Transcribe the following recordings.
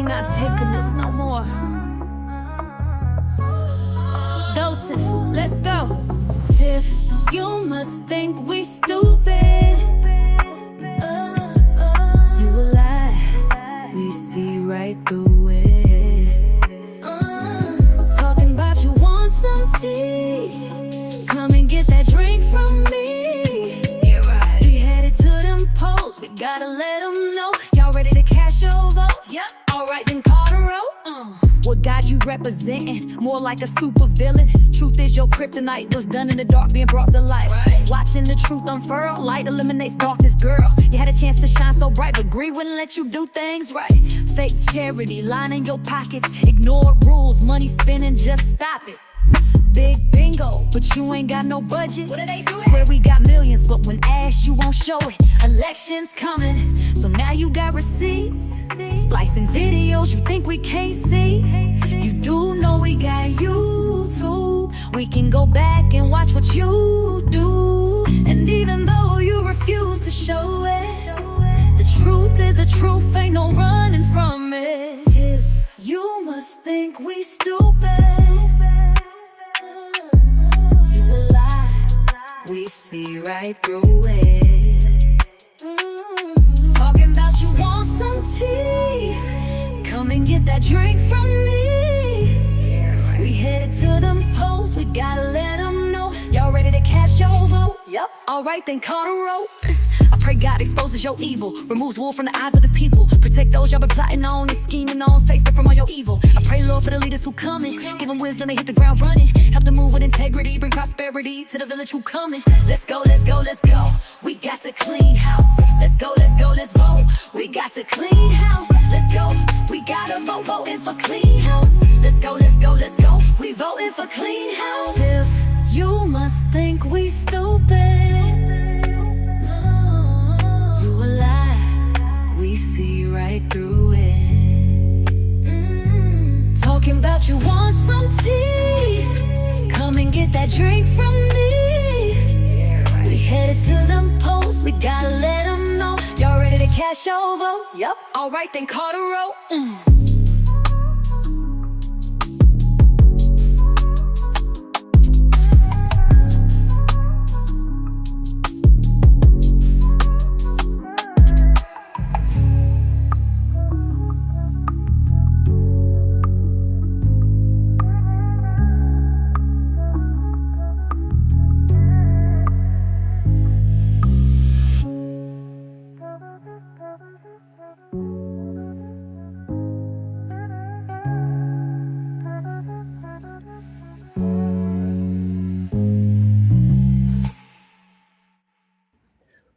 we not taking this no more. Dolton, let's go. Tiff, you must think we stupid. You a lie, we see right through it. Talking about you want some tea. Come and get that drink from me. Yeah, right. We headed to them posts, we gotta let them know. Y'all ready to cash your vote? Yep, alright then call the roll. What God you representing? More like a super villain. Truth is your kryptonite was done in the dark being brought to light. Right. Watching the truth unfurl, light eliminates darkness, girl. You had a chance to shine so bright, but greed wouldn't let you do things right. Fake charity, lining your pockets, ignore rules, money spinning, just stop it. Big bingo, but you ain't got no budget. What are they doing? Swear we got millions, but when asked you won't show it. Elections coming, so now you got receipts. Splicing videos you think we can't see. You do know we got YouTube. We can go back and watch what you do. And even though you refuse to show it, the truth is the truth, ain't no running from it. If you must think we stupid, we see right through it. Talking about you want some tea. Come and get that drink from me. Yeah, right. We headed to them posts, we gotta let them know. Y'all ready to cash your vote? Yep. Alright then call the roll. I pray God exposes your evil, removes wool from the eyes of his people. Protect those y'all been plotting on and scheming on, save them from all your evil. I pray, Lord, for the leaders who coming. Give them wisdom, they hit the ground running. Help them move with integrity, bring prosperity to the village who coming. Let's go, let's go, let's go. We got to clean house. Let's go, let's go, let's vote. We got to clean house. Let's go. We gotta vote, voting for clean house. Let's go, let's go, let's go. We voting for clean house. If you must think we stupid, we see right through it. Talking about you want some tea. Come and get that drink from me. Yeah, right. We headed to them posts, we gotta let them know. Y'all ready to cash your vote? Yep. Alright then call the roll.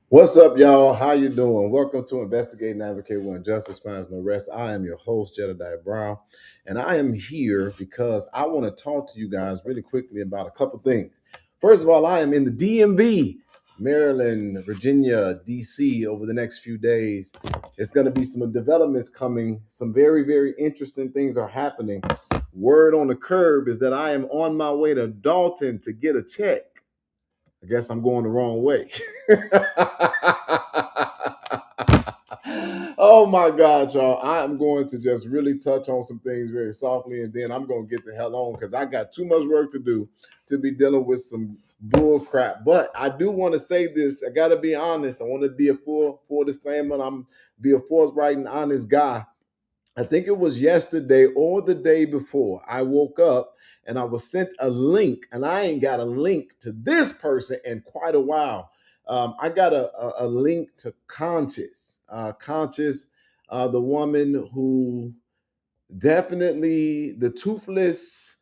What's up, y'all? How you doing? Welcome to Investigate and Advocate When Justice Finds No Rest. I am your host, Jedediah Brown, and I am here because I want to talk to you guys really quickly about a couple things. First of all, I am in the DMV, Maryland, Virginia, DC over the next few days. It's going to be some developments coming. Some very, very interesting things are happening. Word on the curb is that I am on my way to Dolton to get a check. I guess I'm going the wrong way. Oh my God, y'all. I am going to just really touch on some things very softly, and then I'm going to get the hell on because I got too much work to do to be dealing with some bull crap. But I do want to say this. I got to be honest. I want to be a full disclaimer. I'm be a forthright and honest guy. I think it was yesterday or the day before, I woke up and I was sent a link, and I ain't got a link to this person in quite a while. I got a link to Conscious. Conscious, the woman who definitely, the toothless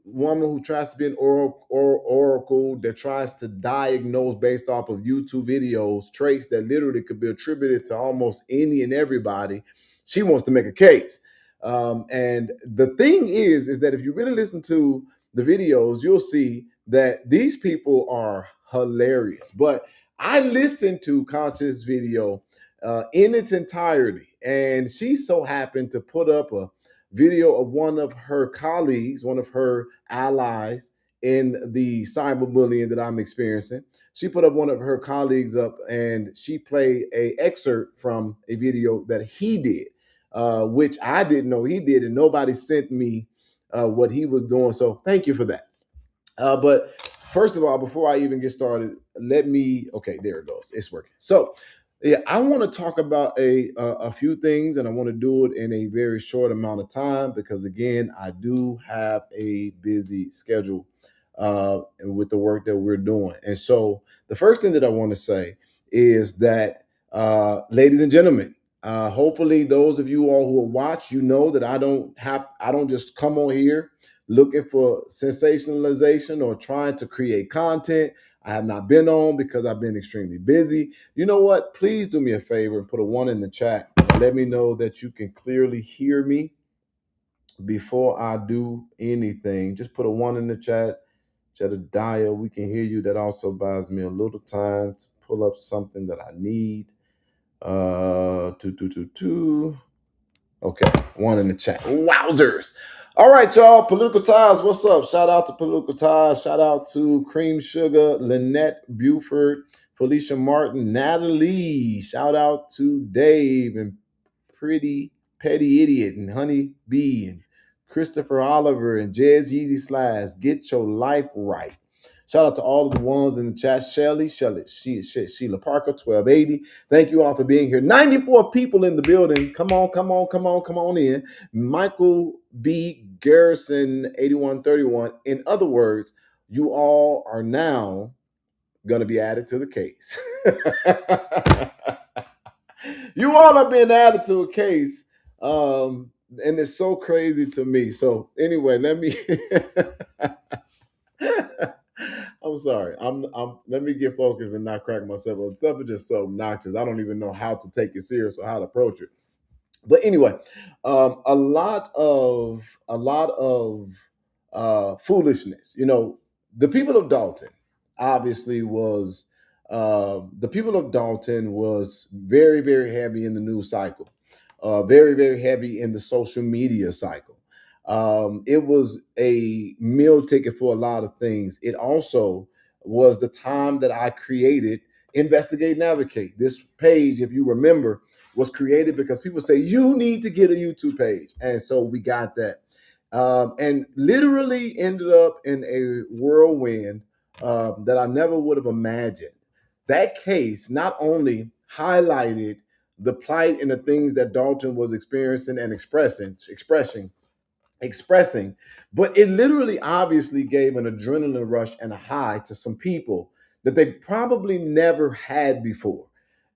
woman who tries to be an oracle that tries to diagnose based off of YouTube videos, traits that literally could be attributed to almost any and everybody. She wants to make a case. And the thing is that if you really listen to the videos, you'll see that these people are hilarious. But I listened to Conscious video in its entirety, and she so happened to put up a video of one of her colleagues, one of her allies in the cyberbullying that I'm experiencing. She put up one of her colleagues up, and she played an excerpt from a video that he did. which I didn't know he did, and nobody sent me what he was doing. So thank you for that. But first of all, before I even get started, let me. Okay, there it goes. It's working. So, yeah, I want to talk about a few things, and I want to do it in a very short amount of time because, again, I do have a busy schedule with the work that we're doing. And so, the first thing that I want to say is that, ladies and gentlemen. Hopefully, those of you all who will watch, you know that I don't just come on here looking for sensationalization or trying to create content. I have not been on because I've been extremely busy. You know what? Please do me a favor and put a one in the chat. Let me know that you can clearly hear me before I do anything. Just put a one in the chat. Jedediah, we can hear you. That also buys me a little time to pull up something that I need. Two. Okay, one in the chat. Wowzers. All right, y'all. Political Ties, what's up? Shout out to Political Ties. Shout out to Cream Sugar, Lynette Buford, Felicia Martin, Natalie. Shout out to Dave and Pretty Petty Idiot and Honey Bee and Christopher Oliver and Jez Yeezy Slides. Get your life right. Shout out to all of the ones in the chat. Sheila Parker, 1280. Thank you all for being here. 94 people in the building. Come on in. Michael B. Garrison, 8131. In other words, you all are now going to be added to the case. You all are being added to a case. And it's so crazy to me. So anyway, let me I'm sorry. I'm let me get focused and not crack myself up. Stuff is just so obnoxious. I don't even know how to take it serious or how to approach it. But anyway, a lot of foolishness. You know, the people of Dolton obviously was the people of Dolton was very, very heavy in the news cycle, very, very heavy in the social media cycle. It was a meal ticket for a lot of things. It also was the time that I created Investigate Navigate. This page, if you remember, was created because people say you need to get a YouTube page, and so we got that, and literally ended up in a whirlwind that I never would have imagined. That case not only highlighted the plight and the things that Dolton was experiencing and expressing, but it literally obviously gave an adrenaline rush and a high to some people that they probably never had before.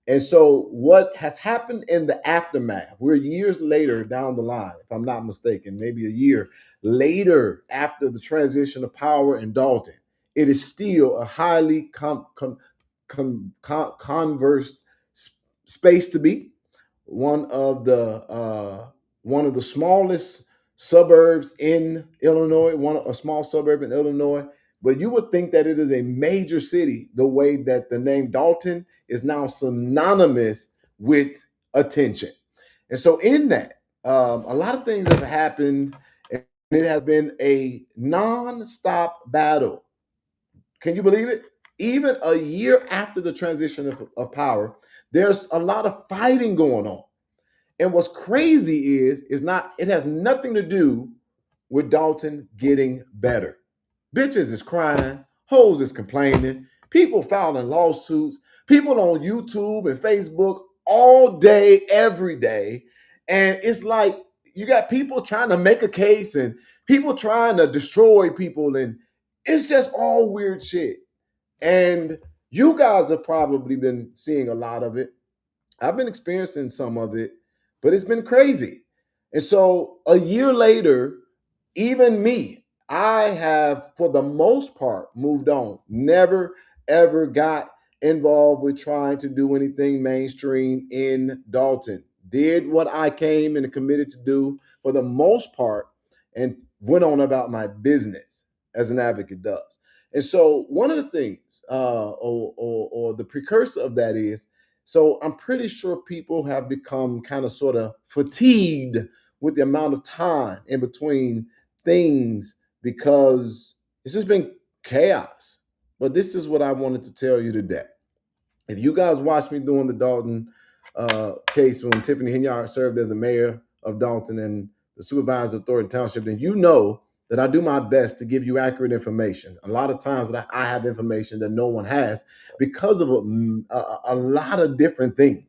And so, what has happened in the aftermath, we're years later down the line, if I'm not mistaken, maybe a year later after the transition of power in Dalton, it is still a highly conversed space to be. One of the smallest suburbs in Illinois, a small suburb in Illinois. But you would think that it is a major city, the way that the name Dolton is now synonymous with attention. And so, in that, a lot of things have happened, and it has been a non-stop battle. Can you believe it? Even a year after the transition of power, there's a lot of fighting going on. And what's crazy is not, it has nothing to do with Dalton getting better. Bitches is crying, hoes is complaining, people filing lawsuits, people on YouTube and Facebook all day, every day. And it's like you got people trying to make a case and people trying to destroy people, and it's just all weird shit. And you guys have probably been seeing a lot of it. I've been experiencing some of it, but it's been crazy. And so a year later, even me, I have, for the most part, moved on. Never, ever got involved with trying to do anything mainstream in Dalton. Did what I came and committed to do for the most part and went on about my business as an advocate does. And so one of the things, or the precursor of that is, so I'm pretty sure people have become kind of sort of fatigued with the amount of time in between things because it's just been chaos. But this is what I wanted to tell you today. If you guys watched me doing the Dolton case when Tiffany Henyard served as the mayor, of Dolton and the supervisor of Thornton Township, then you know that I do my best to give you accurate information. A lot of times that I have information that no one has because of a lot of different things.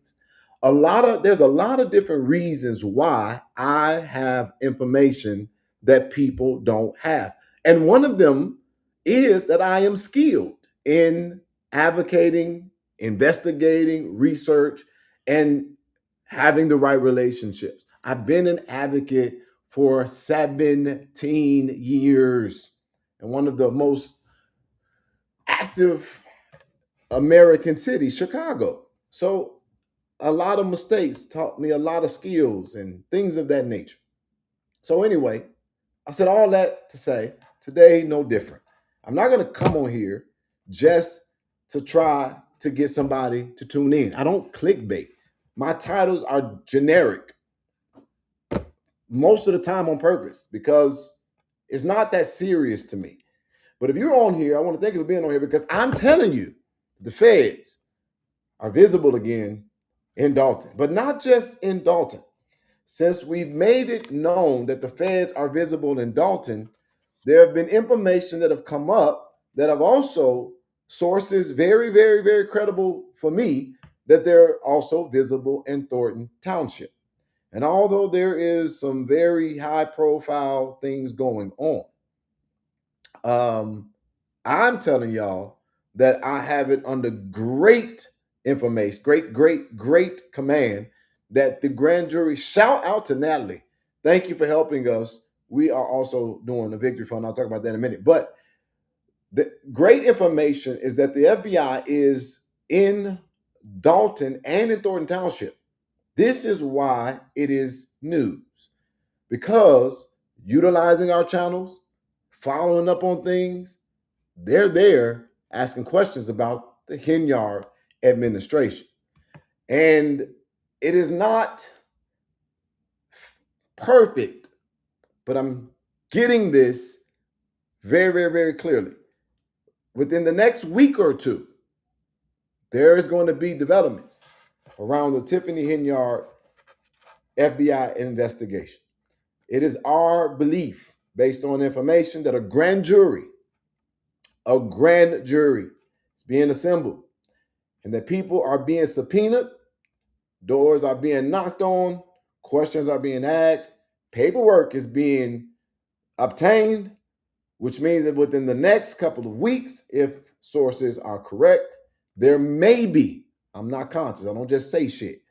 There's a lot of different reasons why I have information that people don't have. And one of them is that I am skilled in advocating, investigating, research, and having the right relationships. I've been an advocate for 17 years in one of the most active American cities, Chicago. So a lot of mistakes taught me a lot of skills and things of that nature. So anyway, I said all that to say today, no different. I'm not going to come on here just to try to get somebody to tune in. I don't clickbait. My titles are generic most of the time on purpose because it's not that serious to me. But if you're on here, I want to thank you for being on here because I'm telling you, the feds are visible again in Dolton, but not just in Dolton. Since we've made it known that the feds are visible in Dolton, there have been information that have come up that have also sources very, very, very credible for me that they're also visible in Thornton Township. And although there is some very high profile things going on, I'm telling y'all that I have it under great information, great command that the grand jury, shout out to Natalie. Thank you for helping us. We are also doing a victory fund. I'll talk about that in a minute. But the great information is that the FBI is in Dolton and in Thornton Township. This is why it is news, because utilizing our channels, following up on things, they're there asking questions about the Henyard administration. And it is not perfect, but I'm getting this very, very, very clearly. Within the next week or two, there is going to be developments around the Tiffany Henyard FBI investigation. It is our belief, based on information, that a grand jury is being assembled and that people are being subpoenaed, doors are being knocked on, questions are being asked, paperwork is being obtained, which means that within the next couple of weeks, if sources are correct, there may be, I'm not conscious, I don't just say shit,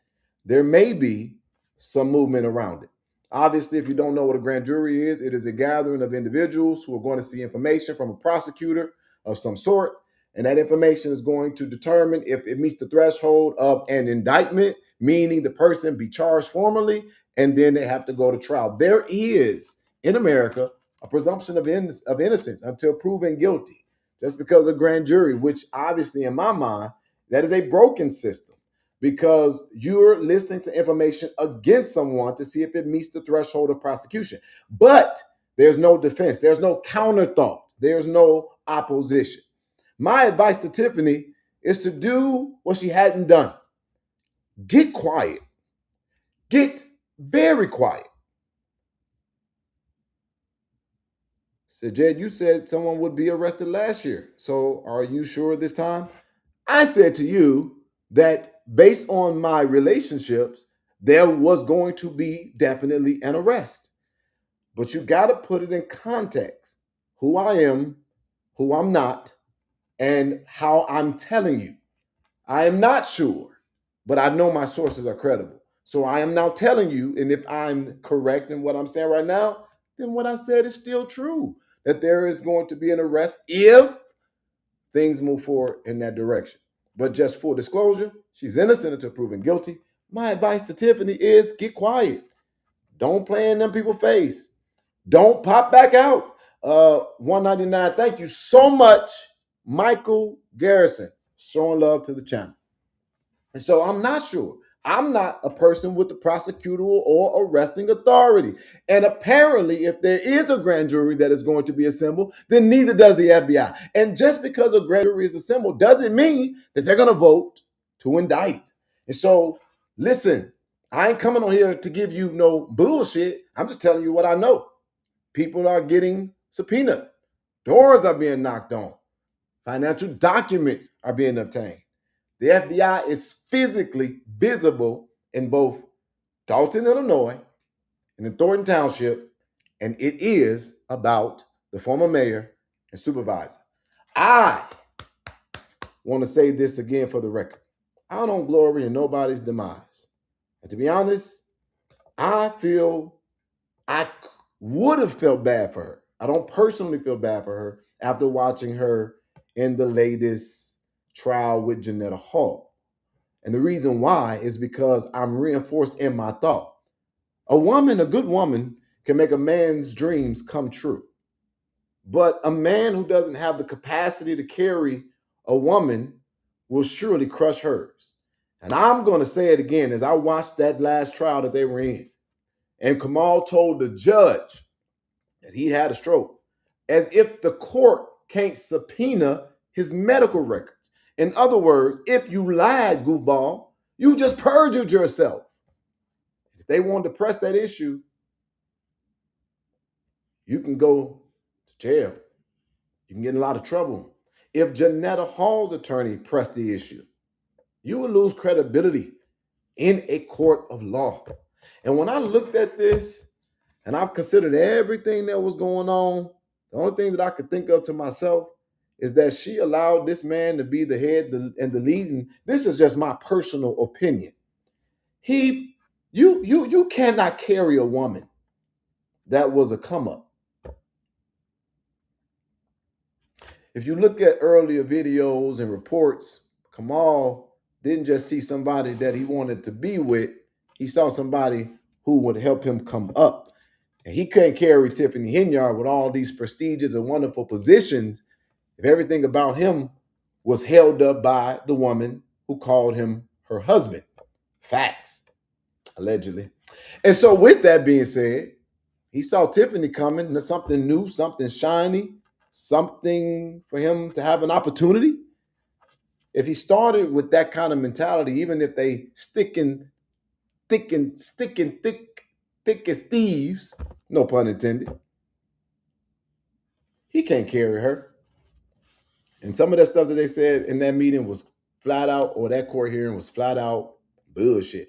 there may be some movement around it. Obviously, if you don't know what a grand jury is, it is a gathering of individuals who are going to see information from a prosecutor of some sort, and that information is going to determine if it meets the threshold of an indictment, meaning the person be charged formally, and then they have to go to trial. There is, in America, a presumption of innocence until proven guilty. Just because a grand jury, which obviously in my mind, that is a broken system, because you're listening to information against someone to see if it meets the threshold of prosecution. But there's no defense, there's no counter thought, there's no opposition. My advice to Tiffany is to do what she hadn't done. Get quiet. Get very quiet. So, Jed, you said someone would be arrested last year. So are you sure this time? I said to you that based on my relationships, there was going to be definitely an arrest. But you got to put it in context: who I am, who I'm not, and how I'm telling you. I am not sure, but I know my sources are credible. So I am now telling you, and if I'm correct in what I'm saying right now, then what I said is still true, that there is going to be an arrest if things move forward in that direction. But just full disclosure, she's innocent until proven guilty. My advice to Tiffany is get quiet. Don't play in them people's face. Don't pop back out. 199. Thank you so much, Michael Garrison, showing love to the channel. And so I'm not sure. I'm not a person with the prosecutorial or arresting authority. And apparently, if there is a grand jury that is going to be assembled, then neither does the FBI. And just because a grand jury is assembled doesn't mean that they're going to vote to indict. And so, listen, I ain't coming on here to give you no bullshit. I'm just telling you what I know. People are getting subpoenaed. Doors are being knocked on. Financial documents are being obtained. The FBI is physically visible in both Dolton, Illinois, and in Thornton Township, and it is about the former mayor and supervisor. I want to say this again for the record. I don't glory in nobody's demise. And to be honest, I feel I would have felt bad for her. I don't personally feel bad for her after watching her in the latest trial with Janetta Hall. And the reason why is because I'm reinforced in my thought. A woman, a good woman, can make a man's dreams come true. But a man who doesn't have the capacity to carry a woman will surely crush hers. And I'm going to say it again as I watched that last trial that they were in. And Kamal told the judge that he had a stroke, as if the court can't subpoena his medical records. In other words, if you lied, goofball, you just perjured yourself. If they wanted to press that issue, you can go to jail. You can get in a lot of trouble. If Janetta Hall's attorney pressed the issue, you would lose credibility in a court of law. And when I looked at this, and I've considered everything that was going on, the only thing that I could think of to myself is that she allowed this man to be the head and the lead. And this is just my personal opinion. You cannot carry a woman that was a come up. If you look at earlier videos and reports, Kamal didn't just see somebody that he wanted to be with. He saw somebody who would help him come up. And he couldn't carry Tiffany Henyard with all these prestigious and wonderful positions if everything about him was held up by the woman who called him her husband. Facts, allegedly. And so with that being said, he saw Tiffany coming, something new, something shiny, something for him to have an opportunity. If he started with that kind of mentality, even if they thick as thieves, no pun intended, he can't carry her. And some of that stuff that they said in that meeting was flat out, or that court hearing was flat out bullshit.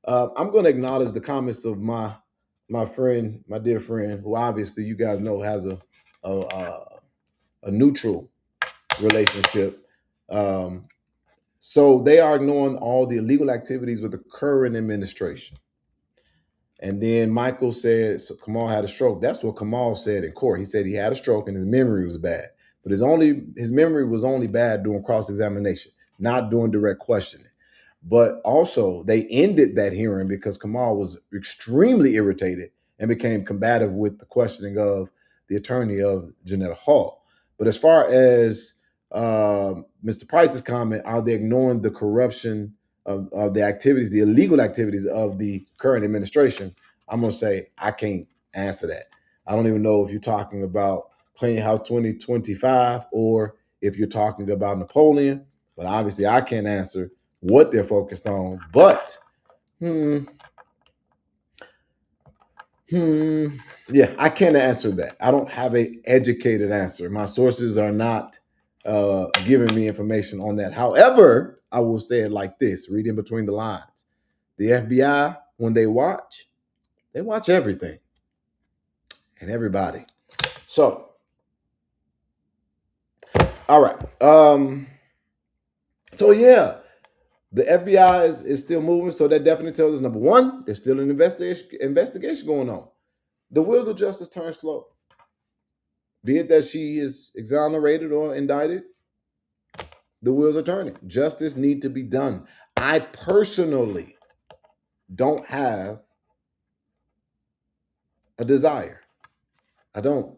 I'm going to acknowledge the comments of my friend, my dear friend, who obviously you guys know has a neutral relationship. So they are ignoring all the illegal activities with the current administration. And then Michael said, so Kamal had a stroke. That's what Kamal said in court. He said he had a stroke and his memory was bad. But his memory was only bad during cross-examination, not during direct questioning. But also, they ended that hearing because Kamal was extremely irritated and became combative with the questioning of the attorney of Janetta Hall. But as far as Mr. Price's comment, are they ignoring the corruption of the activities, the illegal activities of the current administration? I'm going to say I can't answer that. I don't even know if you're talking about Playing House 2025 or if you're talking about Napoleon, but obviously I can't answer what they're focused on. But yeah, I can't answer that. I don't have an educated answer. My sources are not giving me information on that. However, I will say it like this, reading between the lines. The FBI, when they watch everything and everybody. So, all right. So yeah, the FBI is still moving. So that definitely tells us, number one, there's still an investigation going on. The wheels of justice turn slow. Be it that she is exonerated or indicted, the wheels are turning. Justice need to be done. I personally don't have a desire. I don't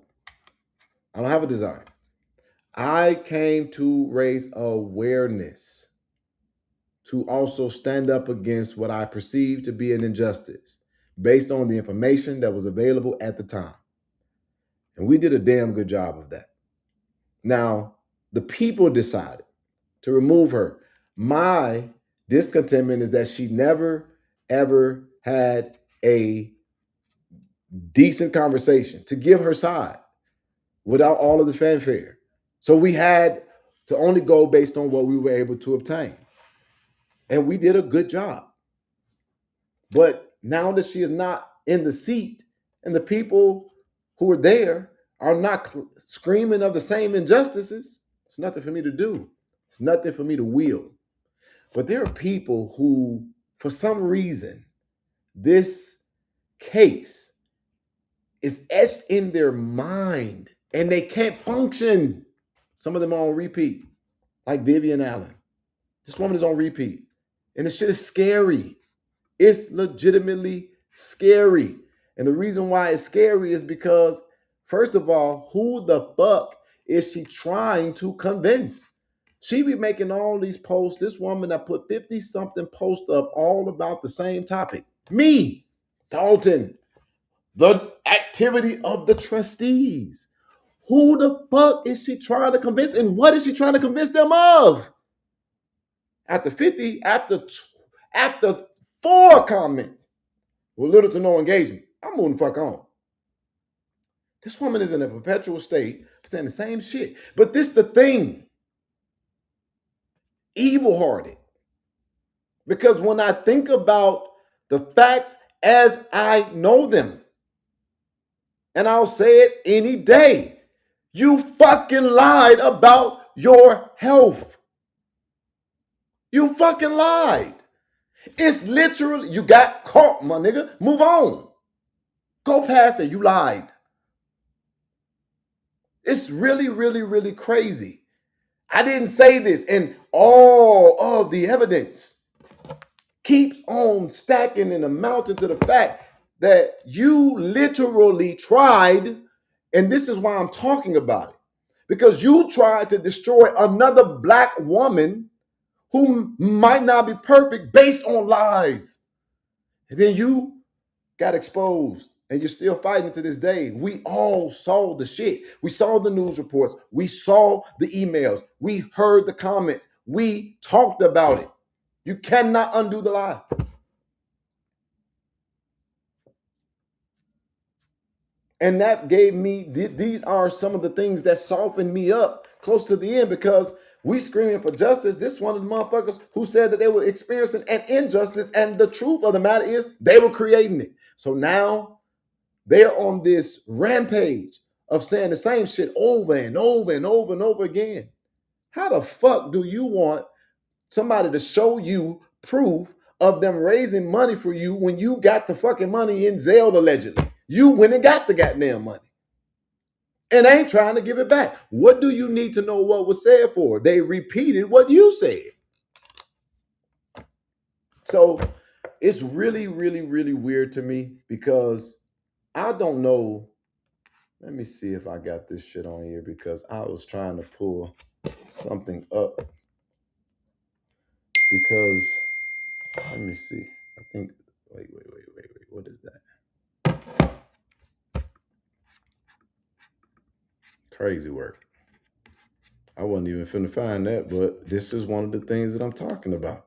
have a desire. I came to raise awareness, to also stand up against what I perceive to be an injustice based on the information that was available at the time. And we did a damn good job of that. Now, the people decided to remove her. My discontentment is that she never ever had a decent conversation to give her side without all of the fanfare. So we had to only go based on what we were able to obtain. And we did a good job. But now that she is not in the seat and the people who are there are not screaming of the same injustices, it's nothing for me to do. It's nothing for me to wield. But there are people who, for some reason, this case is etched in their mind and they can't function. Some of them are on repeat, like Vivian Allen. This woman is on repeat. And this shit is scary. It's legitimately scary. And the reason why it's scary is because, first of all, who the fuck is she trying to convince? She be making all these posts. This woman that put 50 something posts up all about the same topic. Me, Dolton, the activity of the trustees. Who the fuck is she trying to convince? And what is she trying to convince them of? After 50, after 4 comments with little to no engagement, I'm moving the fuck on. This woman is in a perpetual state of saying the same shit. But this the thing. Evil-hearted. Because when I think about the facts as I know them, and I'll say it any day, you fucking lied about your health. You fucking lied. It's literally, you got caught, my nigga. Move on. Go past it. You lied. It's really, really, really crazy. I didn't say this, and all of the evidence keeps on stacking and amounting to the fact that you literally tried, and this is why I'm talking about it, because you tried to destroy another black woman who might not be perfect based on lies. And then you got exposed and you're still fighting to this day. We all saw the shit. We saw the news reports. We saw the emails. We heard the comments. We talked about it. You cannot undo the lie. And that gave me, these are some of the things that softened me up close to the end, because we screaming for justice. This one of the motherfuckers who said that they were experiencing an injustice, and the truth of the matter is they were creating it. So now they're on this rampage of saying the same shit over and over and over and over again. How the fuck do you want somebody to show you proof of them raising money for you when you got the fucking money in Zelle allegedly? You went and got the goddamn money and ain't trying to give it back. What do you need to know what was said for? They repeated what you said. So it's really, really, really weird to me, because I don't know. Let me see if I got this shit on here, because I was trying to pull something up, because let me see. I think, wait. What is that? Crazy work. I wasn't even finna find that, but this is one of the things that I'm talking about.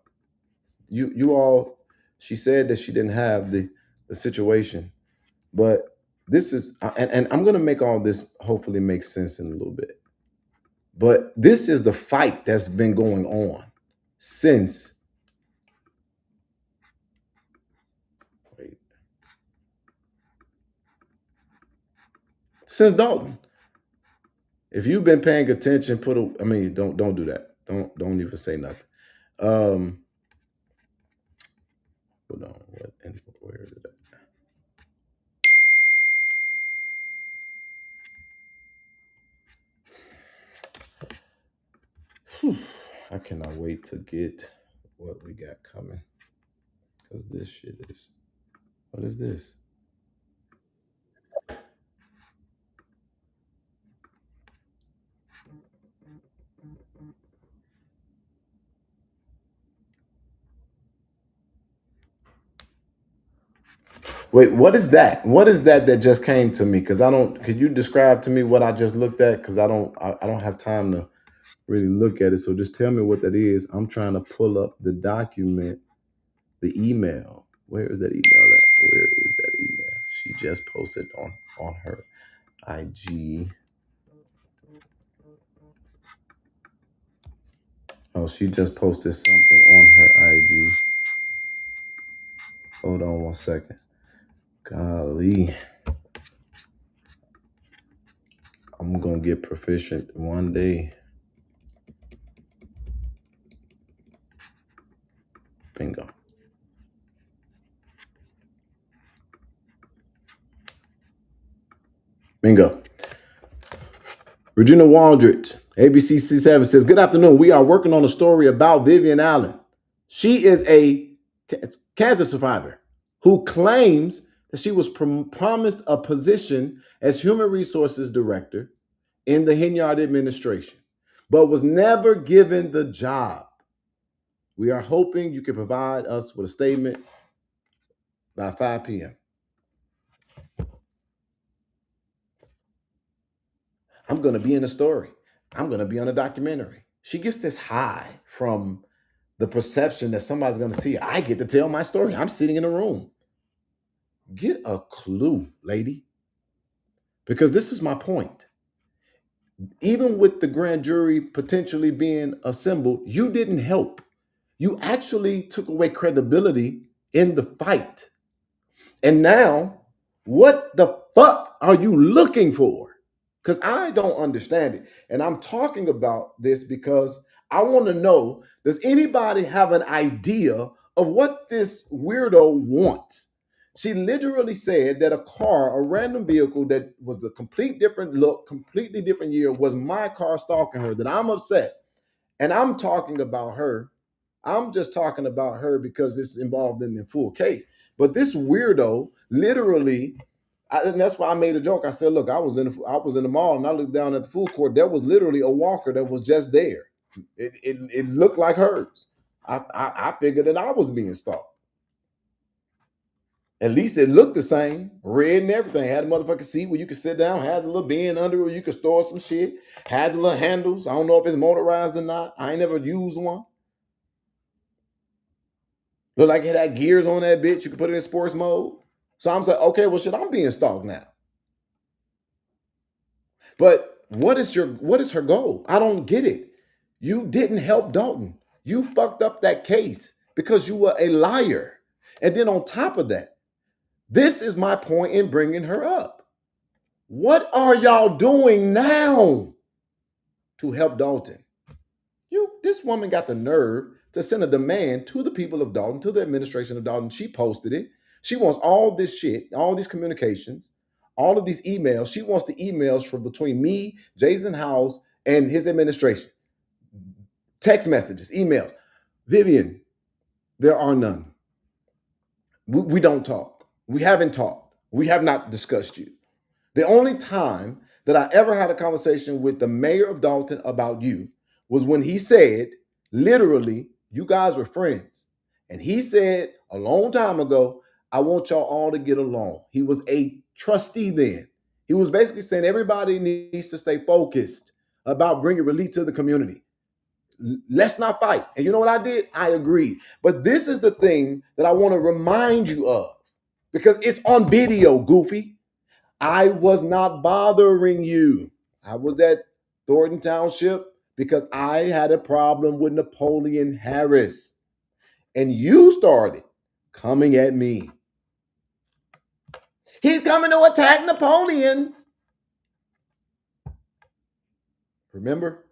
You all, she said that she didn't have the situation, but this is, and I'm gonna make all this hopefully make sense in a little bit. But this is the fight that's been going on since, since Dalton. If you've been paying attention, don't do that. Don't even say nothing. Hold on, where is it at? I cannot wait to get what we got coming, because this shit is, what is this? Wait, what is that? What is that just came to me? Because I don't. Could you describe to me what I just looked at? Because I don't have time to really look at it. So just tell me what that is. I'm trying to pull up the document, the email. Where is that email at? Where is that email? She just posted on her IG. Oh, she just posted something on her IG. Hold on one second. Golly. I'm gonna get proficient one day. Bingo. Bingo. Regina Waldrich, ABCC7 says, good afternoon. We are working on a story about Vivian Allen. She is a cancer survivor who claims that she was promised a position as human resources director in the Henyard administration, but was never given the job. We are hoping you can provide us with a statement by 5 p.m. I'm going to be in a story. I'm going to be on a documentary. She gets this high from the perception that somebody's going to see her. I get to tell my story. I'm sitting in a room. Get a clue, lady. Because this is my point. Even with the grand jury potentially being assembled, you didn't help. You actually took away credibility in the fight. And now, what the fuck are you looking for? Because I don't understand it. And I'm talking about this because I want to know, does anybody have an idea of what this weirdo wants? She literally said that a car, a random vehicle that was a complete different look, completely different year, was my car stalking her, that I'm obsessed. And I'm talking about her. I'm just talking about her because it's involved in the full case. But this weirdo literally, and that's why I made a joke. I said, "Look, I was in the mall and I looked down at the food court. There was literally a walker that was just there. It looked like hers. I figured that I was being stalked. At least it looked the same, red and everything. Had a motherfucking seat where you could sit down. Had the little bin under where you could store some shit. Had the little handles. I don't know if it's motorized or not. I ain't never used one. Look like it had gears on that bitch. You could put it in sports mode. So I'm like, okay, well, shit, I'm being stalked now. But what is her goal? I don't get it. You didn't help Dolton. You fucked up that case because you were a liar. And then on top of that, this is my point in bringing her up. What are y'all doing now to help Dolton? This woman got the nerve to send a demand to the people of Dolton, to the administration of Dolton. She posted it. She wants all this shit, all these communications, all of these emails. She wants the emails from between me, Jason Howes, and his administration. Text messages, emails. Vivian, there are none. We don't talk. We haven't talked. We have not discussed you. The only time that I ever had a conversation with the mayor of Dolton about you was when he said, literally, you guys were friends. And he said a long time ago, I want y'all all to get along. He was a trustee then. He was basically saying everybody needs to stay focused about bringing relief to the community. Let's not fight. And you know what I did? I agreed. But this is the thing that I want to remind you of because it's on video, Goofy. I was not bothering you. I was at Thornton Township because I had a problem with Napoleon Harris. And you started coming at me. He's coming to attack Napoleon. Remember?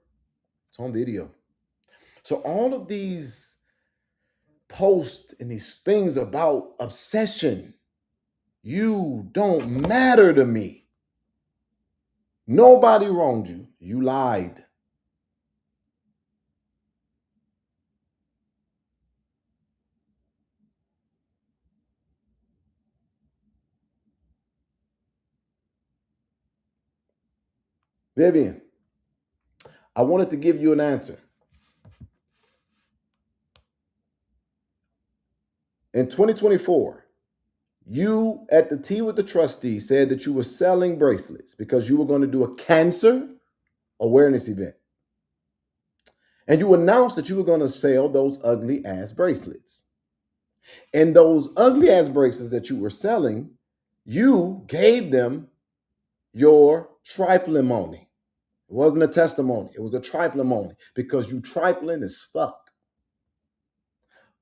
It's on video. So all of these posts and these things about obsession, you don't matter to me. Nobody wronged you. You lied. Vivian, I wanted to give you an answer. In 2024, you at the tea with the trustee said that you were selling bracelets because you were going to do a cancer awareness event. And you announced that you were going to sell those ugly ass bracelets. And those ugly ass bracelets that you were selling, you gave them your triplimony. It wasn't a testimony, it was a triplimony because you tripling as fuck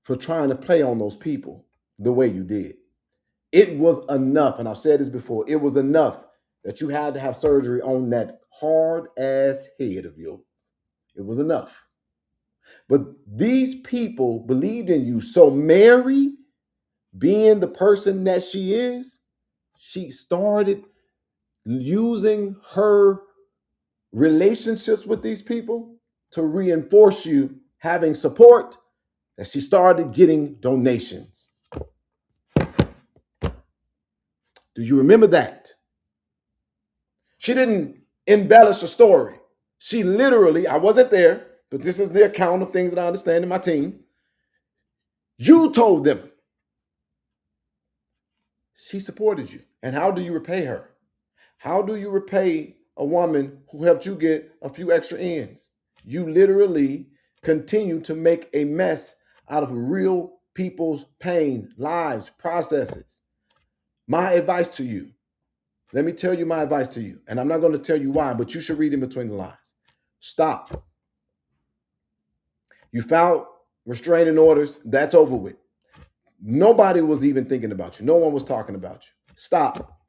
for trying to play on those people the way you did. It was enough, and I've said this before, it was enough that you had to have surgery on that hard ass head of yours. It was enough. But these people believed in you. So Mary, being the person that she is, she started using her relationships with these people to reinforce you having support, that she started getting donations. Do you remember that? She didn't embellish a story. She literally, I wasn't there, but this is the account of things that I understand in my team. You told them. She supported you. And how do you repay her? How do you repay a woman who helped you get a few extra ends? You literally continue to make a mess out of real people's pain, lives, processes. My advice to you, let me tell you my advice to you, and I'm not going to tell you why, but you should read in between the lines. Stop. You filed restraining orders, that's over with. Nobody was even thinking about you. No one was talking about you. Stop.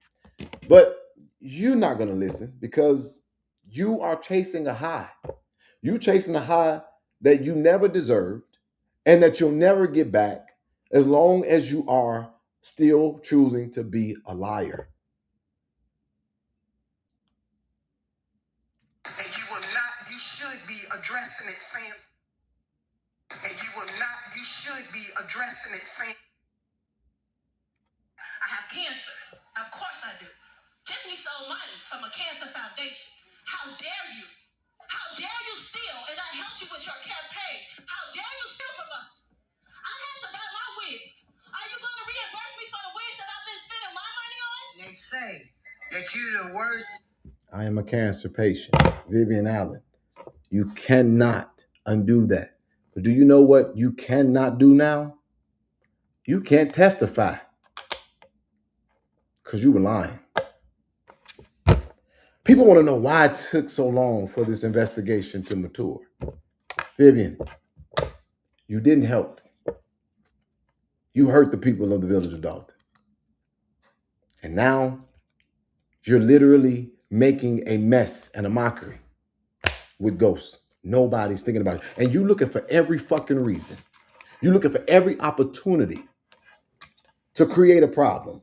But you're not going to listen because you are chasing a high. You chasing a high that you never deserved and that you'll never get back as long as you are still choosing to be a liar. And you will not, you should be addressing it saying, and you will not, you should be addressing it saying, I have cancer. Of course I do. Tiffany sold money from a cancer foundation. How dare you? How dare you steal? And I helped you with your campaign. How dare you steal from us? I had to buy my wigs. Are you going to reimburse me for the wigs that I've been spending my money on? They say that you're the worst. I am a cancer patient, Vivian Allen. You cannot undo that. But do you know what you cannot do now? You can't testify because you were lying. People want to know why it took so long for this investigation to mature. Vivian, you didn't help. You hurt the people of the village of Dolton. And now you're literally making a mess and a mockery with ghosts. Nobody's thinking about it. And you're looking for every fucking reason. You're looking for every opportunity to create a problem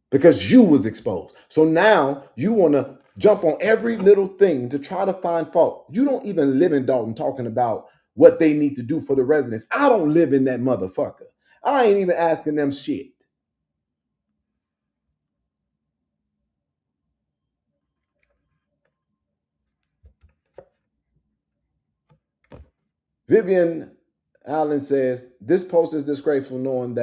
because you was exposed. So now you want to jump on every little thing to try to find fault. You don't even live in Dolton talking about what they need to do for the residents. I don't live in that motherfucker. I ain't even asking them shit. Vivian Allen says, this post is disgraceful knowing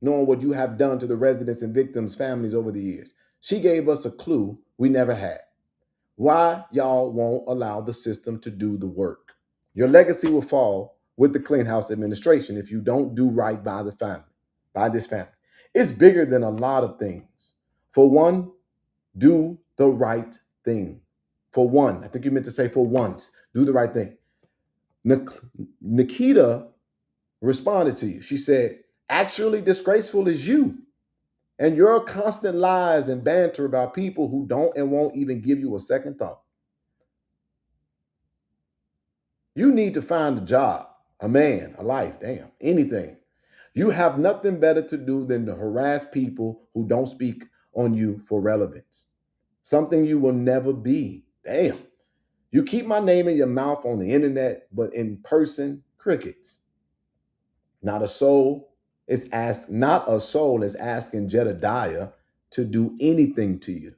what you have done to the residents and victims' families over the years. She gave us a clue we never had. Why y'all won't allow the system to do the work? Your legacy will fall with the Clean House administration if you don't do right by the family, by this family. It's bigger than a lot of things. For one, do the right thing. For one, I think you meant to say for once, do the right thing. Nikita responded to you. She said, actually disgraceful is you and your constant lies and banter about people who don't and won't even give you a second thought. You need to find a job, a man, a life, damn, anything. You have nothing better to do than to harass people who don't speak on you for relevance. Something you will never be. Damn. You keep my name in your mouth on the internet, but in person, crickets. Not a soul is asking Jedediah to do anything to you.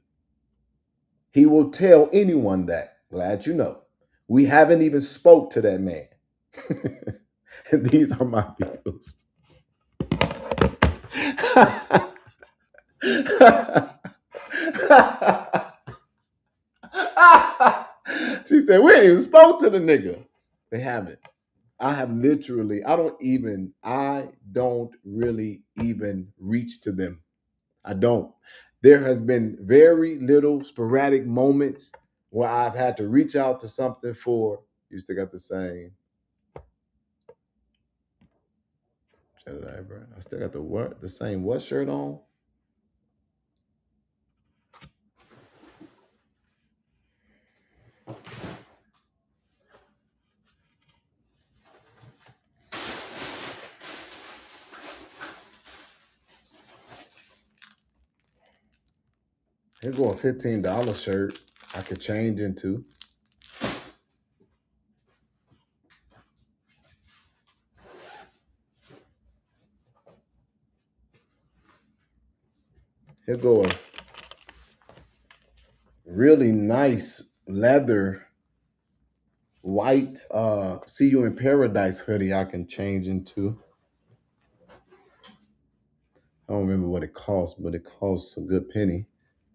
He will tell anyone that. Glad you know. We haven't even spoke to that man. And these are my views. She said, we ain't even spoke to the nigga. They haven't. I don't really even reach to them. I don't. There has been very little sporadic moments where I've had to reach out to something for. You still got the same. I still got the same what shirt on? Here go a $15 shirt I could change into. Here go a really nice leather white see you in paradise hoodie I can change into. I don't remember what it costs, but it costs a good penny.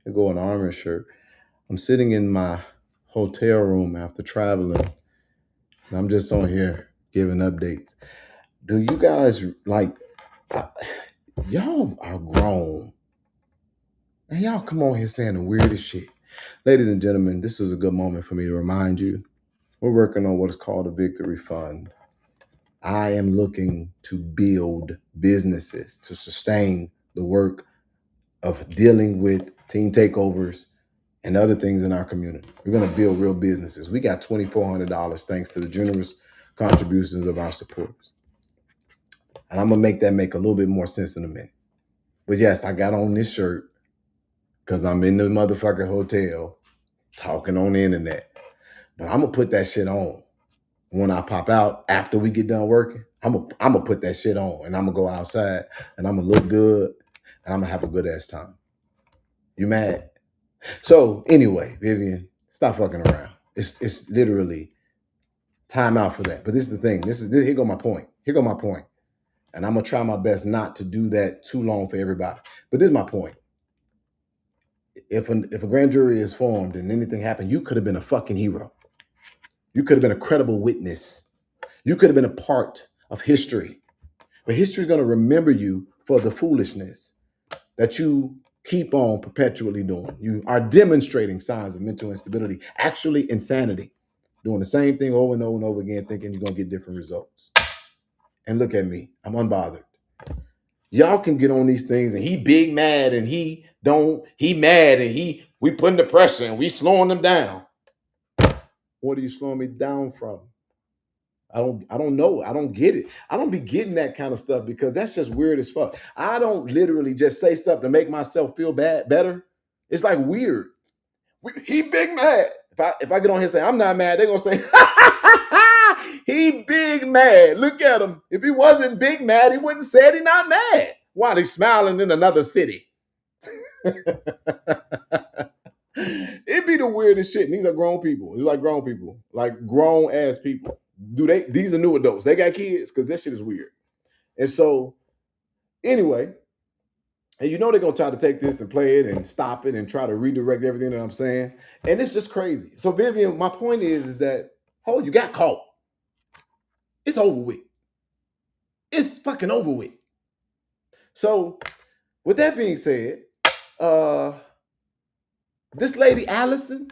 Here go an armor shirt. I'm sitting in my hotel room after traveling, and I'm just on here giving updates. Do you guys like uh, y'all are grown? And y'all come on here saying the weirdest shit. Ladies and gentlemen, this is a good moment for me to remind you we're working on what is called a victory fund. I am looking to build businesses to sustain the work of dealing with team takeovers and other things in our community. We're going to build real businesses. We got $2,400 thanks to the generous contributions of our supporters. And I'm going to make that make a little bit more sense in a minute. But yes, I got on this shirt because I'm in the motherfucking hotel talking on the internet. But I'm going to put that shit on when I pop out after we get done working. I'm gonna put that shit on and I'm gonna go outside and I'm gonna look good and I'm gonna have a good ass time. You mad? So anyway, Vivian, stop fucking around. It's literally time out for that. But this is the thing. Here go my point. Here go my point. And I'm gonna try my best not to do that too long for everybody. But this is my point. If a grand jury is formed and anything happened, you could have been a fucking hero. You could have been a credible witness. You could have been a part of history. But history is going to remember you for the foolishness that you keep on perpetually doing. You are demonstrating signs of mental instability, actually insanity, doing the same thing over and over and over again, thinking you're going to get different results. And look at me. I'm unbothered. Y'all can get on these things and he big mad and he mad and we putting the pressure and we slowing them down. What are you slowing me down from? I don't know. I don't get it. I don't be getting that kind of stuff because that's just weird as fuck. I don't literally just say stuff to make myself feel better. It's like weird. He big mad. If I get on here and say I'm not mad, they're gonna say he big mad. Look at him. If he wasn't big mad, he wouldn't say he not mad. While he's smiling in another city. It'd be the weirdest shit. And these are grown people. It's like grown people, like grown ass people. These are new adults. They got kids because that shit is weird. And so, anyway, and you know they're gonna try to take this and play it and stop it and try to redirect everything that I'm saying. And it's just crazy. So, Vivian, my point is that, you got caught. It's over with. It's fucking over with. So, with that being said, this lady Allison,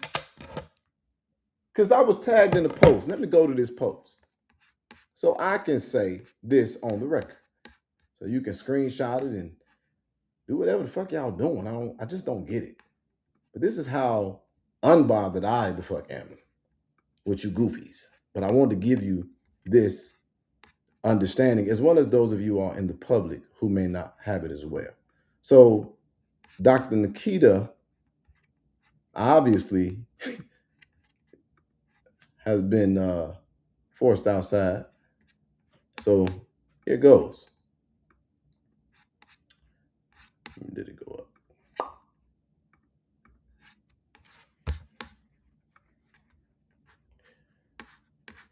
because I was tagged in the post. Let me go to this post so I can say this on the record. So you can screenshot it and do whatever the fuck y'all doing. I just don't get it. But this is how unbothered I the fuck am with you goofies. But I wanted to give you this understanding as well as those of you all in the public who may not have it as well. So Dr. Nikita obviously has been forced outside. So here goes. Did it go up?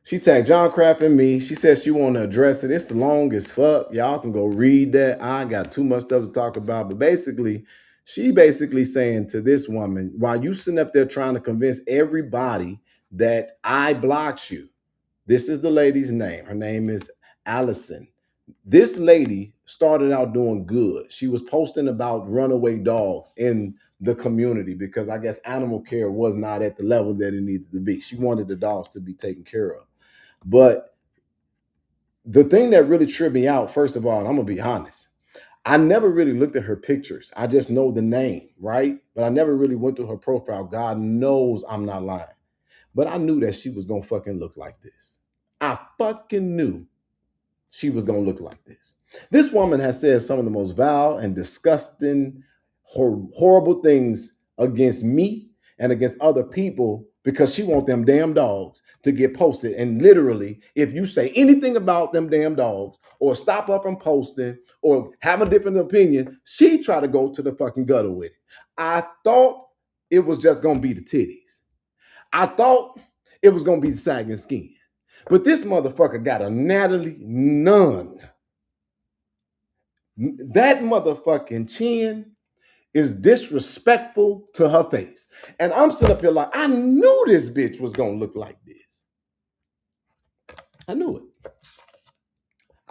She tagged John Crap and me. She says she want to address it. It's long as fuck. Y'all can go read that. I got too much stuff to talk about. But basically, she saying to this woman, while you sitting up there trying to convince everybody that I blocked you, This is the lady's name. Her name is Allison. This lady started out doing good. She was posting about runaway dogs in the community because I guess animal care was not at the level that it needed to be. She wanted the dogs to be taken care of. But the thing that really tripped me out, first of all, and I'm gonna be honest, I never really looked at her pictures. I just know the name, right? But I never really went through her profile. God knows I'm not lying. But I knew that she was gonna fucking look like this. I fucking knew she was gonna look like this. This woman has said some of the most vile and disgusting, horrible things against me and against other people because she wants them damn dogs to get posted. And literally, if you say anything about them damn dogs or stop her from posting or have a different opinion, she try to go to the fucking gutter with it. I thought it was just gonna be the titties. I thought it was gonna be the sagging skin. But this motherfucker got a Natalie Nunn. That motherfucking chin is disrespectful to her face. And I'm sitting up here like, I knew this bitch was gonna look like this. I knew it.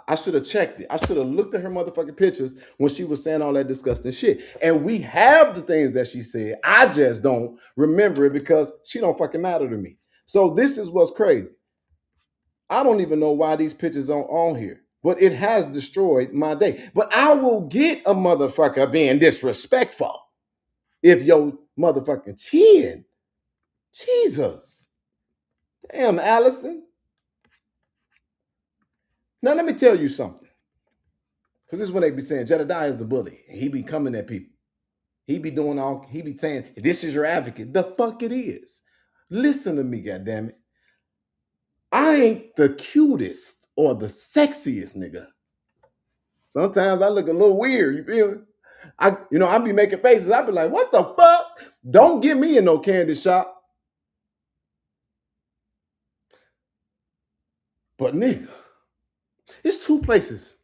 I should have checked it. I should have looked at her motherfucking pictures when she was saying all that disgusting shit. And we have the things that she said. I just don't remember it because she don't fucking matter to me. So this is what's crazy. I don't even know why these pictures are on here, but it has destroyed my day. But I will get a motherfucker being disrespectful if your motherfucking chin. Jesus. Damn, Allison. Now let me tell you something. Because this is when they be saying Jedediah is the bully. And he be coming at people. He be doing all, he be saying, this is your advocate. The fuck it is. Listen to me, goddammit. I ain't the cutest or the sexiest nigga. Sometimes I look a little weird, you feel me? I be making faces. I be like, what the fuck? Don't get me in no candy shop. But nigga, it's two places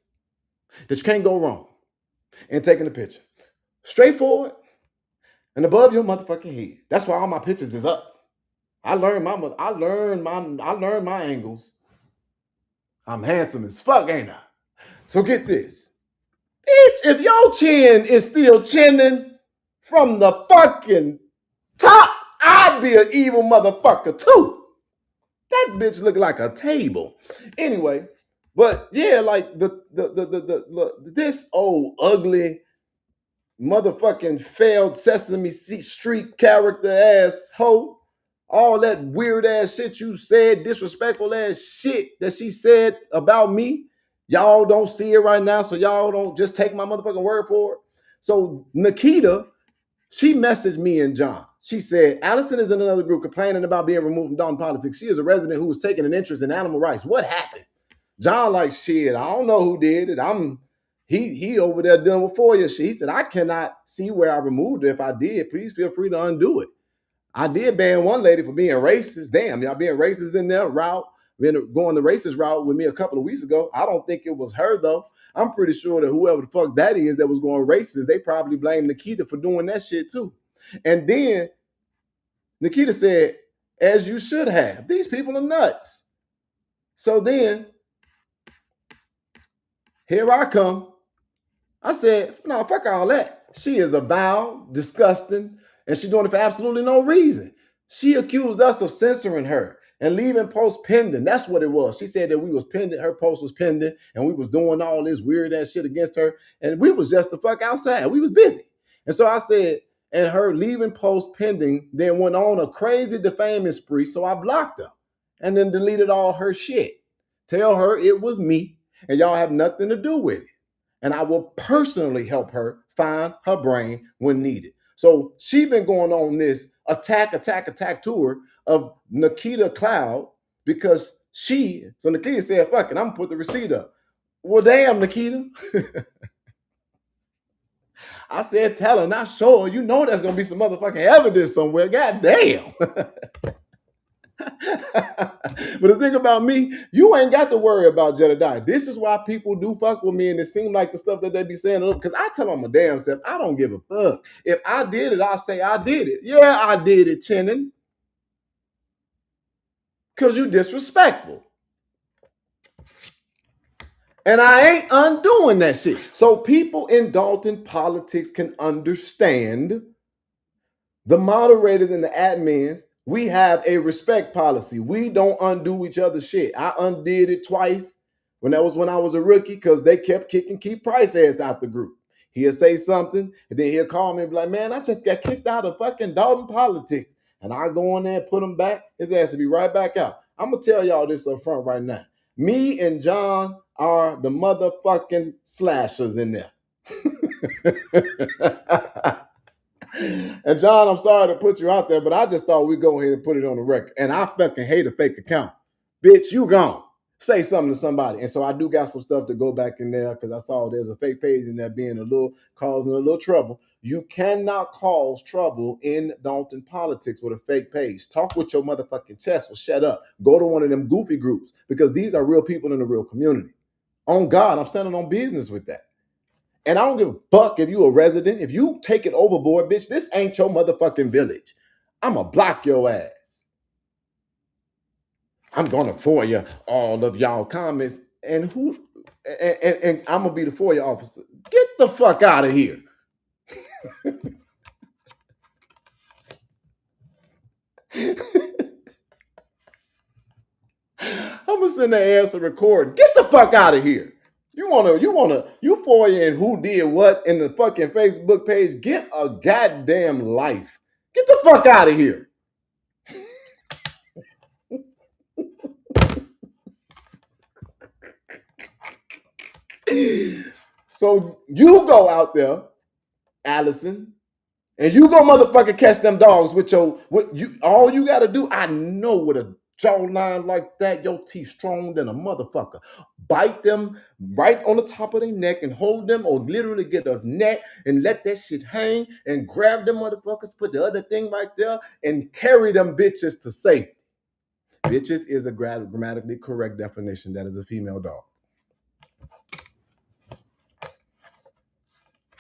that you can't go wrong in taking a picture. Straightforward and above your motherfucking head. That's why all my pictures is up. I learned my angles. I'm handsome as fuck, ain't I? So get this. Bitch, if your chin is still chinning from the fucking top, I'd be an evil motherfucker too. That bitch look like a table. Anyway, but yeah, like this old ugly motherfucking failed Sesame Street character ass hoe, all that weird ass shit you said, disrespectful ass shit that she said about me. Y'all don't see it right now, so y'all don't just take my motherfucking word for it. So Nikita, she messaged me and John. She said, Allison is in another group complaining about being removed from Dalton politics. She is a resident who was taking an interest in animal rights. What happened? John like, shit, I don't know who did it. He over there dealing with FOIA shit. He said, I cannot see where I removed it. If I did, please feel free to undo it. I did ban one lady for being racist. Damn, y'all being racist in their route, been going the racist route with me a couple of weeks ago. I don't think it was her though. I'm pretty sure that whoever the fuck that is that was going racist, they probably blame Nikita for doing that shit too. And then Nikita said, as you should have. These people are nuts. So then, here I come. I said, no, fuck all that. She is a vile, disgusting, and she's doing it for absolutely no reason. She accused us of censoring her and leaving posts pending. That's what it was. She said that we was pending, her post was pending, and we was doing all this weird ass shit against her, and we was just the fuck outside. We was busy. And so I said, and her leaving post pending, then went on a crazy defaming spree, so I blocked her and then deleted all her shit. Tell her it was me, and y'all have nothing to do with it. And I will personally help her find her brain when needed. So she been going on this attack tour of Nikita Cloud because so Nikita said, fuck it, I'm gonna put the receipt up. Well, damn, Nikita. I said, tell her, not show her. You know there's gonna be some motherfucking evidence somewhere. God damn. But the thing about me, you ain't got to worry about Jedediah. This is why people do fuck with me, and it seems like the stuff that they be saying, because I tell them my damn self, I don't give a fuck. If I did it, I say I did it. Yeah, I did it, Chinnin. Because you disrespectful. And I ain't undoing that shit. So people in Dolton politics can understand the moderators and the admins. We have a respect policy. We don't undo each other's shit. I undid it twice when I was a rookie because they kept kicking Keith Price ass out the group. He'll say something and then he'll call me and be like, man, I just got kicked out of fucking Dolton politics. And I go in there and put him back. His ass will be right back out. I'm going to tell y'all this up front right now. Me and John are the motherfucking slashers in there. And John, I'm sorry to put you out there, but I just thought we'd go ahead and put it on the record. And I fucking hate a fake account. Bitch, you gone. Say something to somebody. And so I do got some stuff to go back in there because I saw there's a fake page in there causing a little trouble. You cannot cause trouble in Dolton politics with a fake page. Talk with your motherfucking chest or shut up. Go to one of them goofy groups because these are real people in the real community. On God, I'm standing on business with that. And I don't give a fuck if you a resident. If you take it overboard, bitch, this ain't your motherfucking village. I'ma block your ass. I'm gonna FOIA all of y'all comments. And I'm gonna be the FOIA officer. Get the fuck out of here. I'm gonna send the ass a recording. Get the fuck out of here. You FOIA and who did what in the fucking Facebook page. Get a goddamn life. Get the fuck out of here. So you go out there, Allison, and you go motherfucking catch them dogs with all you gotta do. I know with a jawline like that, your teeth strong than a motherfucker. Bite them right on the top of their neck and hold them, or literally get a net and let that shit hang and grab them motherfuckers, put the other thing right there, and carry them bitches to safety. Bitches is a grammatically correct definition. That is a female dog.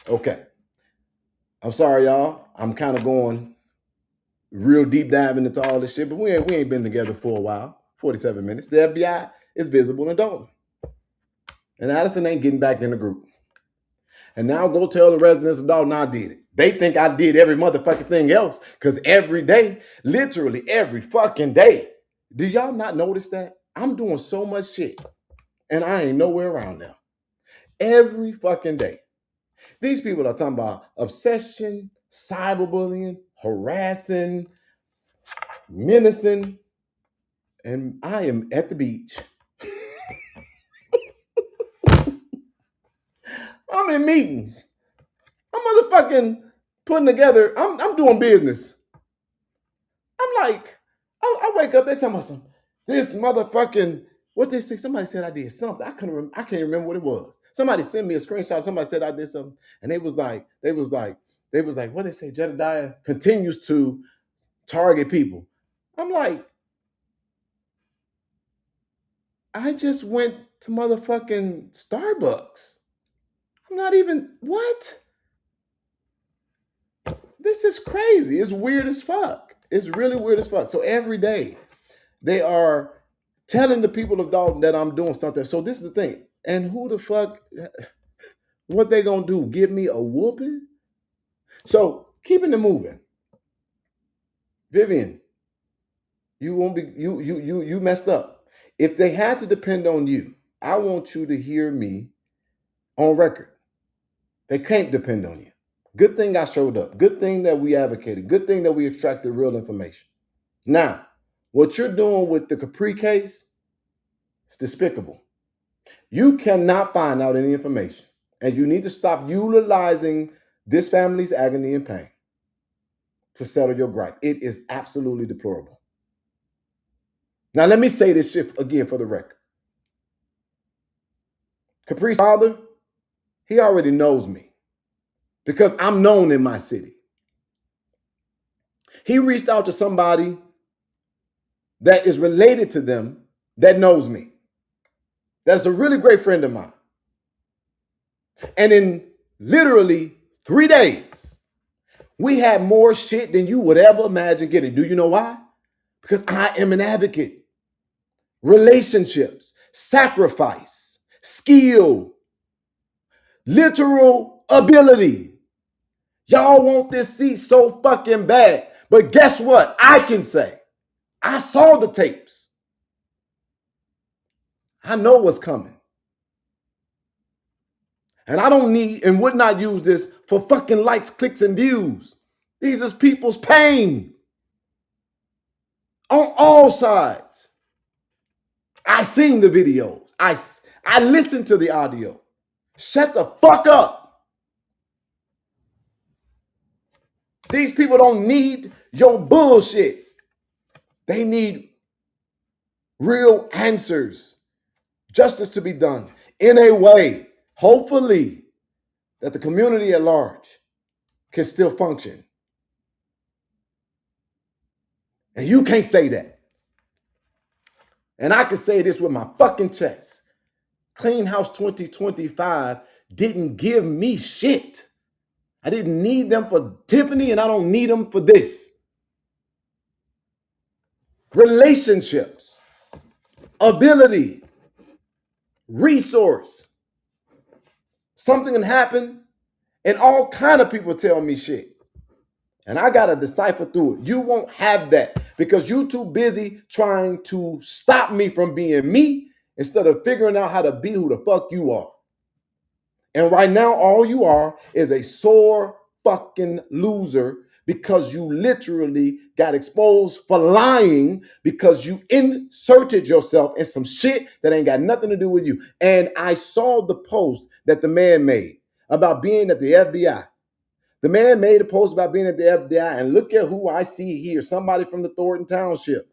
Okay. I'm sorry, y'all. I'm kind of going real deep diving into all this shit, but we ain't been together for a while. 47 minutes. The FBI is visible in Dolton. And Addison ain't getting back in the group. And now go tell the residents of Dolton I did it. They think I did every motherfucking thing else because every day, literally every fucking day. Do y'all not notice that? I'm doing so much shit and I ain't nowhere around now. Every fucking day. These people are talking about obsession, cyberbullying, harassing, menacing, and I am at the beach. I'm in meetings. I'm motherfucking putting together. I'm doing business. I'm like, I wake up, they tell me something. This motherfucking, what they say? Somebody said I did something. I can't remember what it was. Somebody sent me a screenshot. Somebody said I did something, and they was like, what they say? Jedediah continues to target people. I'm like, I just went to motherfucking Starbucks. I'm not even, what? This is crazy. It's weird as fuck. It's really weird as fuck. So every day they are telling the people of Dolton that I'm doing something. So this is the thing. And who the fuck, what they gonna do? Give me a whooping? So keeping it moving. Vivian, you won't be, you messed up. If they had to depend on you, I want you to hear me on record. They can't depend on you. Good thing I showed up. Good thing that we advocated. Good thing that we extracted real information. Now, what you're doing with the Capri case is despicable. You cannot find out any information, and you need to stop utilizing this family's agony and pain to settle your gripe. It is absolutely deplorable. Now, let me say this shit again for the record. Capri's father, he already knows me because I'm known in my city. He reached out to somebody that is related to them that knows me. That's a really great friend of mine. And in literally 3 days, we had more shit than you would ever imagine getting. Do you know why? Because I am an advocate. Relationships, sacrifice, skill, literal ability. Y'all want this seat so fucking bad. But guess what? I can say, I saw the tapes. I know what's coming. And I don't need and would not use this for fucking likes, clicks, and views. These is people's pain on all sides. I seen the videos. I listened to the audio. Shut the fuck up. These people don't need your bullshit. They need real answers. Justice to be done in a way, hopefully, that the community at large can still function. And you can't say that. And I can say this with my fucking chest. Clean House 2025 didn't give me shit. I didn't need them for Tiffany, and I don't need them for this. Relationships, ability, resource. Something can happen, and all kind of people tell me shit. And I got to decipher through it. You won't have that because you're too busy trying to stop me from being me instead of figuring out how to be who the fuck you are. And right now, all you are is a sore fucking loser because you literally got exposed for lying because you inserted yourself in some shit that ain't got nothing to do with you. And I saw the post that the man made about being at the FBI. The man made a post about being at the FBI, and look at who I see here, somebody from the Thornton Township.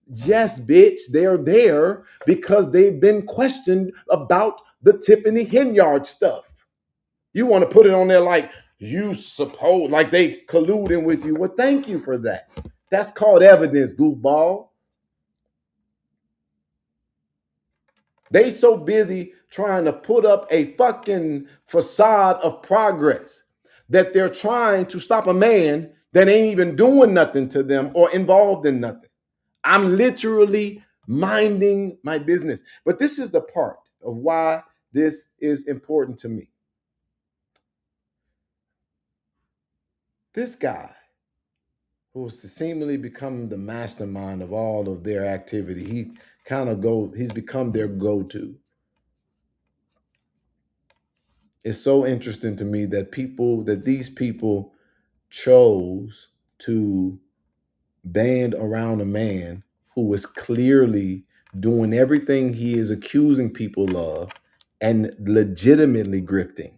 Yes, bitch, they're there because they've been questioned about the Tiffany Henyard stuff. You want to put it on there like you suppose, like they colluding with you. Well, thank you for that. That's called evidence, goofball. They so busy trying to put up a fucking facade of progress that they're trying to stop a man that ain't even doing nothing to them or involved in nothing. I'm literally minding my business. But this is the part of why this is important to me. This guy, who has seemingly become the mastermind of all of their activity, he's become their go-to. It's so interesting to me that these people chose to band around a man who was clearly doing everything he is accusing people of and legitimately grifting.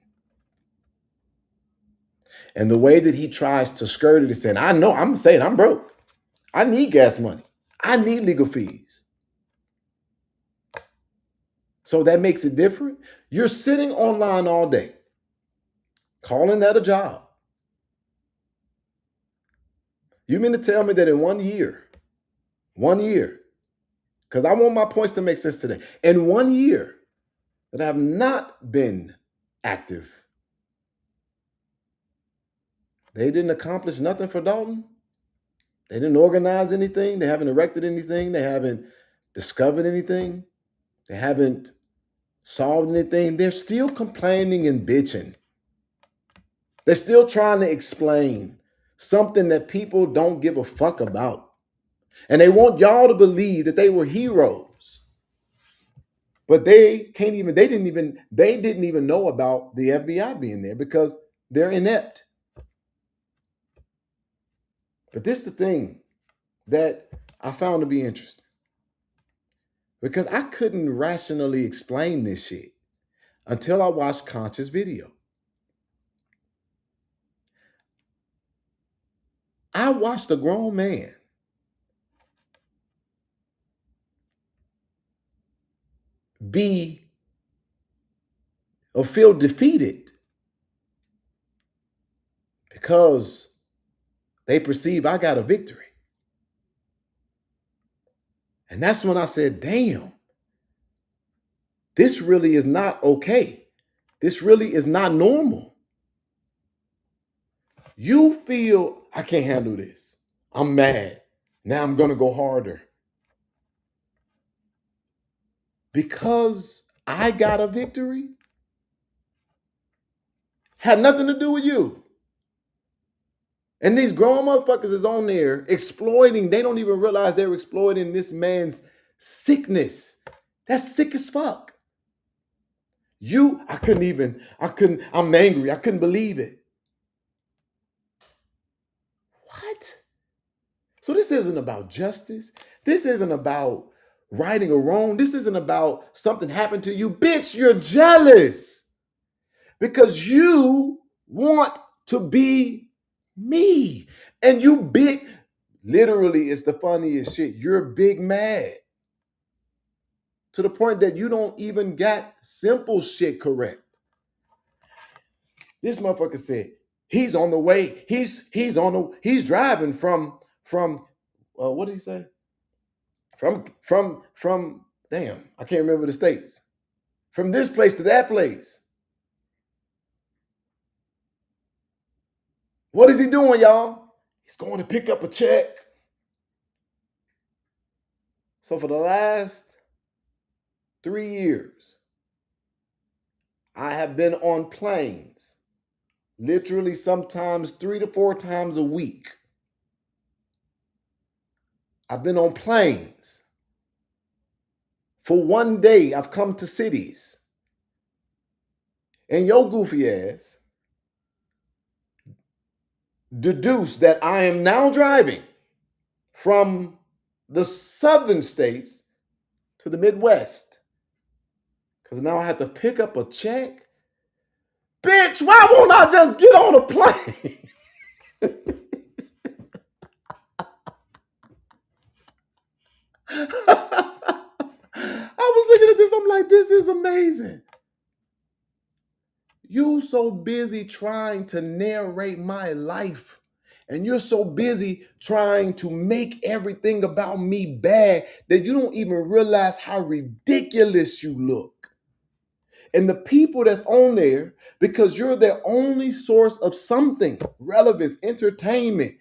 And the way that he tries to skirt it is saying, I know, I'm saying I'm broke. I need gas money. I need legal fees. So that makes it different. You're sitting online all day, calling that a job. You mean to tell me that in 1 year, because I want my points to make sense today, in 1 year that I have not been active, they didn't accomplish nothing for Dolton? They didn't organize anything. They haven't erected anything. They haven't discovered anything. They haven't solved anything. They're still complaining and bitching. They're still trying to explain something that people don't give a fuck about. And they want y'all to believe that they were heroes. But they didn't even know about the FBI being there because they're inept. But this is the thing that I found to be interesting. Because I couldn't rationally explain this shit until I watched Conch's video. I watched a grown man feel defeated because they perceive I got a victory. And that's when I said, damn, this really is not okay. This really is not normal. You feel, I can't handle this. I'm mad. Now I'm going to go harder. Because I got a victory. Had nothing to do with you. And these grown motherfuckers is on there exploiting. They don't even realize they're exploiting this man's sickness. That's sick as fuck. I'm angry. I couldn't believe it. What? So this isn't about justice. This isn't about righting or wrong. This isn't about something happened to you. Bitch, you're jealous because you want to be me. And you big, literally, it's the funniest shit. You're big mad to the point that you don't even got simple shit correct. This motherfucker said, he's on the way. He's driving from what did he say? From damn, I can't remember the states. From this place to that place. What is he doing, y'all? He's going to pick up a check. So for the last 3 years, I have been on planes, literally sometimes 3 to 4 times a week. I've been on planes. For one day, I've come to cities. And your goofy ass deduced that I am now driving from the southern states to the Midwest. Because now I have to pick up a check. Bitch, why won't I just get on a plane? I was looking at this, I'm like, this is amazing. You so busy trying to narrate my life, and you're so busy trying to make everything about me bad that you don't even realize how ridiculous you look. And the people that's on there, because you're their only source of something, relevance, entertainment,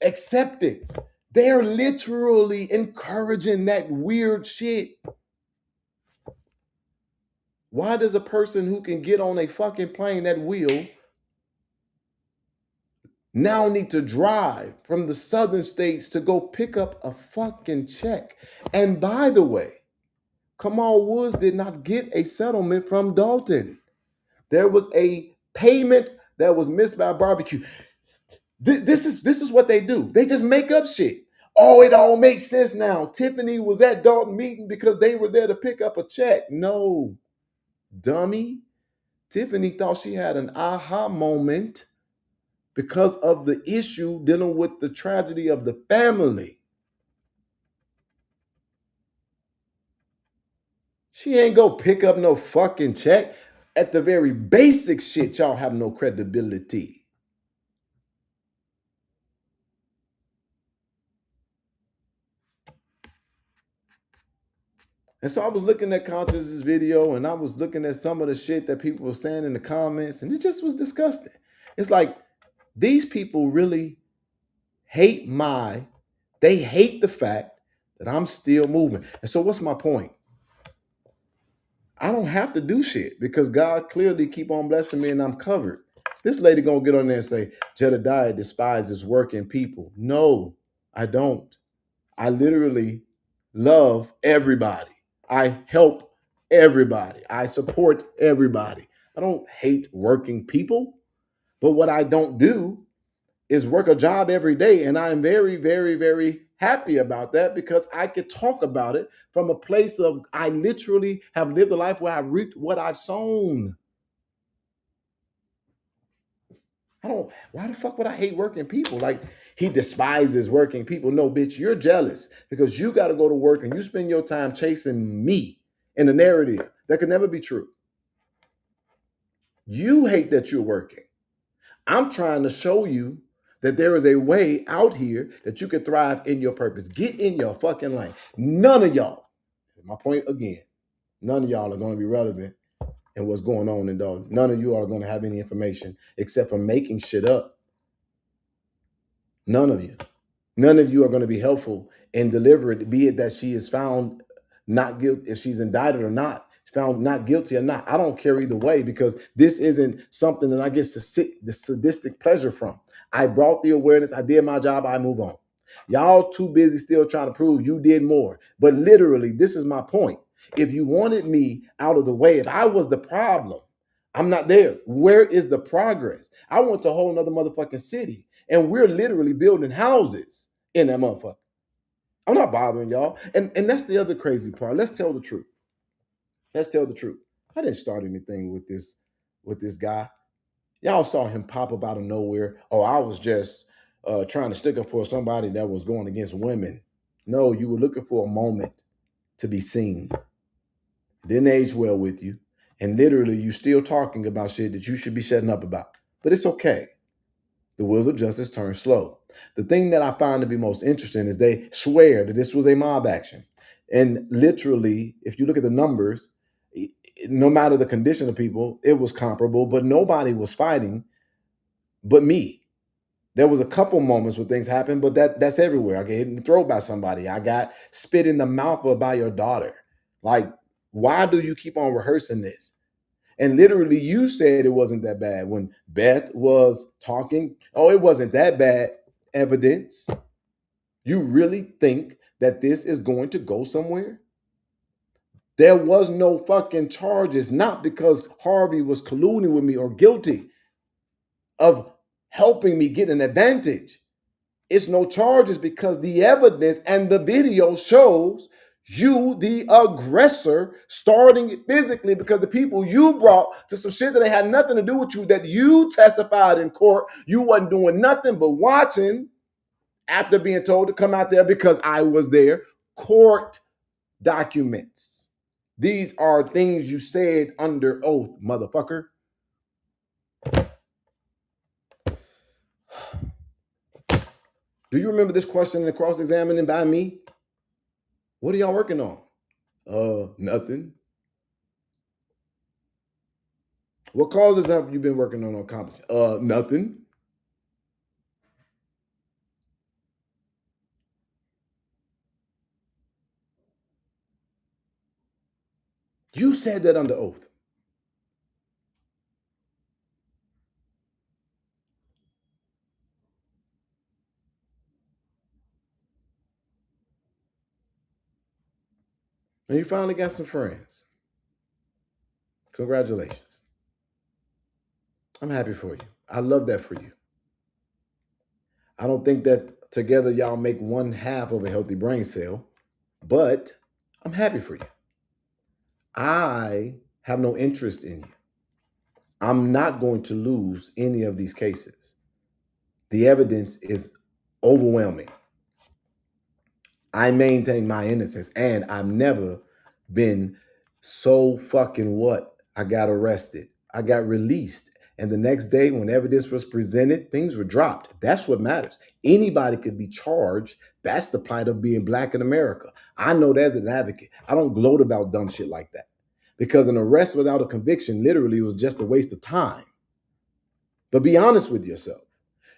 acceptance, they're literally encouraging that weird shit. Why does a person who can get on a fucking plane at will now need to drive from the southern states to go pick up a fucking check? And by the way, Kamal Woods did not get a settlement from Dolton. There was a payment that was missed by barbecue. This is what they do. They just make up shit. Oh, it all makes sense now. Tiffany was at Dolton meeting because they were there to pick up a check. No, dummy. Tiffany thought she had an aha moment because of the issue dealing with the tragedy of the family. She ain't go pick up no fucking check. At the very basic shit, y'all have no credibility. And so I was looking at Conscious's video and I was looking at some of the shit that people were saying in the comments, and it just was disgusting. It's like these people really hate they hate the fact that I'm still moving. And so what's my point? I don't have to do shit because God clearly keep on blessing me and I'm covered. This lady gonna get on there and say, Jedediah despises working people. No, I don't. I literally love everybody. I help everybody. I support everybody. I don't hate working people. But what I don't do is work a job every day. And I am very, very, very happy about that because I could talk about it from a place of I literally have lived a life where I've reaped what I've sown. Why the fuck would I hate working people? Like he despises working people. No, bitch, you're jealous because you got to go to work and you spend your time chasing me in a narrative that could never be true. You hate that you're working. I'm trying to show you that there is a way out here that you can thrive in your purpose. Get in your fucking lane. None of y'all, my point again, none of y'all are going to be relevant in what's going on in Dolton. None of you are going to have any information except for making shit up. None of you. None of you are going to be helpful and deliver it, be it that she is found not guilty, if she's indicted or not. found not guilty or not. I don't care either way because this isn't something that I get the sadistic pleasure from. I brought the awareness. I did my job. I move on. Y'all too busy still trying to prove you did more. But literally, this is my point. If you wanted me out of the way, if I was the problem, I'm not there. Where is the progress? I went to a whole nother motherfucking city and we're literally building houses in that motherfucker. I'm not bothering y'all. And that's the other crazy part. Let's tell the truth. Let's tell the truth. I didn't start anything with this guy. Y'all saw him pop up out of nowhere. Oh, I was just trying to stick up for somebody that was going against women. No, you were looking for a moment to be seen. Didn't age well with you. And literally, you still talking about shit that you should be shutting up about. But it's okay. The wheels of justice turn slow. The thing that I find to be most interesting is they swear that this was a mob action. And literally, if you look at the numbers, no matter the condition of people, it was comparable, but nobody was fighting but me. There was a couple moments where things happened, but that's everywhere. I get hit in the throat by somebody. I got spit in the mouth of by your daughter. Like, why do you keep on rehearsing this? And literally, you said it wasn't that bad when Beth was talking. Oh, it wasn't that bad. Evidence. You really think that this is going to go somewhere? There was no fucking charges, not because Harvey was colluding with me or guilty of helping me get an advantage. It's no charges because the evidence and the video shows you, the aggressor, starting it physically because the people you brought to some shit that they had nothing to do with you, that you testified in court, you wasn't doing nothing but watching after being told to come out there because I was there. Court documents. These are things you said under oath, motherfucker. Do you remember this question in the cross-examining by me? What are y'all working on? Nothing. What causes have you been working on accomplishing? Nothing. You said that under oath. And you finally got some friends. Congratulations. I'm happy for you. I love that for you. I don't think that together y'all make one half of a healthy brain cell, but I'm happy for you. I have no interest in you. I'm not going to lose any of these cases. The evidence is overwhelming. I maintain my innocence and I've never been so fucking what? I got arrested. I got released. And the next day, when evidence was presented, things were dropped. That's what matters. Anybody could be charged. That's the plight of being black in America. I know that as an advocate. I don't gloat about dumb shit like that because an arrest without a conviction literally was just a waste of time. But be honest with yourself.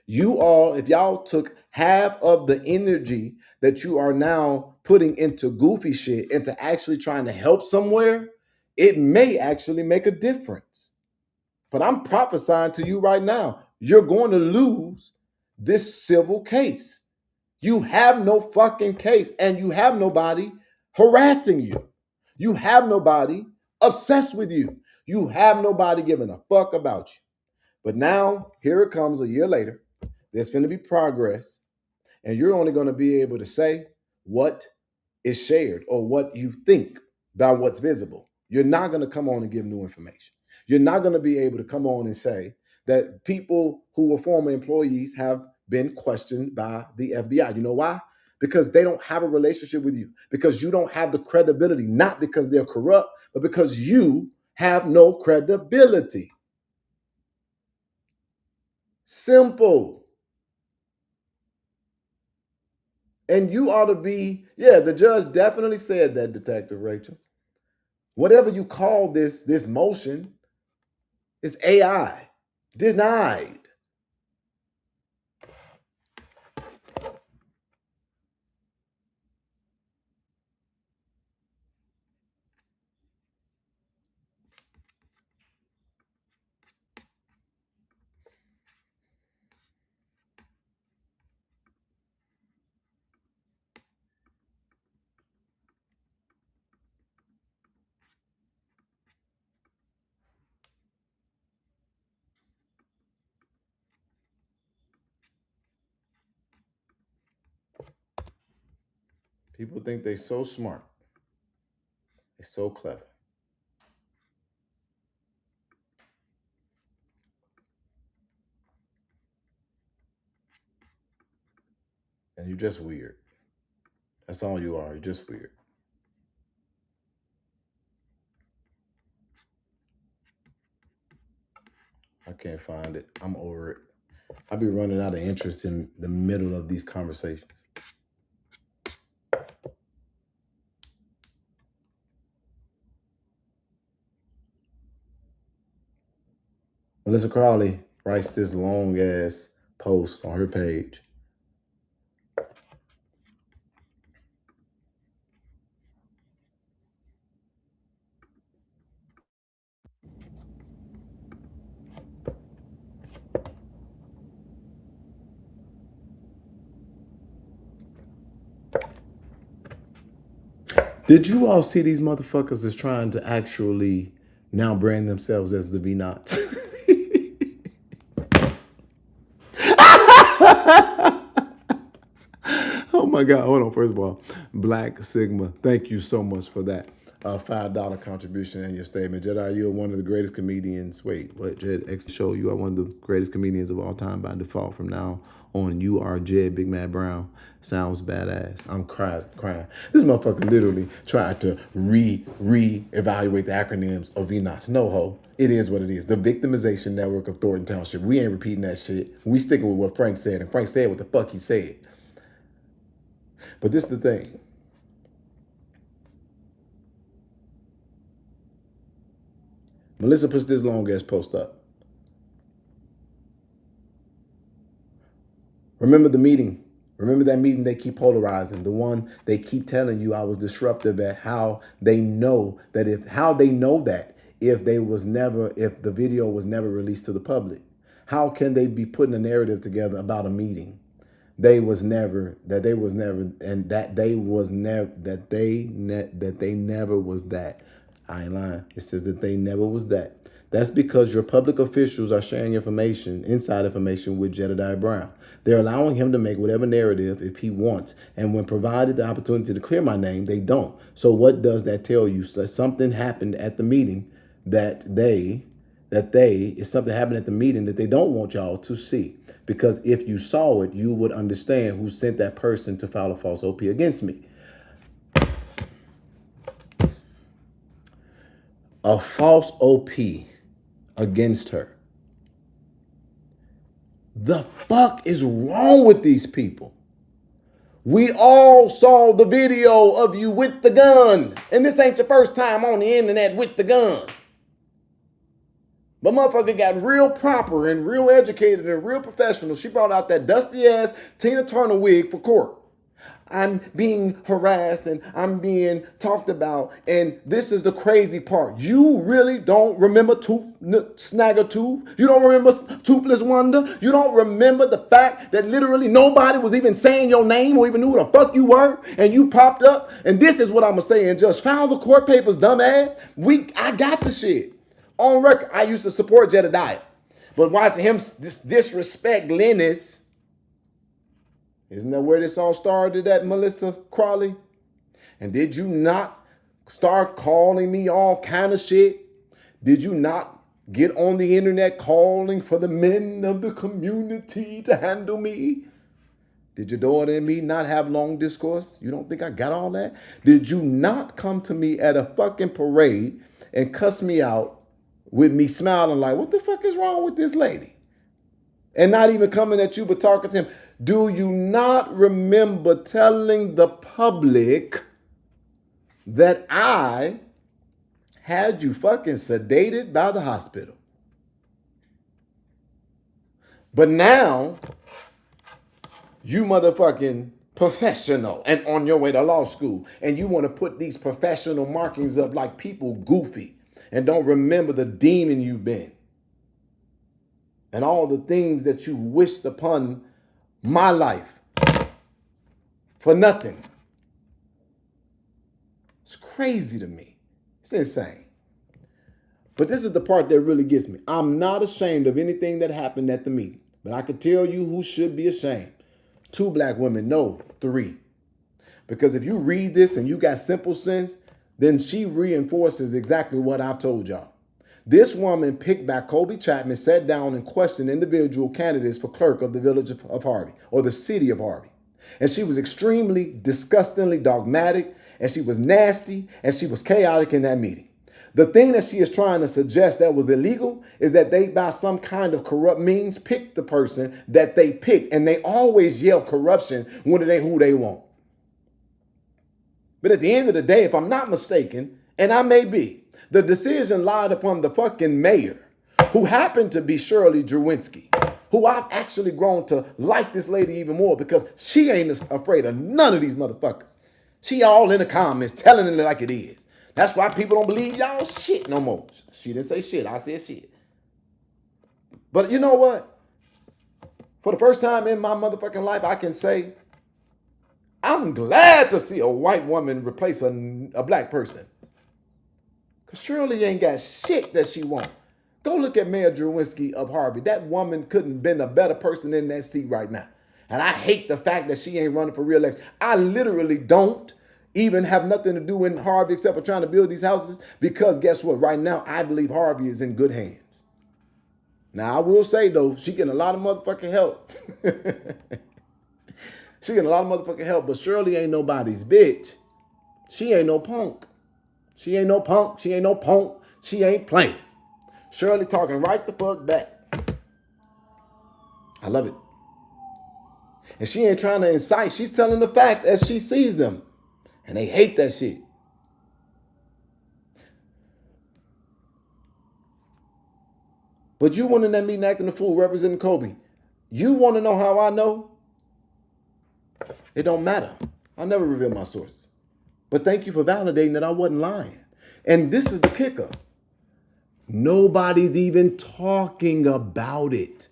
You all, if y'all took half of the energy that you are now putting into goofy shit into actually trying to help somewhere, it may actually make a difference. But I'm prophesying to you right now, you're going to lose this civil case. You have no fucking case and you have nobody harassing you. You have nobody obsessed with you. You have nobody giving a fuck about you. But now, here it comes a year later. There's going to be progress, and you're only going to be able to say what is shared or what you think about what's visible. You're not going to come on and give new information. You're not going to be able to come on and say that people who were former employees have been questioned by the FBI. You know why? Because they don't have a relationship with you, because you don't have the credibility, not because they're corrupt, but because you have no credibility. Simple. And you ought to be, yeah, the judge definitely said that, Detective Rachel. Whatever you call this motion is AI. Denied. People think they're so smart. They're so clever. And you're just weird. That's all you are. You're just weird. I can't find it. I'm over it. I be running out of interest in the middle of these conversations. Melissa Crowley writes this long ass post on her page. Did you all see these motherfuckers is trying to actually now brand themselves as the V-Nots? Oh my God. Hold on. First of all, Black Sigma, thank you so much for that $5 contribution in your statement. Jedi, you are one of the greatest comedians. Wait, what? Jed X Show, you are one of the greatest comedians of all time by default. From now on, you are Jed Big Mad Brown. Sounds badass. I'm crying. This motherfucker literally tried to re-evaluate the acronyms of VNOTs. No ho. It is what it is. The Victimization Network of Thornton Township. We ain't repeating that shit. We sticking with what Frank said, and Frank said what the fuck he said. But this is the thing. Melissa puts this long ass post up. Remember the meeting. Remember that meeting they keep polarizing. The one they keep telling you I was disruptive at. How they know that if the video was never released to the public. How can they be putting a narrative together about a meeting? They never was that. I ain't lying. It says that they never was that. That's because your public officials are sharing information, inside information with Jedediah Brown. They're allowing him to make whatever narrative if he wants. And when provided the opportunity to clear my name, they don't. So what does that tell you? So something happened at the meeting that something happened at the meeting that they don't want y'all to see. Because if you saw it, you would understand who sent that person to file a false OP against me. A false OP against her. The fuck is wrong with these people? We all saw the video of you with the gun. And this ain't your first time on the internet with the gun. But motherfucker got real proper and real educated and real professional. She brought out that dusty ass Tina Turner wig for court. I'm being harassed and I'm being talked about. And this is the crazy part. You really don't remember Snaggletooth. You don't remember Toothless Wonder. You don't remember the fact that literally nobody was even saying your name or even knew who the fuck you were. And you popped up. And this is what I'm going to say. And just file the court papers, dumbass. I got the shit. On record, I used to support Jedediah. But watching him disrespect Lennis. Isn't that where this all started at, Melissa Crowley? And did you not start calling me all kind of shit? Did you not get on the internet calling for the men of the community to handle me? Did your daughter and me not have long discourse? You don't think I got all that? Did you not come to me at a fucking parade and cuss me out with me smiling like, what the fuck is wrong with this lady? And not even coming at you, but talking to him. Do you not remember telling the public that I had you fucking sedated by the hospital? But now, you motherfucking professional and on your way to law school, and you want to put these professional markings up like people goofy and don't remember the demon you've been and all the things that you wished upon my life for nothing. It's crazy to me. It's insane. But this is the part that really gets me. I'm not ashamed of anything that happened at the meeting, but I can tell you who should be ashamed. 2 black women, no, 3. Because if you read this and you got simple sense, then she reinforces exactly what I've told y'all. This woman picked by Colby Chapman sat down and questioned individual candidates for clerk of the village of Harvey or the city of Harvey. And she was extremely, disgustingly dogmatic, and she was nasty, and she was chaotic in that meeting. The thing that she is trying to suggest that was illegal is that they, by some kind of corrupt means, picked the person that they picked, and they always yell corruption when it ain't who they want. But at the end of the day, if I'm not mistaken, and I may be, the decision lied upon the fucking mayor, who happened to be Shirley Drewinski, who I've actually grown to like this lady even more because she ain't afraid of none of these motherfuckers. She all in the comments telling it like it is. That's why people don't believe y'all shit no more. She didn't say shit. I said shit. But you know what? For the first time in my motherfucking life, I can say I'm glad to see a white woman replace a black person. Because Shirley ain't got shit that she wants. Go look at Mayor Drewinski of Harvey. That woman couldn't have been a better person in that seat right now. And I hate the fact that she ain't running for re-election. I literally don't even have nothing to do in Harvey except for trying to build these houses because guess what? Right now, I believe Harvey is in good hands. Now, I will say, though, she getting a lot of motherfucking help. She getting a lot of motherfucking help, but Shirley ain't nobody's bitch. She ain't no punk. She ain't no punk. She ain't no punk. She ain't playing. Shirley talking right the fuck back. I love it. And she ain't trying to incite. She's telling the facts as she sees them. And they hate that shit. But you went in that meeting acting a fool representing Kobe. You want to know how I know? It don't matter. I never reveal my sources. But thank you for validating that I wasn't lying. And this is the kicker. Nobody's even talking about it.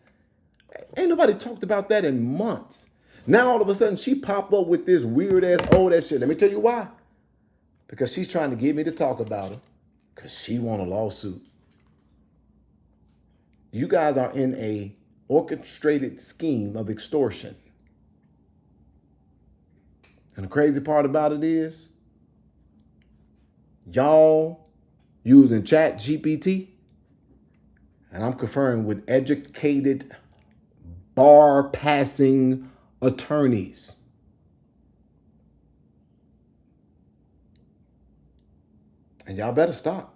Ain't nobody talked about that in months. Now all of a sudden she pop up with this weird ass old ass shit. Let me tell you why. Because she's trying to get me to talk about her. Because she want a lawsuit. You guys are in a orchestrated scheme of extortion. And the crazy part about it is, y'all using Chat GPT, and I'm conferring with educated, bar-passing attorneys. And y'all better stop.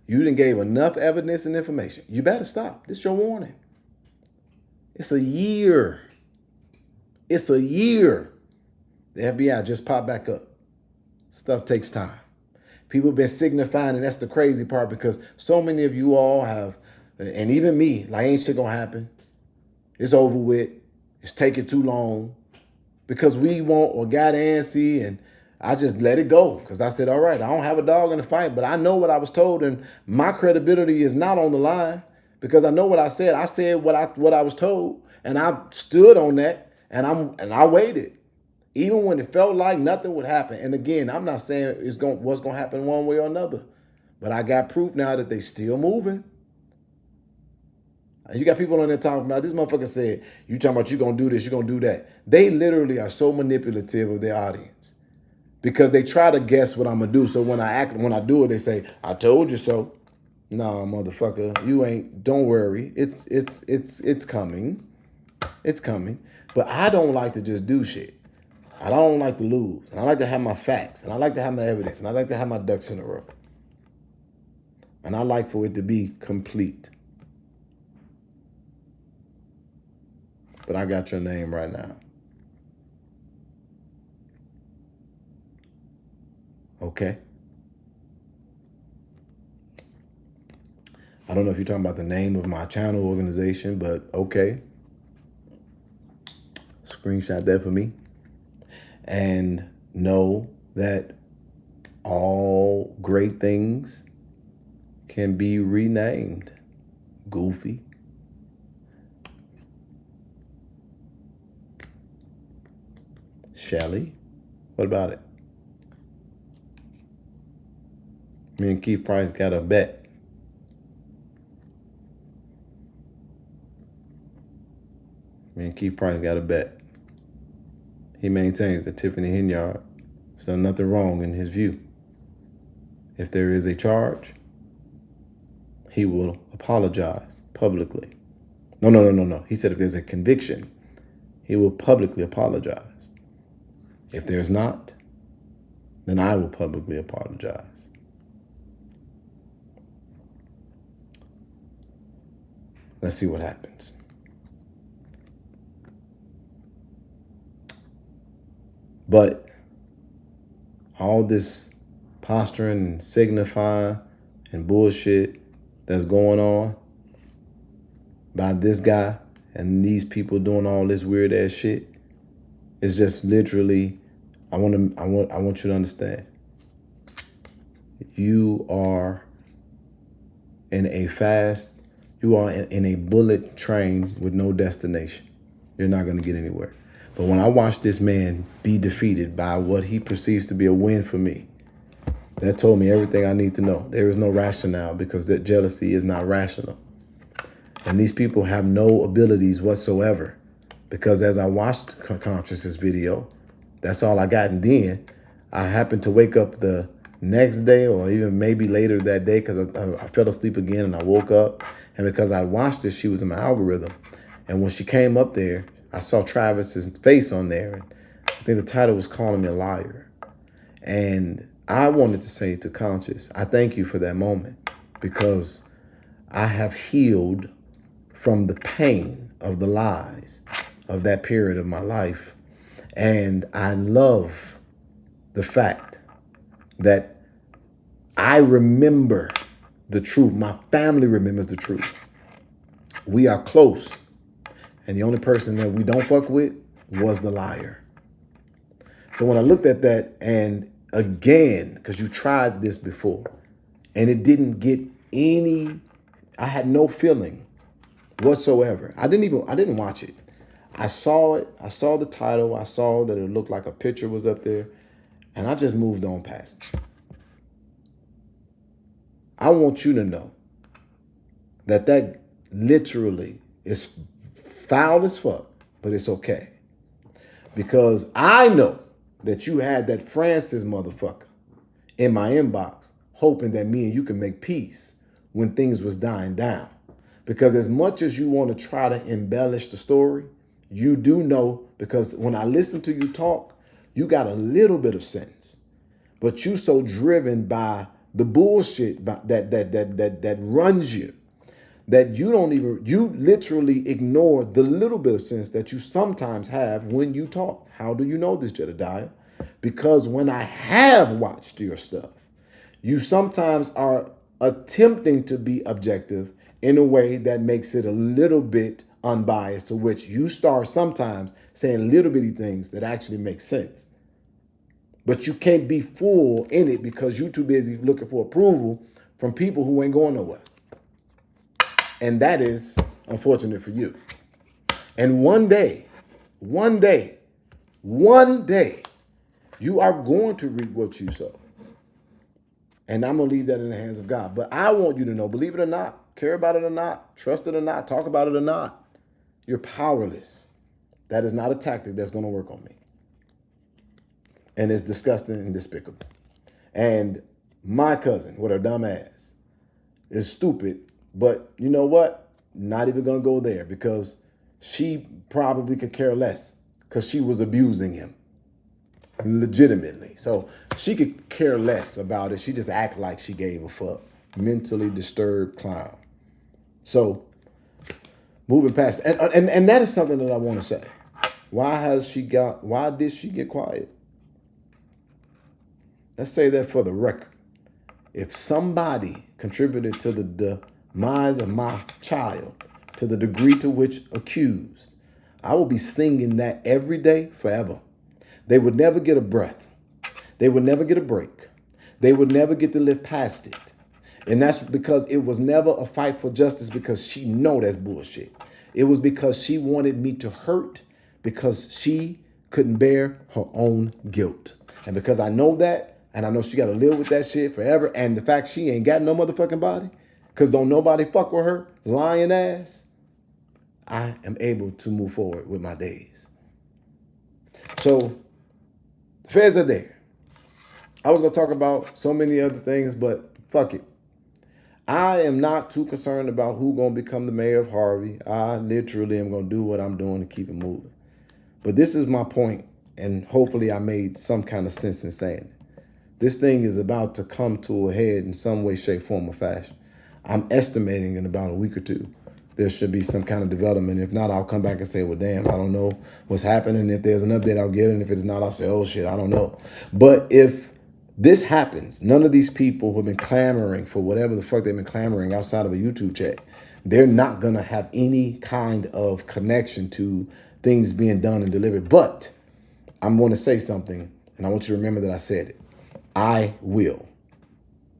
You done gave enough evidence and information. You better stop. This is your warning. It's a year. It's a year. The FBI just popped back up. Stuff takes time. People have been signifying, and that's the crazy part because so many of you all have, and even me, like ain't shit gonna happen. It's over with. It's taking too long because we want or got antsy, and I just let it go because I said, all right, I don't have a dog in the fight, but I know what I was told, and my credibility is not on the line because I know what I said. I said what I was told, and I stood on that, and I waited. Even when it felt like nothing would happen. And again, I'm not saying what's going to happen one way or another. But I got proof now that they still moving. You got people on there talking about, this motherfucker said, you talking about you going to do this, you going to do that. They literally are so manipulative of their audience. Because they try to guess what I'm going to do. So when I do it, they say, I told you so. No, motherfucker, you ain't, don't worry. It's coming. It's coming. But I don't like to just do shit. I don't like to lose. And I like to have my facts. And I like to have my evidence. And I like to have my ducks in a row. And I like for it to be complete. But I got your name right now. Okay? I don't know if you're talking about the name of my channel organization, but okay. Screenshot that for me. And know that all great things can be renamed. Goofy. Shelly. What about it? Me and Keith Price got a bet. Me and Keith Price got a bet. He maintains that Tiffany Henyard has done nothing wrong in his view. If there is a charge, he will apologize publicly. No. He said if there's a conviction, he will publicly apologize. If there's not, then I will publicly apologize. Let's see what happens. But all this posturing and signifying and bullshit that's going on by this guy and these people doing all this weird ass shit is just literally, I want you to understand. You are in a bullet train with no destination. You're not going to get anywhere. But when I watch this man be defeated by what he perceives to be a win for me, that told me everything I need to know. There is no rationale because that jealousy is not rational. And these people have no abilities whatsoever because as I watched Consciousness video, that's all I got. And then I happened to wake up the next day or even maybe later that day because I fell asleep again and I woke up. And because I watched it, she was in my algorithm. And when she came up there, I saw Travis's face on there. And I think the title was calling me a liar. And I wanted to say to Conscious, I thank you for that moment because I have healed from the pain of the lies of that period of my life. And I love the fact that I remember the truth. My family remembers the truth. We are close. And the only person that we don't fuck with was the liar. So when I looked at that, and again, because you tried this before, and it didn't get I had no feeling whatsoever. I didn't watch it. I saw it. I saw the title. I saw that it looked like a picture was up there. And I just moved on past it. I want you to know that literally is foul as fuck, but it's okay. Because I know that you had that Francis motherfucker in my inbox hoping that me and you can make peace when things was dying down. Because as much as you want to try to embellish the story, you do know, because when I listen to you talk, you got a little bit of sense. But you so driven by the bullshit that runs you, that you literally ignore the little bit of sense that you sometimes have when you talk. How do you know this, Jedediah? Because when I have watched your stuff, you sometimes are attempting to be objective in a way that makes it a little bit unbiased, to which you start sometimes saying little bitty things that actually make sense. But you can't be full in it because you're too busy looking for approval from people who ain't going nowhere. And that is unfortunate for you. And one day, you are going to reap what you sow. And I'm going to leave that in the hands of God. But I want you to know, believe it or not, care about it or not, trust it or not, talk about it or not, you're powerless. That is not a tactic that's going to work on me. And it's disgusting and despicable. And my cousin, with her dumb ass, is stupid. But you know what? Not even going to go there because she probably could care less because she was abusing him legitimately. So she could care less about it. She just act like she gave a fuck. Mentally disturbed clown. So moving past, and that is something that I want to say. Why did she get quiet? Let's say that for the record. If somebody contributed to the demise of my child to the degree to which accused, I will be singing that every day forever. They would never get a breath. They would never get a break. They would never get to live past it. And that's because it was never a fight for justice because she know that's bullshit. It was because she wanted me to hurt because she couldn't bear her own guilt. And because I know that, and I know she got to live with that shit forever, and the fact she ain't got no motherfucking body, because don't nobody fuck with her lying ass, I am able to move forward with my days. So the feds are there. I was going to talk about so many other things, but fuck it. I am not too concerned about who's going to become the mayor of Harvey. I literally am going to do what I'm doing to keep it moving. But this is my point, and hopefully I made some kind of sense in saying it. This thing is about to come to a head in some way, shape, form, or fashion. I'm estimating in about a week or two, there should be some kind of development. If not, I'll come back and say, well, damn, I don't know what's happening. If there's an update, I'll give it. And if it's not, I'll say, oh, shit, I don't know. But if this happens, none of these people who have been clamoring for whatever the fuck they've been clamoring outside of a YouTube chat, they're not going to have any kind of connection to things being done and delivered. But I'm going to say something, and I want you to remember that I said it. I will,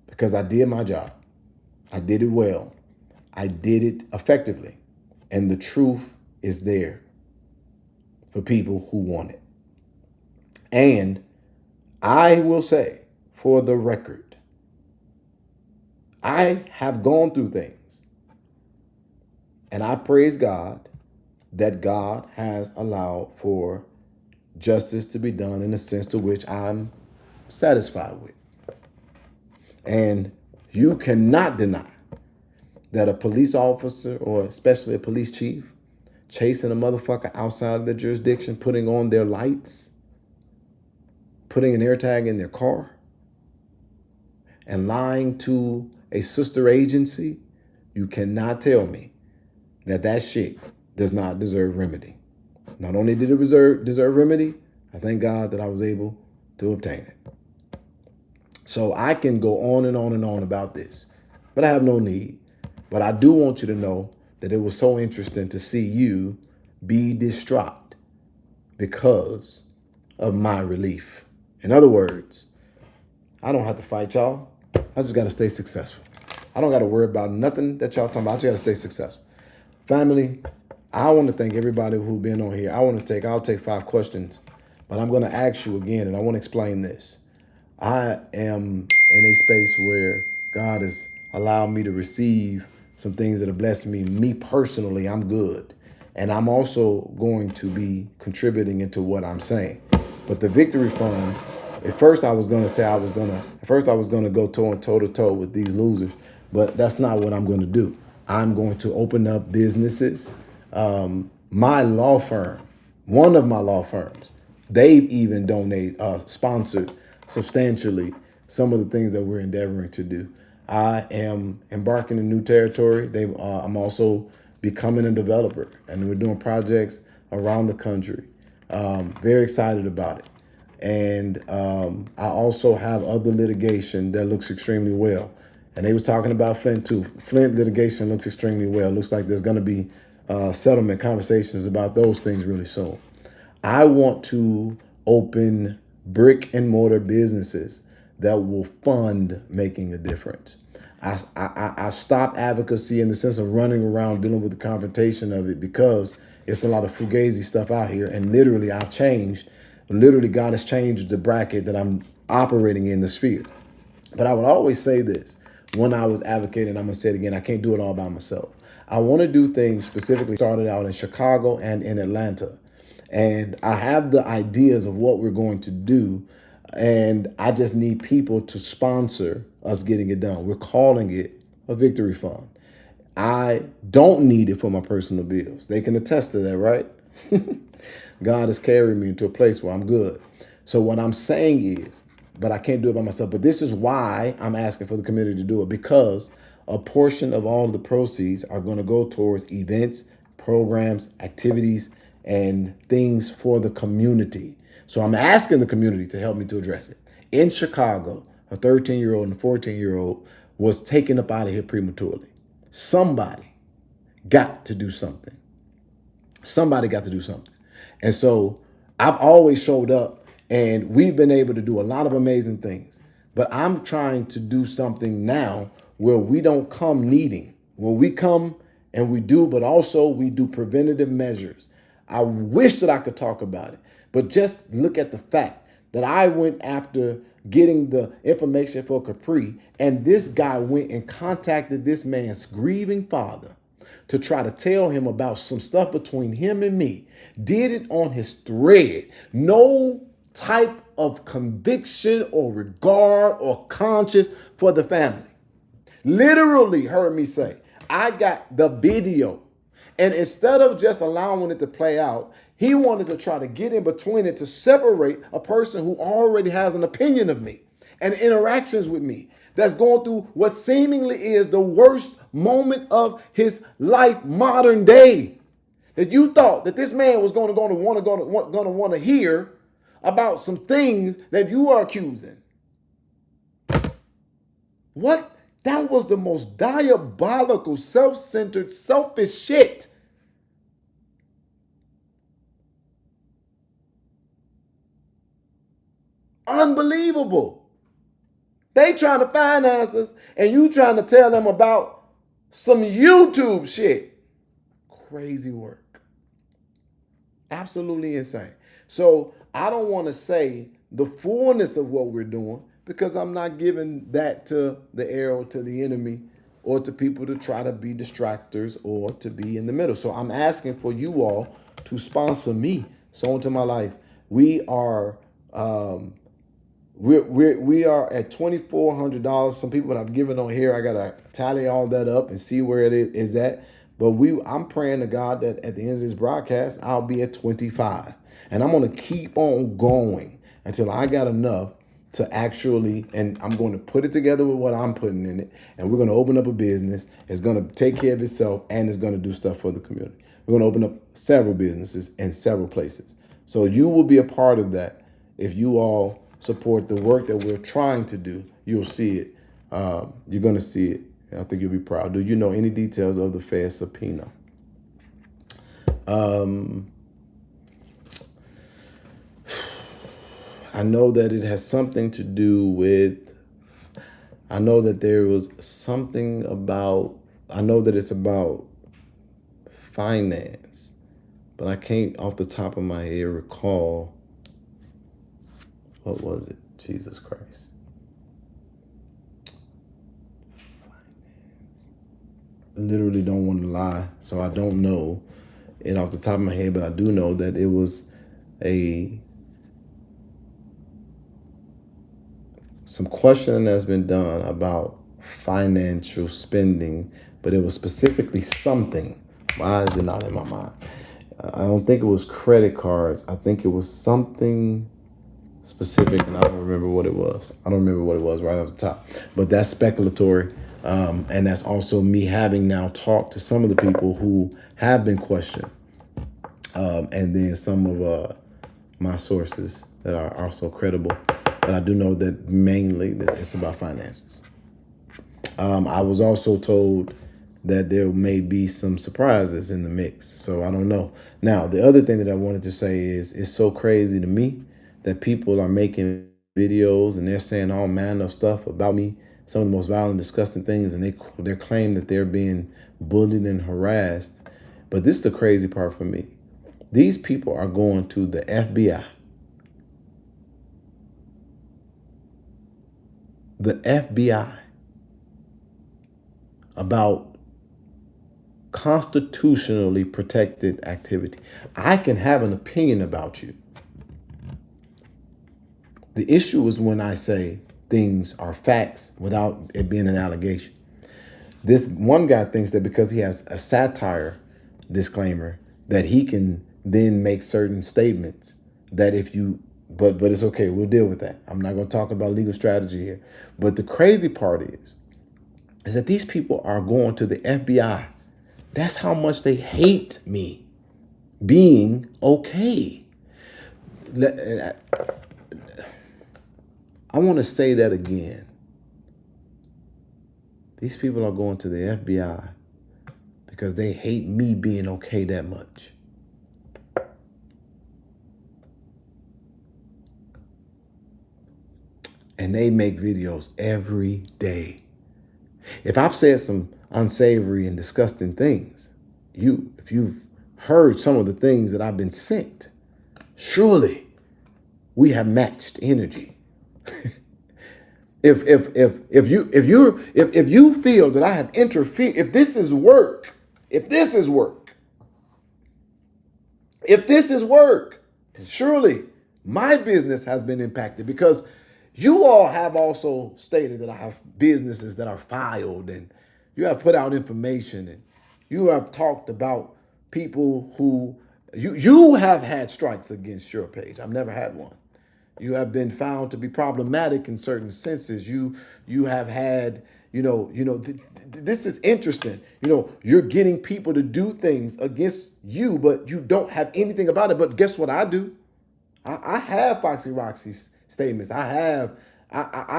because I did my job. I did it well. I did it effectively. And the truth is there for people who want it. And I will say, for the record, I have gone through things. And I praise God that God has allowed for justice to be done in a sense to which I'm satisfied with. And you cannot deny that a police officer, or especially a police chief, chasing a motherfucker outside of their jurisdiction, putting on their lights, putting an AirTag in their car, and lying to a sister agency, you cannot tell me that that shit does not deserve remedy. Not only did it deserve remedy, I thank God that I was able to obtain it. So I can go on and on and on about this, but I have no need. But I do want you to know that it was so interesting to see you be distraught because of my relief. In other words, I don't have to fight y'all. I just got to stay successful. I don't got to worry about nothing that y'all talking about. I just got to stay successful. Family, I want to thank everybody who's been on here. I'll take 5 questions, but I'm going to ask you again, and I want to explain this. I am in a space where God has allowed me to receive some things that have blessed me. Me personally, I'm good. And I'm also going to be contributing into what I'm saying. But the Victory Fund, at first I was going to go toe to toe with these losers, but that's not what I'm going to do. I'm going to open up businesses. My law firm, one of my law firms, they've even sponsored substantially some of the things that we're endeavoring to do. I am embarking in new territory. I'm also becoming a developer, and we're doing projects around the country. Very excited about it. And I also have other litigation that looks extremely well. And they was talking about Flint too. Flint litigation looks extremely well. Looks like there's going to be settlement conversations about those things really soon. I want to open brick and mortar businesses that will fund making a difference. I stop advocacy in the sense of running around dealing with the confrontation of it, because it's a lot of fugazi stuff out here. And literally God has changed the bracket that I'm operating in, the sphere. But I would always say this when I was advocating, I'm going to say it again, I can't do it all by myself. I want to do things specifically started out in Chicago and in Atlanta. And I have the ideas of what we're going to do. And I just need people to sponsor us getting it done. We're calling it a Victory Fund. I don't need it for my personal bills. They can attest to that, right? God has carried me into a place where I'm good. So what I'm saying is, but I can't do it by myself. But this is why I'm asking for the community to do it, because a portion of all of the proceeds are going to go towards events, programs, activities, and things for the community. So I'm asking the community to help me to address it. In Chicago, a 13-year-old and a 14-year-old was taken up out of here prematurely. Somebody got to do something. Somebody got to do something. And so I've always showed up, and we've been able to do a lot of amazing things. But I'm trying to do something now where we don't come needing. Where we come and we do, but also we do preventative measures. I wish that I could talk about it, but just look at the fact that I went after getting the information for Capri, and this guy went and contacted this man's grieving father to try to tell him about some stuff between him and me. Did it on his thread. No type of conviction or regard or conscience for the family. Literally heard me say, I got the video. And instead of just allowing it to play out, he wanted to try to get in between it to separate a person who already has an opinion of me and interactions with me that's going through what seemingly is the worst moment of his life, modern day. That you thought that this man was going to want to hear about some things that you are accusing. What? That was the most diabolical, self-centered, selfish shit. Unbelievable. They trying to finance us and you trying to tell them about some YouTube shit. Crazy work. Absolutely insane. So I don't want to say the fullness of what we're doing because I'm not giving that to the arrow to the enemy or to people to try to be distractors or to be in the middle. So I'm asking for you all to sponsor me. Sow into my life. We are we are at $2,400. Some people that I've given on here, I gotta tally all that up and see where it is at. But I'm praying to God that at the end of this broadcast, I'll be at 25. And I'm gonna keep on going until I got enough to actually, and I'm going to put it together with what I'm putting in it. And we're gonna open up a business. It's gonna take care of itself and it's gonna do stuff for the community. We're gonna open up several businesses in several places. So you will be a part of that if you all support the work that we're trying to do. You'll see it. You're going to see it. I think you'll be proud. Do you know any details of the Fed subpoena? I know that it has something to do with, I know that there was something about, I know that it's about finance, but I can't off the top of my head recall. What was it? Jesus Christ. Finance. I literally don't want to lie, so I don't know it off the top of my head, but I do know that it was some questioning that's been done about financial spending, but it was specifically something. Why is it not in my mind? I don't think it was credit cards. I think it was something specific, and I don't remember what it was. I don't remember what it was right off the top. But that's speculatory, and that's also me having now talked to some of the people who have been questioned, and then some of my sources that are also credible. But I do know that mainly it's about finances. I was also told that there may be some surprises in the mix, so I don't know. Now, the other thing that I wanted to say is it's so crazy to me that people are making videos and they're saying all manner of stuff about me, some of the most violent, disgusting things, and they claim that they're being bullied and harassed. But this is the crazy part for me. These people are going to the FBI. The FBI about constitutionally protected activity. I can have an opinion about you. The issue is when I say things are facts without it being an allegation. This one guy thinks that because he has a satire disclaimer that he can then make certain statements that if you, but it's okay, we'll deal with that. I'm not going to talk about legal strategy here. But the crazy part is that these people are going to the FBI. That's how much they hate me being okay. I want to say that again. These people are going to the FBI because they hate me being okay that much. And they make videos every day. If I've said some unsavory and disgusting things, if you've heard some of the things that I've been sent, surely we have matched energy. If you feel that I have interfered, if this is work If this is work, then surely my business has been impacted, because you all have also stated that I have businesses that are filed, and you have put out information, and you have talked about people who you have had strikes against your page. I've never had one. You have been found to be problematic in certain senses. You have had, this is interesting. You're getting people to do things against you, but you don't have anything about it. But guess what I do? I have Foxy Roxy's statements. I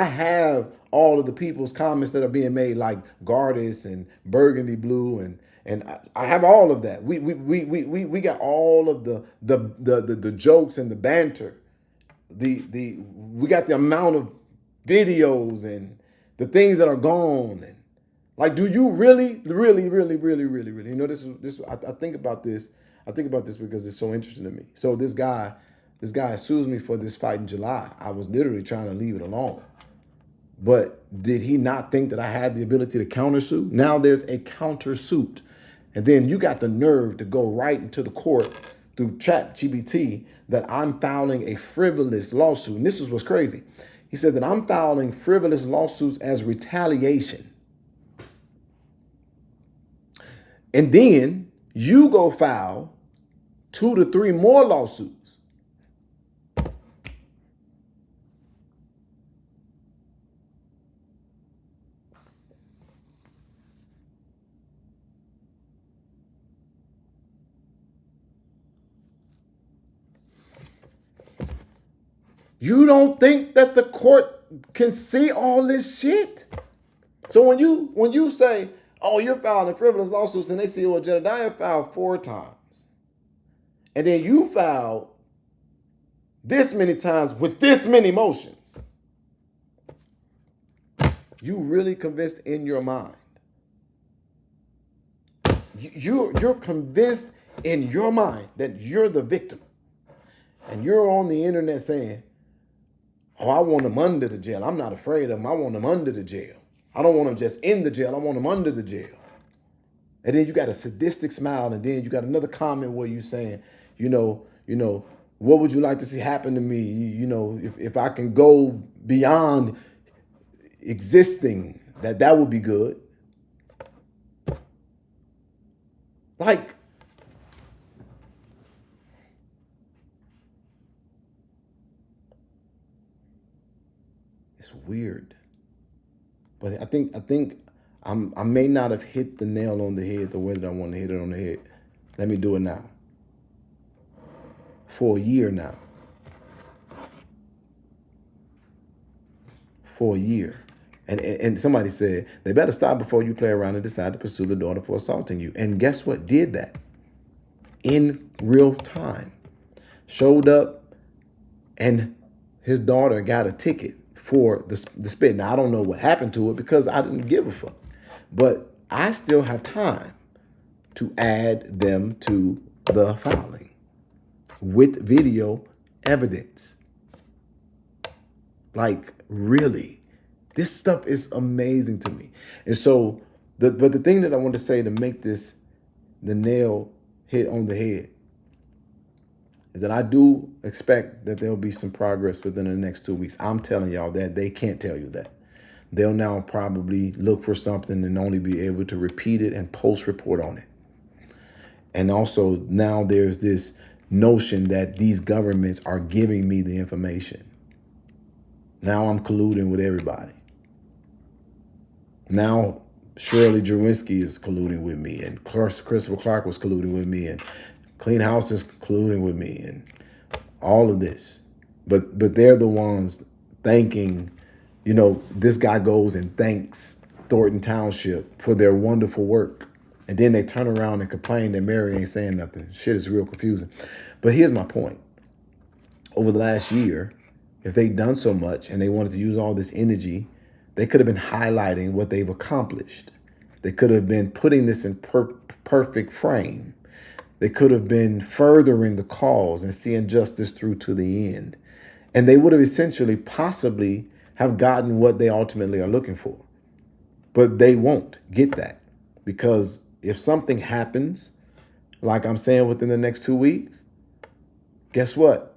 have all of the people's comments that are being made, like Gardis and Burgundy Blue, and I have all of that. We got all of the jokes and the banter. We got the amount of videos and the things that are gone. And like, do you really? This. I think about this. I think about this because it's so interesting to me. So this guy sues me for this fight in July. I was literally trying to leave it alone. But did he not think that I had the ability to countersue? Now there's a countersuit. And then you got the nerve to go right into the court through ChatGPT that I'm filing a frivolous lawsuit. And this is what's crazy. He said that I'm filing frivolous lawsuits as retaliation. And then you go file 2 to 3 more lawsuits. You don't think that the court can see all this shit? So when you say, oh, you're filing frivolous lawsuits, and they see, well, Jedediah filed 4 times. And then you filed this many times with this many motions. You really convinced in your mind. You're convinced in your mind that you're the victim. And you're on the internet saying, oh, I want them under the jail. I'm not afraid of them. I want them under the jail. I don't want them just in the jail. I want them under the jail. And then you got a sadistic smile, and then you got another comment where you saying, what would you like to see happen to me? If I can go beyond existing, that would be good. Like, it's weird. But I think I may not have hit the nail on the head the way that I want to hit it on the head. Let me do it now. For a year now. For a year. And somebody said, they better stop before you play around and decide to pursue the daughter for assaulting you. And guess what? Did that. In real time. Showed up, and his daughter got a ticket for the spit. Now, I don't know what happened to it because I didn't give a fuck. But I still have time to add them to the filing with video evidence. Like, really, this stuff is amazing to me. And so, but the thing that I want to say to make this the nail hit on the head is that I do expect that there'll be some progress within the next 2 weeks. I'm telling y'all that. They can't tell you that. They'll now probably look for something and only be able to repeat it and post report on it. And also now there's this notion that these governments are giving me the information. Now I'm colluding with everybody. Now Shirley Jerwinski is colluding with me, and Christopher Clark was colluding with me, and Clean House is colluding with me, and all of this. But they're the ones thanking, this guy goes and thanks Thornton Township for their wonderful work. And then they turn around and complain that Mary ain't saying nothing. Shit is real confusing. But here's my point. Over the last year, if they'd done so much and they wanted to use all this energy, they could have been highlighting what they've accomplished. They could have been putting this in perfect frame. They could have been furthering the cause and seeing justice through to the end. And they would have essentially possibly have gotten what they ultimately are looking for. But they won't get that because if something happens, like I'm saying within the next 2 weeks, guess what?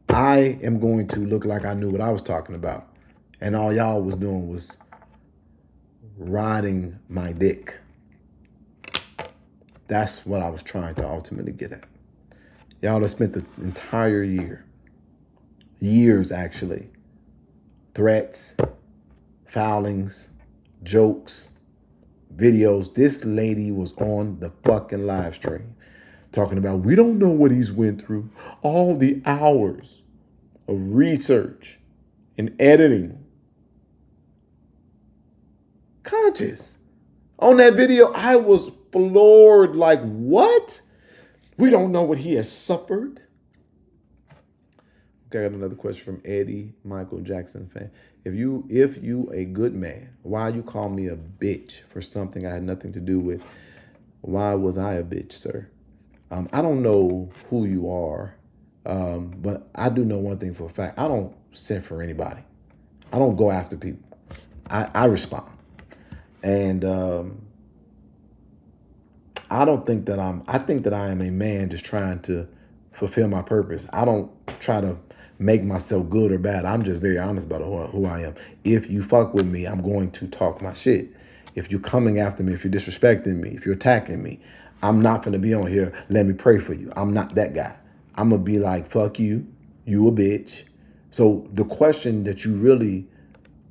I am going to look like I knew what I was talking about. And all y'all was doing was riding my dick. That's what I was trying to ultimately get at. Y'all have spent the entire years actually, threats, foulings, jokes, videos. This lady was on the fucking live stream talking about, we don't know what he's went through. All the hours of research and editing. Conscious. On that video, I was floored. Like, what? We don't know what he has suffered. Okay, I got another question from Eddie, Michael Jackson fan. If you a good man, why you call me a bitch for something I had nothing to do with? Why was I a bitch, sir? I don't know who you are, but I do know one thing for a fact. I don't send for anybody. I don't go after people. I respond. And I think that I am a man just trying to fulfill my purpose. I don't try to make myself good or bad. I'm just very honest about who I am. If you fuck with me, I'm going to talk my shit. If you're coming after me, if you're disrespecting me, if you're attacking me, I'm not going to be on here, let me pray for you. I'm not that guy. I'm going to be like, fuck you, you a bitch. So the question that you really,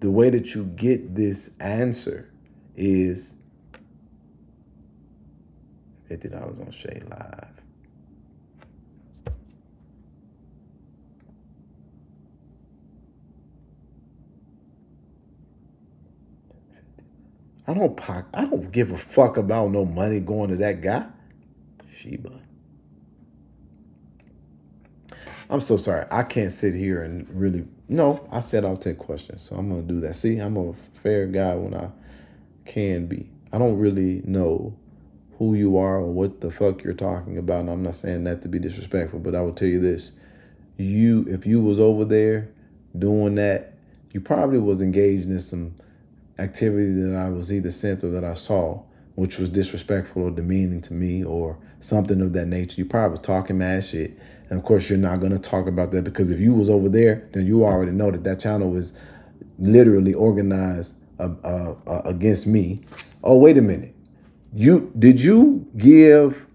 the way that you get this answer is $50 on Shay Live. I don't give a fuck about no money going to that guy. Sheba. I'm so sorry. I can't sit here and really. No, I said I'll take questions, so I'm gonna do that. See, I'm a fair guy when I can be. I don't really know who you are or what the fuck you're talking about, and I'm not saying that to be disrespectful, but I will tell you this: if you was over there doing that, you probably was engaged in some activity that I was either sent or that I saw, which was disrespectful or demeaning to me or something of that nature. You probably was talking mad shit. And of course, you're not going to talk about that because if you was over there, then you already know that channel was literally organized against me. Oh, wait a minute. Did you give?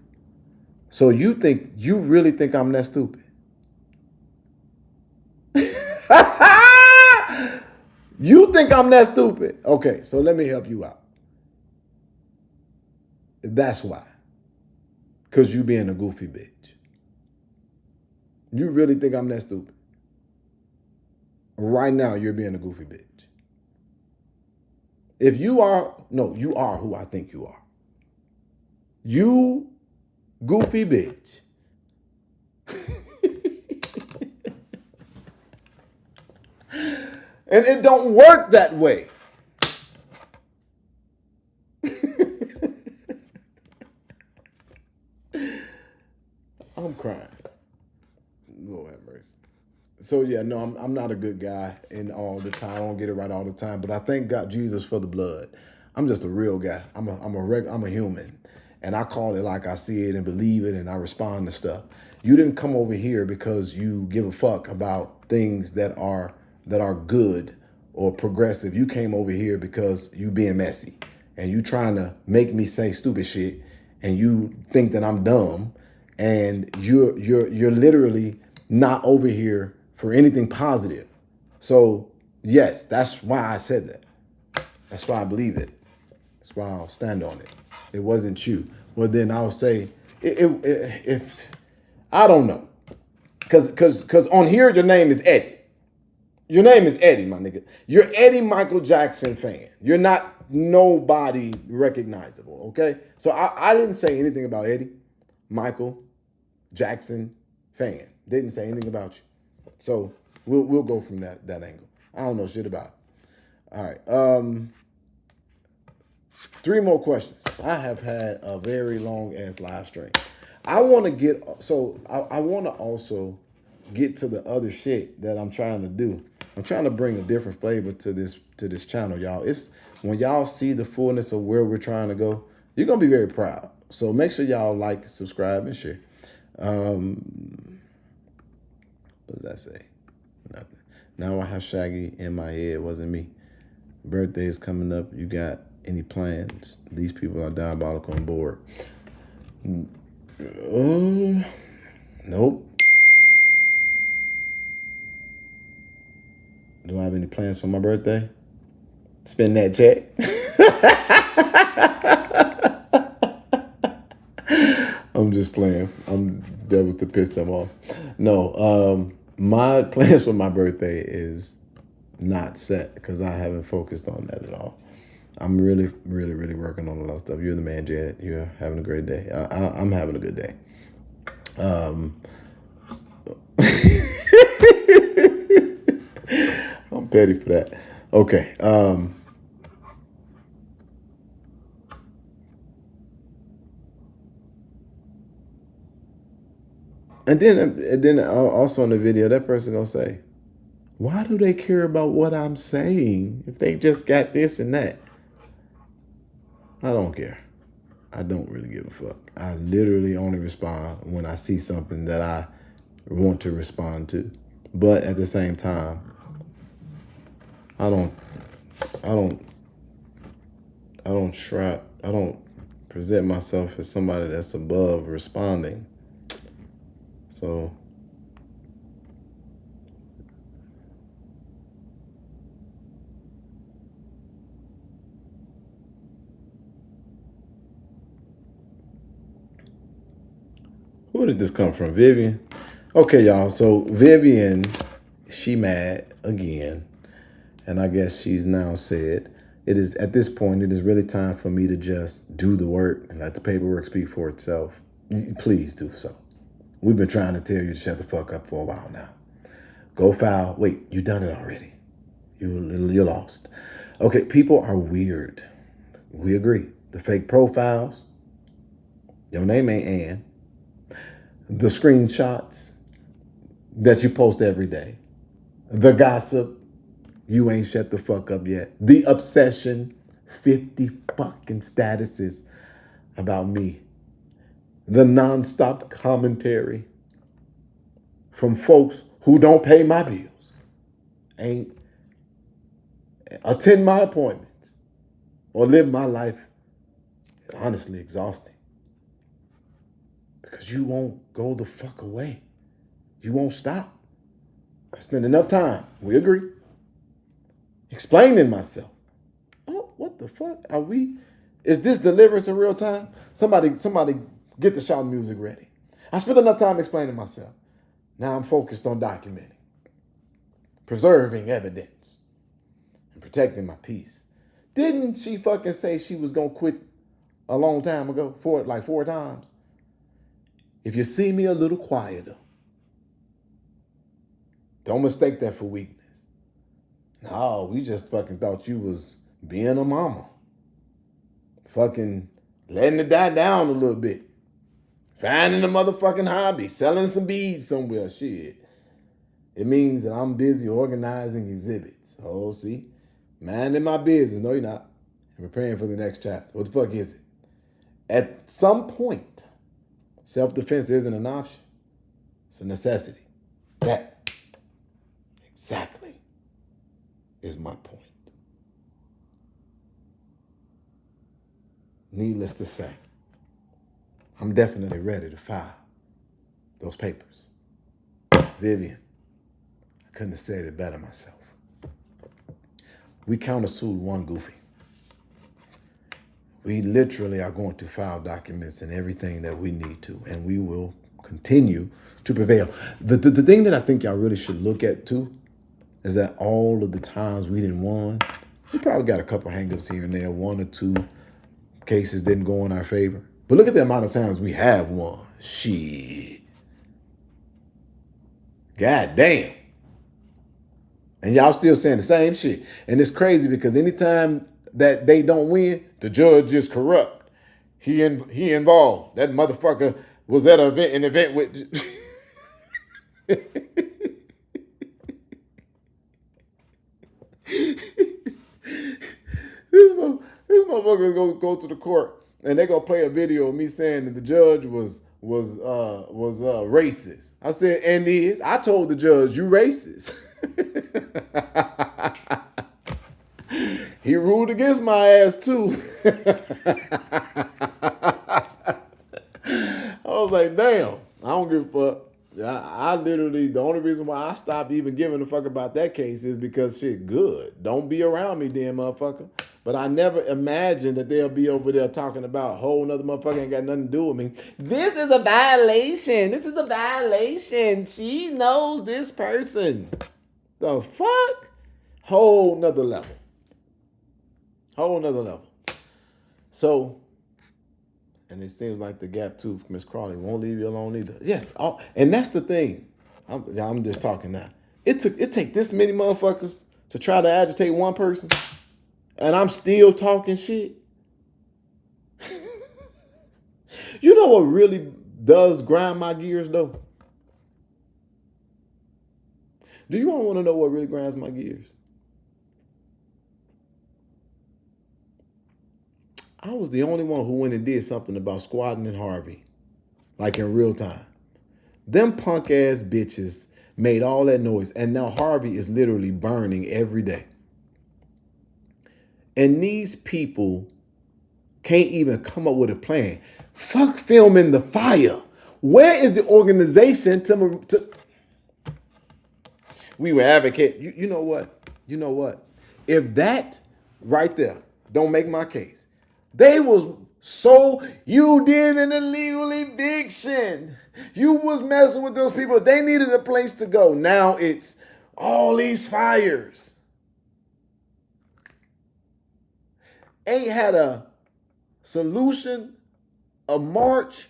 So you really think I'm that stupid? You think I'm that stupid? Okay, so let me help you out. That's why. Because you being a goofy bitch. You really think I'm that stupid? Right now, you're being a goofy bitch. If you are, no, you are who I think you are. You goofy bitch. And it don't work that way. I'm crying. Lord have mercy. So yeah, no, I'm not a good guy in all the time. I don't get it right all the time, but I thank God Jesus for the blood. I'm just a real guy. I'm a human, and I call it like I see it and believe it, and I respond to stuff. You didn't come over here because you give a fuck about things that are good or progressive. You came over here because you being messy and you trying to make me say stupid shit, and you think that I'm dumb, and you're literally not over here for anything positive. So yes, that's why I said that. That's why I believe it. That's why I'll stand on it. It wasn't you. Well, then I'll say, if I don't know, because on here your name is Eddie. Your name is Eddie, my nigga. You're Eddie Michael Jackson fan. You're not nobody recognizable. Okay, so I didn't say anything about Eddie Michael Jackson fan. Didn't say anything about you. So we'll go from that angle. I don't know shit about it. All right. 3 more questions. I have had a very long ass live stream. I want to also get to the other shit that I'm trying to do. I'm trying to bring a different flavor to this channel, y'all. It's when y'all see the fullness of where we're trying to go, you're gonna be very proud. So make sure y'all like, subscribe, and share. What does that say? Nothing. Now I have Shaggy in my head. It wasn't me. Birthday is coming up. You got any plans? These people are diabolical and bored. Nope. Do I have any plans for my birthday? Spend that check. I'm just playing. That was to piss them off. No, my plans for my birthday is not set because I haven't focused on that at all. I'm really, really, really working on a lot of stuff. You're the man, Jed. You're having a great day. I'm having a good day. I'm petty for that. Okay. And then also in the video, that person gonna say, why do they care about what I'm saying if they just got this and that? I don't care. I don't really give a fuck. I literally only respond when I see something that I want to respond to. But at the same time, I don't present myself as somebody that's above responding. So who did this come from? Vivian? Okay, y'all. So Vivian, she mad again. And I guess she's now said, it is at this point, it is really time for me to just do the work and let the paperwork speak for itself. Please do so. We've been trying to tell you to shut the fuck up for a while now. Go file. Wait, you done it already. You're lost. Okay, people are weird. We agree. The fake profiles. Your name ain't Ann. The screenshots that you post every day. The gossip. You ain't shut the fuck up yet. The obsession. 50 fucking statuses about me. The nonstop commentary from folks who don't pay my bills, ain't attend my appointments, or live my life is honestly exhausting. Because you won't go the fuck away. You won't stop. I spend enough time, we agree, explaining myself. Oh, what the fuck? Is this deliverance in real time? Somebody get the shout music ready. I spent enough time explaining myself. Now I'm focused on documenting, preserving evidence, and protecting my peace. Didn't she fucking say she was gonna quit a long time ago? Like 4 times? If you see me a little quieter, don't mistake that for weakness. No, we just fucking thought you was being a mama. Fucking letting it die down a little bit. Finding a motherfucking hobby. Selling some beads somewhere. Shit. It means that I'm busy organizing exhibits. Oh, see? Minding my business. No, you're not. I'm preparing for the next chapter. What the fuck is it? At some point, self-defense isn't an option. It's a necessity. That exactly is my point. Needless to say, I'm definitely ready to file those papers. Vivian, I couldn't have said it better myself. We countersued one goofy. We literally are going to file documents and everything that we need to, and we will continue to prevail. The thing that I think y'all really should look at too is that all of the times we didn't won, we probably got a couple hangups here and there. 1 or 2 cases didn't go in our favor. But look at the amount of times we have won. Shit. God damn. And y'all still saying the same shit. And it's crazy because anytime that they don't win, the judge is corrupt. He involved. That motherfucker was at an event with... motherfuckers go to the court and they gonna play a video of me saying that the judge was racist. I said, and is. I told the judge, you racist. He ruled against my ass too. I was like, damn, I don't give a fuck. I literally, the only reason why I stopped even giving a fuck about that case is because shit, good. Don't be around me, damn motherfucker. But I never imagined that they'll be over there talking about a whole nother motherfucker ain't got nothing to do with me. This is a violation. This is a violation. She knows this person. The fuck? Whole nother level. Whole nother level. So, and it seems like the gap tooth Miss Crawley won't leave you alone either. Yes, and that's the thing. I'm just talking now. It take this many motherfuckers to try to agitate one person, and I'm still talking shit. You know what really does grind my gears though? Do you all want to know what really grinds my gears? I was the only one who went and did something about Squatting and Harvey, like in real time. Them punk ass bitches made all that noise, and now Harvey is literally burning every day. And these people can't even come up with a plan. Fuck filming the fire. Where is the organization to we were advocate? You know what? You know what? If that right there don't make my case, they was so, you did an illegal eviction. You was messing with those people. They needed a place to go. Now it's all these fires. Ain't had a solution, a march,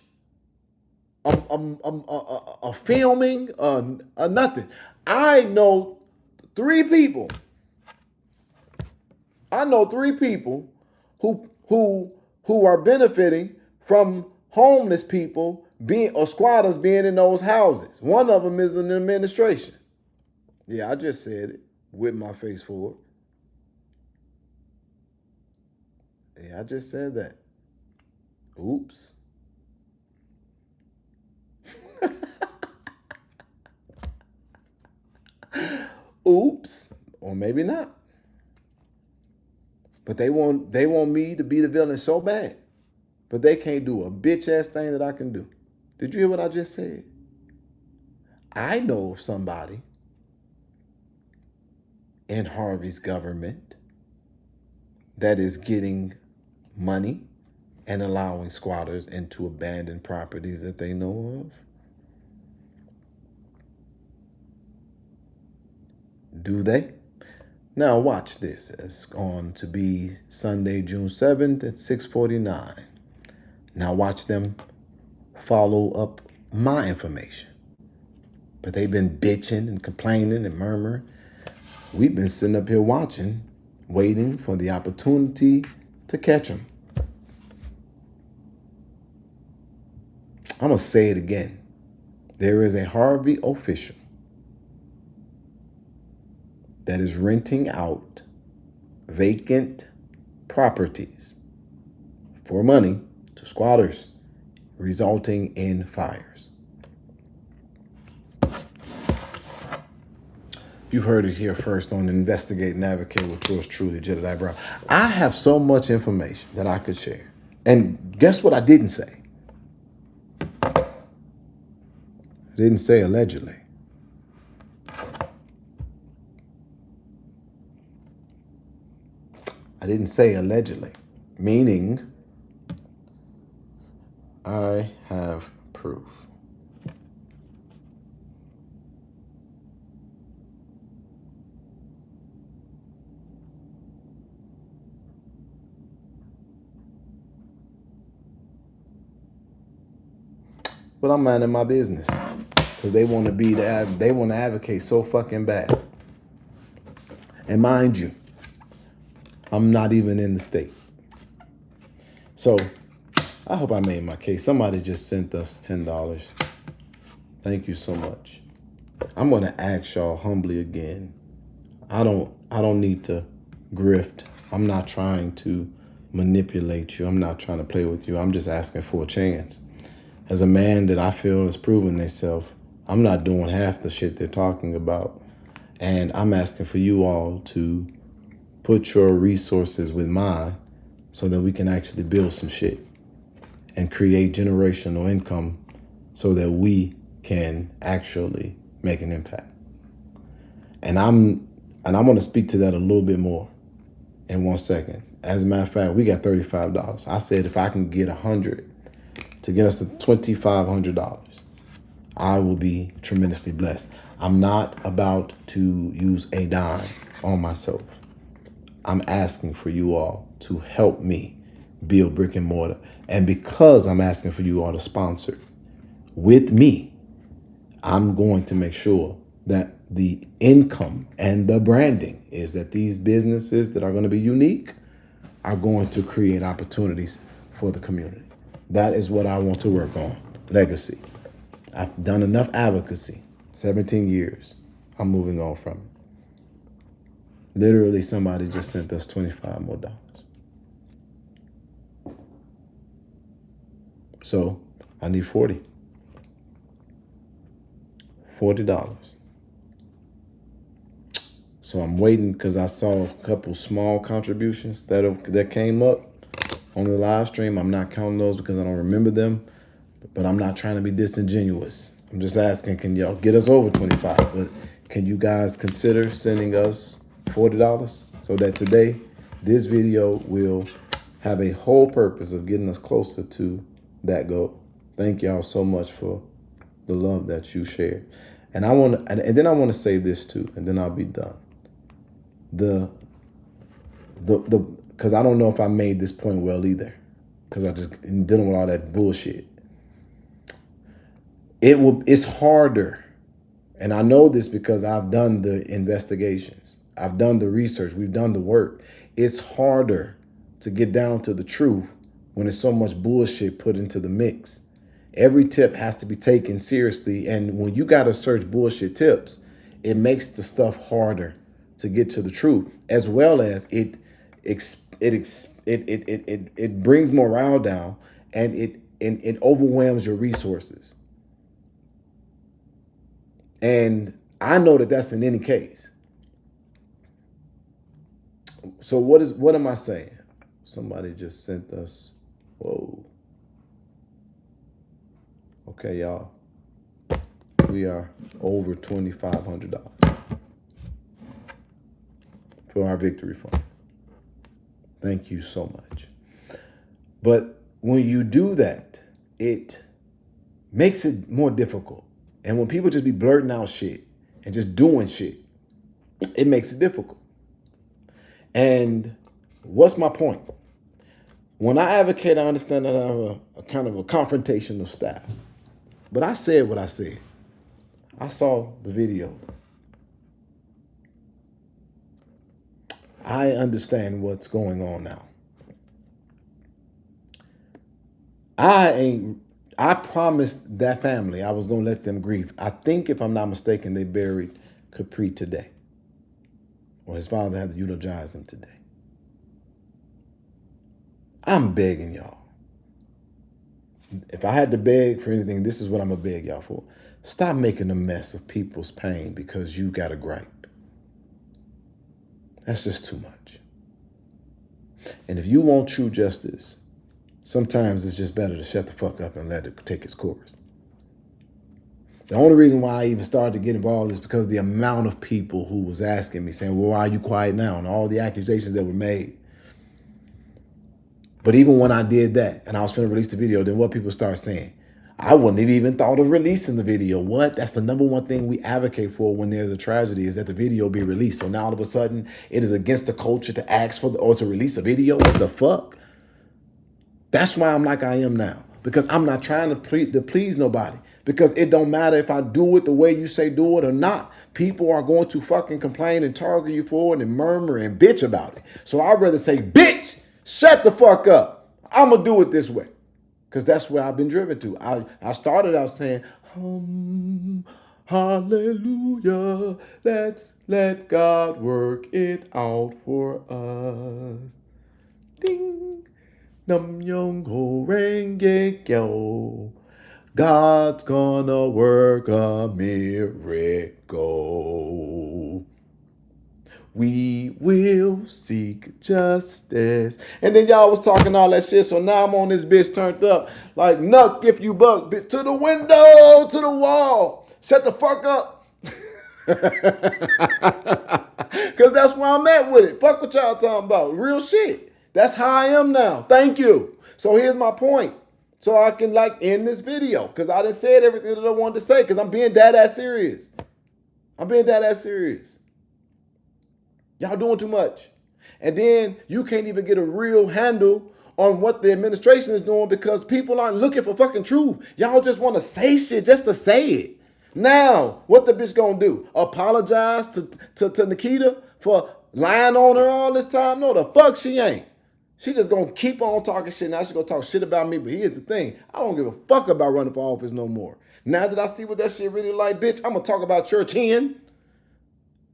a filming, a nothing. I know three people. Who are benefiting from homeless people being or squatters being in those houses. One of them is an administration. Yeah, I just said it with my face forward. Yeah, I just said that. Oops. Oops. Or maybe not. But they want me to be the villain so bad. But they can't do a bitch ass thing that I can do. Did you hear what I just said? I know of somebody in Harvey's government that is getting money and allowing squatters into abandoned properties that they know of. Do they? Now watch this. It's going to be Sunday, June 7th at 6:49. Now watch them follow up my information. But they've been bitching and complaining and murmuring. We've been sitting up here watching, waiting for the opportunity to catch them. I'm going to say it again. There is a Harvey official that is renting out vacant properties for money to squatters, resulting in fires. You've heard it here first on Investigate and Advocate with yours truly, Jedediah Brown. I have so much information that I could share. And guess what I didn't say? I didn't say allegedly. I didn't say allegedly, meaning I have proof. But I'm minding my business because they want to advocate so fucking bad. And mind you, I'm not even in the state. So I hope I made my case. Somebody just sent us $10. Thank you so much. I'm going to ask y'all humbly again. I don't need to grift. I'm not trying to manipulate you. I'm not trying to play with you. I'm just asking for a chance. As a man that I feel has proven themselves, I'm not doing half the shit they're talking about. And I'm asking for you all to put your resources with mine so that we can actually build some shit and create generational income so that we can actually make an impact. And I'm going to speak to that a little bit more in 1 second. As a matter of fact, we got $35. I said if I can get 100 to get us to $2,500, I will be tremendously blessed. I'm not about to use a dime on myself. I'm asking for you all to help me build brick and mortar. And because I'm asking for you all to sponsor with me, I'm going to make sure that the income and the branding is that these businesses that are going to be unique are going to create opportunities for the community. That is what I want to work on. Legacy. I've done enough advocacy. 17 years. I'm moving on from it. Literally, somebody just sent us $25 more. So I need 40. $40. So I'm waiting because I saw a couple small contributions that came up on the live stream. I'm not counting those because I don't remember them, but I'm not trying to be disingenuous. I'm just asking, can y'all get us over 25? But can you guys consider sending us $40 so that today this video will have a whole purpose of getting us closer to that goal? Thank y'all so much for the love that you share. And then I want to say this too, and then I'll be done. Because I don't know if I made this point well either, because I just dealing with all that bullshit. It's harder, and I know this because I've done the investigations, I've done the research, we've done the work. It's harder to get down to the truth when there's so much bullshit put into the mix. Every tip has to be taken seriously, and when you gotta search bullshit tips, it makes the stuff harder to get to the truth, as well as it brings morale down, and it overwhelms your resources. And I know that that's in any case. So what am I saying? Somebody just sent us, whoa. Okay, y'all. We are over $2,500 for our victory fund. Thank you so much. But when you do that, it makes it more difficult. And when people just be blurting out shit and just doing shit, it makes it difficult. And what's my point? When I advocate, I understand that I have a kind of a confrontational style. But I said what I said. I saw the video. I understand what's going on now. I promised that family I was going to let them grieve. I think, if I'm not mistaken, they buried Capri today. Or his father had to eulogize him today. I'm begging y'all. If I had to beg for anything, this is what I'm going to beg y'all for. Stop making a mess of people's pain because you got a gripe. That's just too much. And if you want true justice, sometimes it's just better to shut the fuck up and let it take its course. The only reason why I even started to get involved is because the amount of people who was asking me, saying, well, why are you quiet now? And all the accusations that were made. But even when I did that and I was going to release the video, then what people start saying? I wouldn't have even thought of releasing the video. What? That's the number one thing we advocate for when there's a tragedy, is that the video be released. So now all of a sudden it is against the culture to ask for or to release a video. What the fuck? That's why I'm like I am now, because I'm not trying to please nobody, because it don't matter if I do it the way you say do it or not. People are going to fucking complain and target you for it and murmur and bitch about it. So I'd rather say, bitch, shut the fuck up. I'm going to do it this way, because that's where I've been driven to. I started out saying, hallelujah, let's let God work it out for us. Ding. Nam Yong Ho Renge Kyo. God's gonna work a miracle. We will seek justice. And then y'all was talking all that shit, so now I'm on this bitch turned up. Like, nuck if you buck, bitch. To the window, to the wall. Shut the fuck up. Because that's where I'm at with it. Fuck what y'all talking about. Real shit. That's how I am now. Thank you. So here's my point. So I can like end this video. Because I done said everything that I wanted to say. Because I'm being that ass serious. I'm being that ass serious. Y'all doing too much. And then you can't even get a real handle on what the administration is doing because people aren't looking for fucking truth. Y'all just want to say shit just to say it. Now, what the bitch gonna do? Apologize to Nikita for lying on her all this time? No, the fuck she ain't. She just gonna keep on talking shit. Now she gonna talk shit about me. But here's the thing. I don't give a fuck about running for office no more. Now that I see what that shit really like, bitch, I'm gonna talk about your chin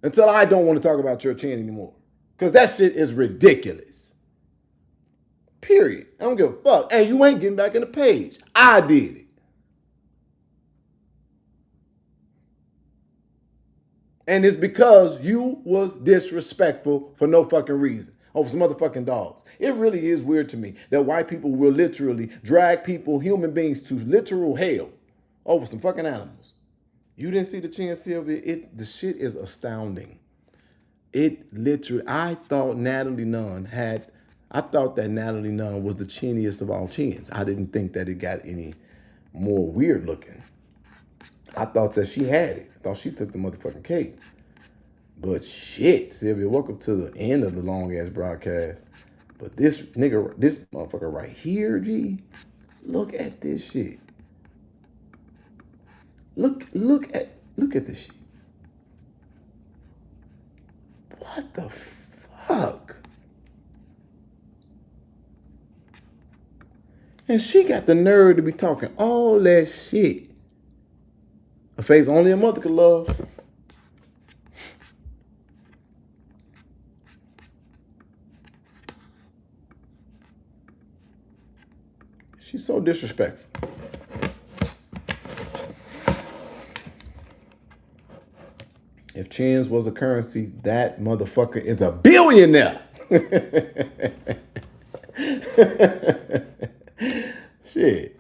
until I don't want to talk about your chin anymore. Because that shit is ridiculous. Period. I don't give a fuck. And you ain't getting back in the page. I did it. And it's because you was disrespectful for no fucking reason. Over some motherfucking dogs. It really is weird to me that white people will literally drag people, human beings, to literal hell over some fucking animals. You didn't see the chin, Sylvia? The shit is astounding. It literally, I thought that Natalie Nunn was the chiniest of all chins. I didn't think that it got any more weird looking. I thought that she had it. I thought she took the motherfucking cake. But shit, Sylvia, welcome to the end of the long ass broadcast. But this motherfucker right here, G, look at this shit. Look at this shit. What the fuck? And she got the nerve to be talking all that shit. A face only a mother could love. She's so disrespectful. If chins was a currency, that motherfucker is a billionaire. Shit.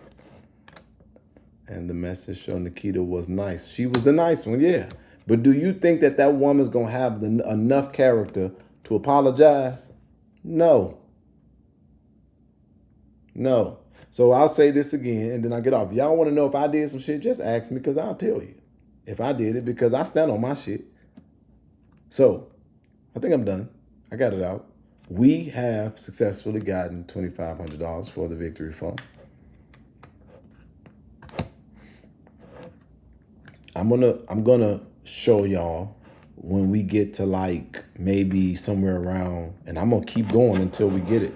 And the message showing Nikita was nice. She was the nice one, yeah. But do you think that that woman's going to have enough character to apologize? No. No. So I'll say this again and then I get off. Y'all want to know if I did some shit, just ask me because I'll tell you. If I did it, because I stand on my shit. So, I think I'm done. I got it out. We have successfully gotten $2,500 for the victory fund. I'm gonna show y'all when we get to like maybe somewhere around, and I'm gonna keep going until we get it.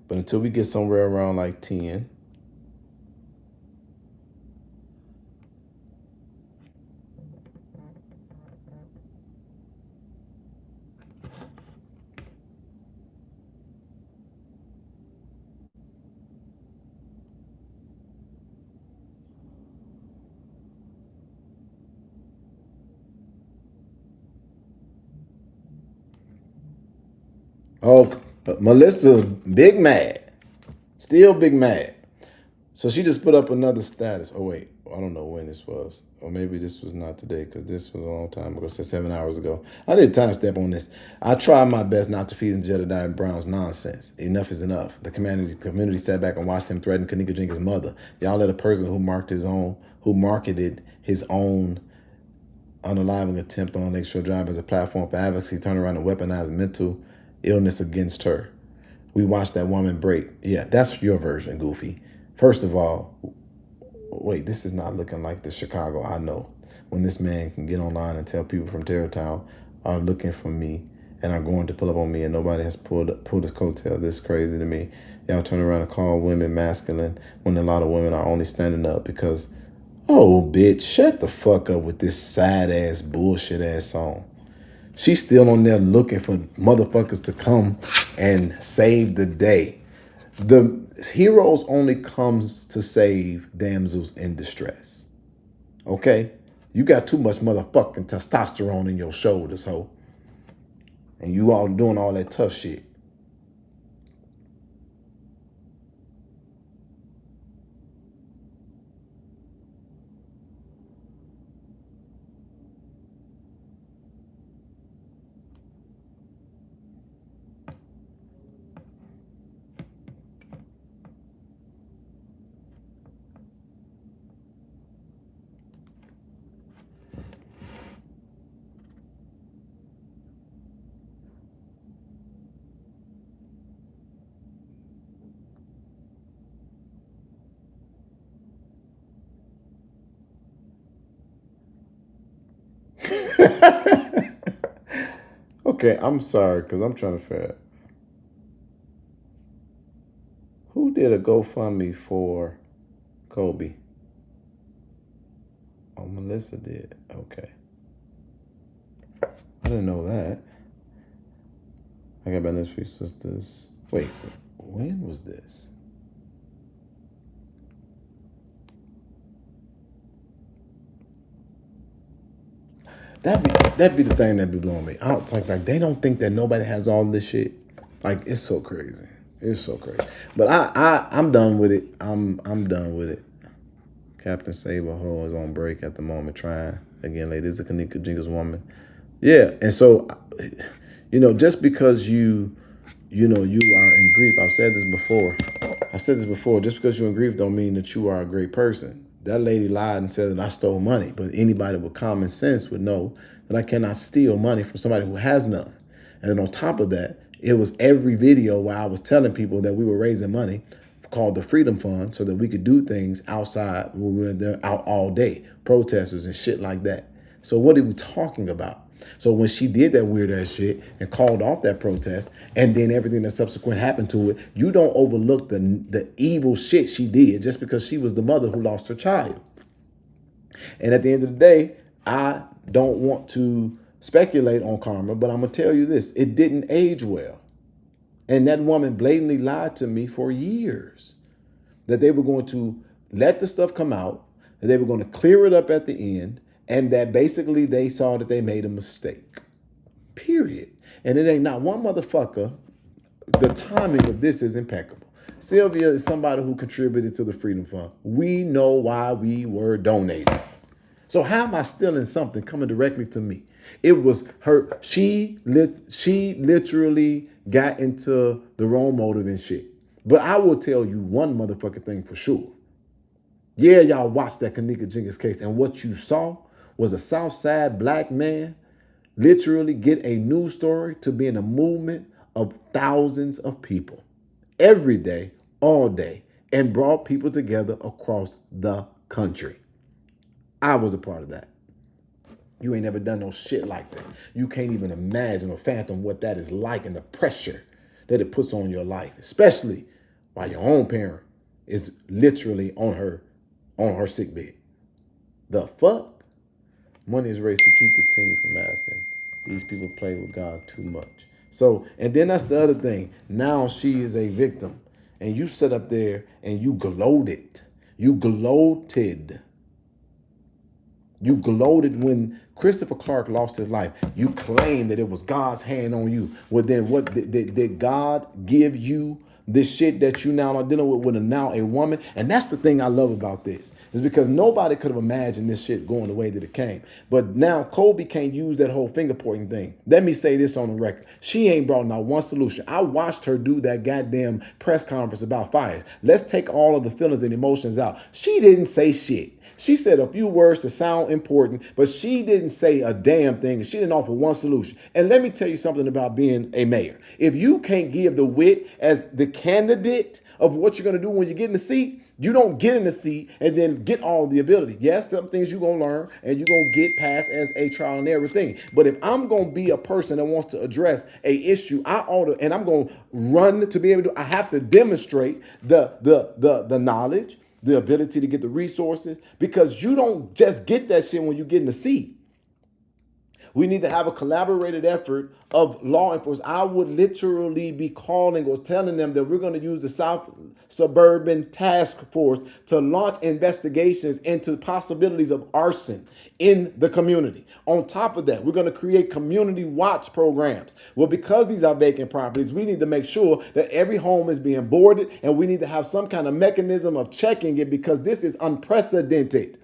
But until we get somewhere around like 10. Oh, Melissa, big mad. Still big mad. So she just put up another status. Oh, wait. I don't know when this was. Or maybe this was not today because this was a long time ago. So 7 hours ago. I did a timestamp on this. I tried my best not to feed in Jedediah Brown's nonsense. Enough is enough. The community sat back and watched him threaten Kanika Jenkins' mother. Y'all let a person who marketed his own unaliving attempt on Lakeshore Drive as a platform for advocacy turn around and weaponize mental illness against her. We watched that woman break. Yeah, that's your version, Goofy. First of all, wait, this is not looking like the Chicago I know. When this man can get online and tell people from Terrortown are looking for me and are going to pull up on me and nobody has pulled his coattail. This is crazy to me. Y'all turn around and call women masculine when a lot of women are only standing up because, oh, bitch, shut the fuck up with this sad-ass, bullshit-ass song. She's still on there looking for motherfuckers to come and save the day. The heroes only comes to save damsels in distress. Okay? You got too much motherfucking testosterone in your shoulders, ho. And you all doing all that tough shit. Okay, I'm sorry, because I'm trying to figure out who did a GoFundMe for Kobe. Oh, Melissa did. Okay. I didn't know that. I got Ben's Three Sisters. Wait, when was this? That'd be the thing that be blowing me out. It's like they don't think that nobody has all this shit. Like it's so crazy. It's so crazy. But I'm done with it. I'm done with it. Captain Saberho is on break at the moment, trying again. Like this is a Kanika Jenkins woman. Yeah, and so just because you are in grief. I've said this before. Just because you're in grief don't mean that you are a great person. That lady lied and said that I stole money, but anybody with common sense would know that I cannot steal money from somebody who has none. And then on top of that, it was every video where I was telling people that we were raising money called the Freedom Fund so that we could do things outside when we were there out all day, protesters and shit like that. So what are we talking about? So when she did that weird ass shit and called off that protest and then everything that subsequent happened to it, you don't overlook the evil shit she did just because she was the mother who lost her child. And at the end of the day, I don't want to speculate on karma, but I'm going to tell you this. It didn't age well. And that woman blatantly lied to me for years that they were going to let the stuff come out, that they were going to clear it up at the end, and that basically they saw that they made a mistake. Period. And it ain't not one motherfucker. The timing of this is impeccable. Sylvia is somebody who contributed to the Freedom Fund. We know why we were donating. So how am I stealing something coming directly to me? It was her. She literally got into the wrong motive and shit. But I will tell you one motherfucking thing for sure. Yeah, y'all watched that Kanika Jenkins case, and what you saw was a Southside black man literally get a news story to be in a movement of thousands of people every day, all day, and brought people together across the country. I was a part of that. You ain't never done no shit like that. You can't even imagine or fathom what that is like and the pressure that it puts on your life, especially while your own parent is literally on her sick bed. The fuck? Money is raised to keep the team from asking. These people play with God too much. So, and then that's the other thing. Now she is a victim. And you sit up there and you gloated. You gloated. You gloated when Christopher Clark lost his life. You claimed that it was God's hand on you. Well, then what did God give you this shit that you now are dealing with now a woman? And that's the thing I love about this, is because nobody could have imagined this shit going the way that it came. But now Kobe can't use that whole finger pointing thing. Let me say this on the record. She ain't brought out one solution. I watched her do that goddamn press conference about fires. Let's take all of the feelings and emotions out. She didn't say shit. She said a few words to sound important, but she didn't say a damn thing, and she didn't offer one solution. And let me tell you something about being a mayor. If you can't give the wit as the candidate of what you're going to do when you get in the seat, you don't get in the seat and then get all the ability. Yes, some things you're going to learn and you're going to get past as a trial and error thing. But if I'm going to be a person that wants to address a issue, I ought to, and I'm going to run to be able to, I have to demonstrate the knowledge, the ability to get the resources, because you don't just get that shit when you get in the seat. We need to have a collaborated effort of law enforcement. I would literally be calling or telling them that we're going to use the South Suburban Task Force to launch investigations into possibilities of arson in the community. On top of that, we're going to create community watch programs. Well, because these are vacant properties, we need to make sure that every home is being boarded, and we need to have some kind of mechanism of checking it, because this is unprecedented.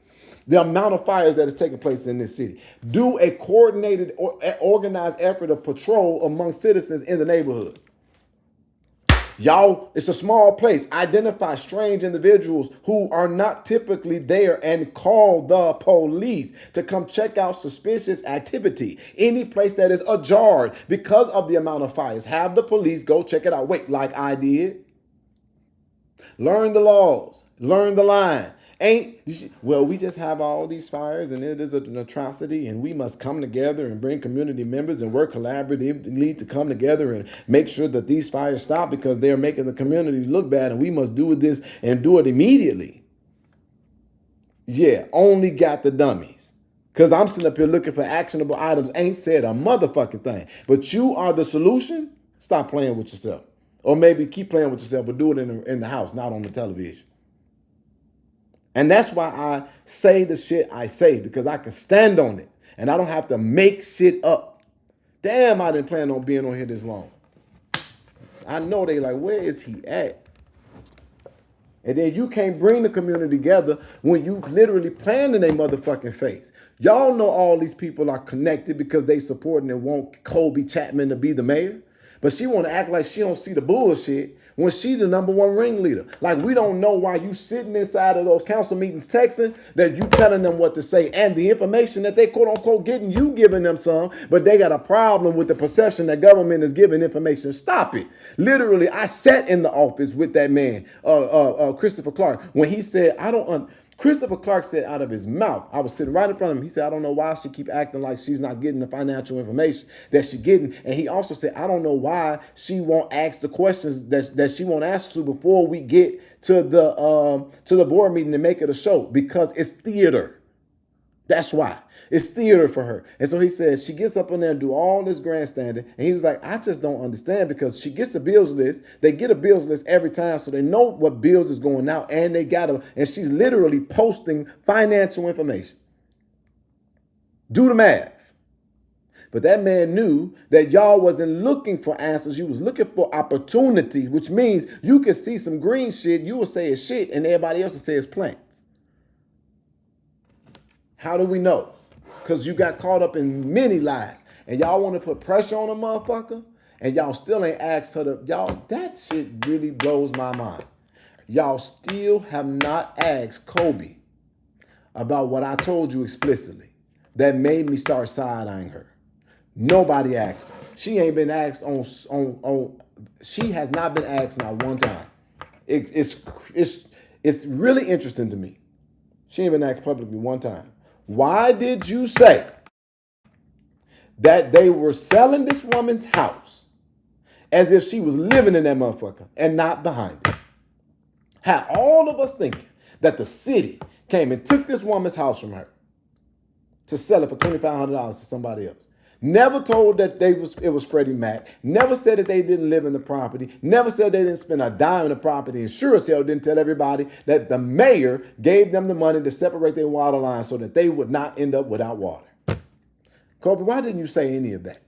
The amount of fires that is taking place in this city. Do a coordinated or organized effort of patrol among citizens in the neighborhood. Y'all, it's a small place. Identify strange individuals who are not typically there and call the police to come check out suspicious activity. Any place that is ajar because of the amount of fires, have the police go check it out. Wait, like I did? Learn the laws, learn the line. We just have all these fires and it is an atrocity, and we must come together and bring community members and work collaboratively to come together and make sure that these fires stop because they're making the community look bad, and we must do this and do it immediately. Yeah, only got the dummies. Because I'm sitting up here looking for actionable items, ain't said a motherfucking thing. But you are the solution. Stop playing with yourself. Or maybe keep playing with yourself, but do it in the house, not on the television. And that's why I say the shit I say, because I can stand on it and I don't have to make shit up. Damn, I didn't plan on being on here this long. I know they like, where is he at? And then you can't bring the community together when you literally playing in their motherfucking face. Y'all know all these people are connected because they supporting and want Colby Chapman to be the mayor. But she want to act like she don't see the bullshit when she the number one ringleader. Like, we don't know why you sitting inside of those council meetings texting that you telling them what to say, and the information that they quote unquote getting, you giving them some, but they got a problem with the perception that government is giving information. Stop it. Literally, I sat in the office with that man, Christopher Clark, when he said, Christopher Clark said out of his mouth, I was sitting right in front of him, he said, I don't know why she keep acting like she's not getting the financial information that she getting. And he also said, I don't know why she won't ask the questions that she won't ask to before we get to the board meeting to make it a show, because it's theater. That's why. It's theater for her. And so he says she gets up in there and do all this grandstanding. And he was like, I just don't understand, because she gets a bills list. They get a bills list every time, so they know what bills is going out, and and she's literally posting financial information. Do the math. But that man knew that y'all wasn't looking for answers. You was looking for opportunity, which means you can see some green shit. You will say it's shit, and everybody else will say it's plants. How do we know? Because you got caught up in many lies, and y'all want to put pressure on a motherfucker, and y'all still ain't asked her to. Y'all, that shit really blows my mind. Y'all still have not asked Kobe about what I told you explicitly that made me start side-eyeing her. Nobody asked her. She ain't been asked she has not been asked not one time. It's really interesting to me. She ain't been asked publicly one time. Why did you say that they were selling this woman's house as if she was living in that motherfucker and not behind it? Had all of us thinking that the city came and took this woman's house from her to sell it for $2,500 to somebody else. Never told that it was Freddie Mac. Never said that they didn't live in the property. Never said they didn't spend a dime in the property. And sure as hell didn't tell everybody that the mayor gave them the money to separate their water lines so that they would not end up without water. Kobe, why didn't you say any of that?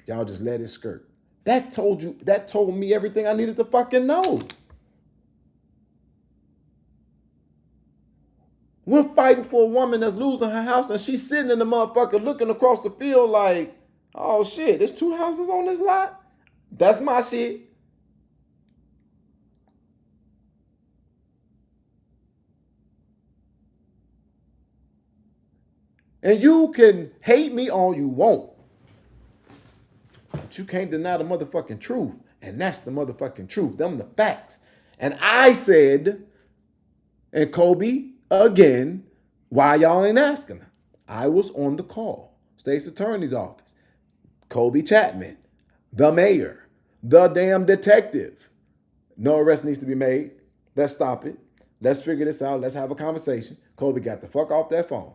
Y'all just let it skirt. That told me everything I needed to fucking know. We're fighting for a woman that's losing her house, and she's sitting in the motherfucker looking across the field like, oh shit, there's 2 houses on this lot? That's my shit. And you can hate me all you want, but you can't deny the motherfucking truth. And that's the motherfucking truth. Them the facts. And I said, and Kobe, again, why y'all ain't asking her? I was on the call. State's attorney's office. Kobe Chapman, the mayor, the damn detective. No arrest needs to be made. Let's stop it. Let's figure this out. Let's have a conversation. Kobe got the fuck off that phone.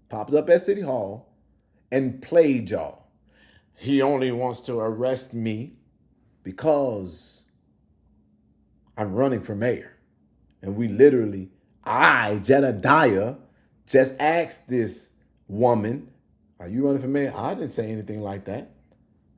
Popped up at City Hall and played y'all. He only wants to arrest me because I'm running for mayor. And we literally, Jedediah, just asked this woman, are you running for mayor? I didn't say anything like that.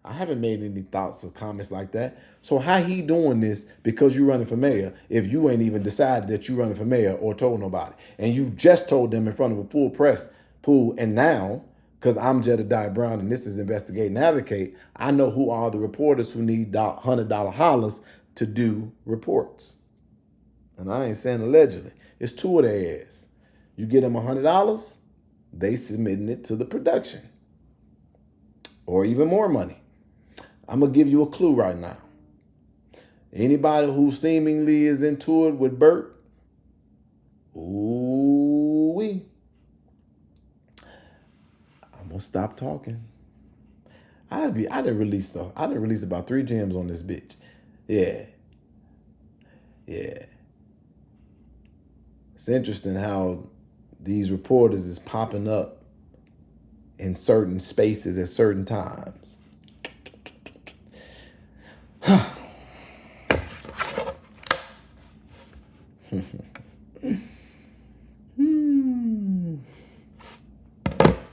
I haven't made any thoughts or comments like that. So how he doing this because you running for mayor if you ain't even decided that you running for mayor or told nobody? And you just told them in front of a full press pool. And now, because I'm Jedediah Brown and this is Investigate and Advocate, I know who are the reporters who need $100 hollers to do reports. And I ain't saying allegedly. It's two of their ass. You get them $100, they submitting it to the production. Or even more money. I'm going to give you a clue right now. Anybody who seemingly is into it with Bert, ooh-wee. I'm going to stop talking. I didn't release about 3 gems on this bitch. Yeah. It's interesting how these reporters is popping up in certain spaces at certain times.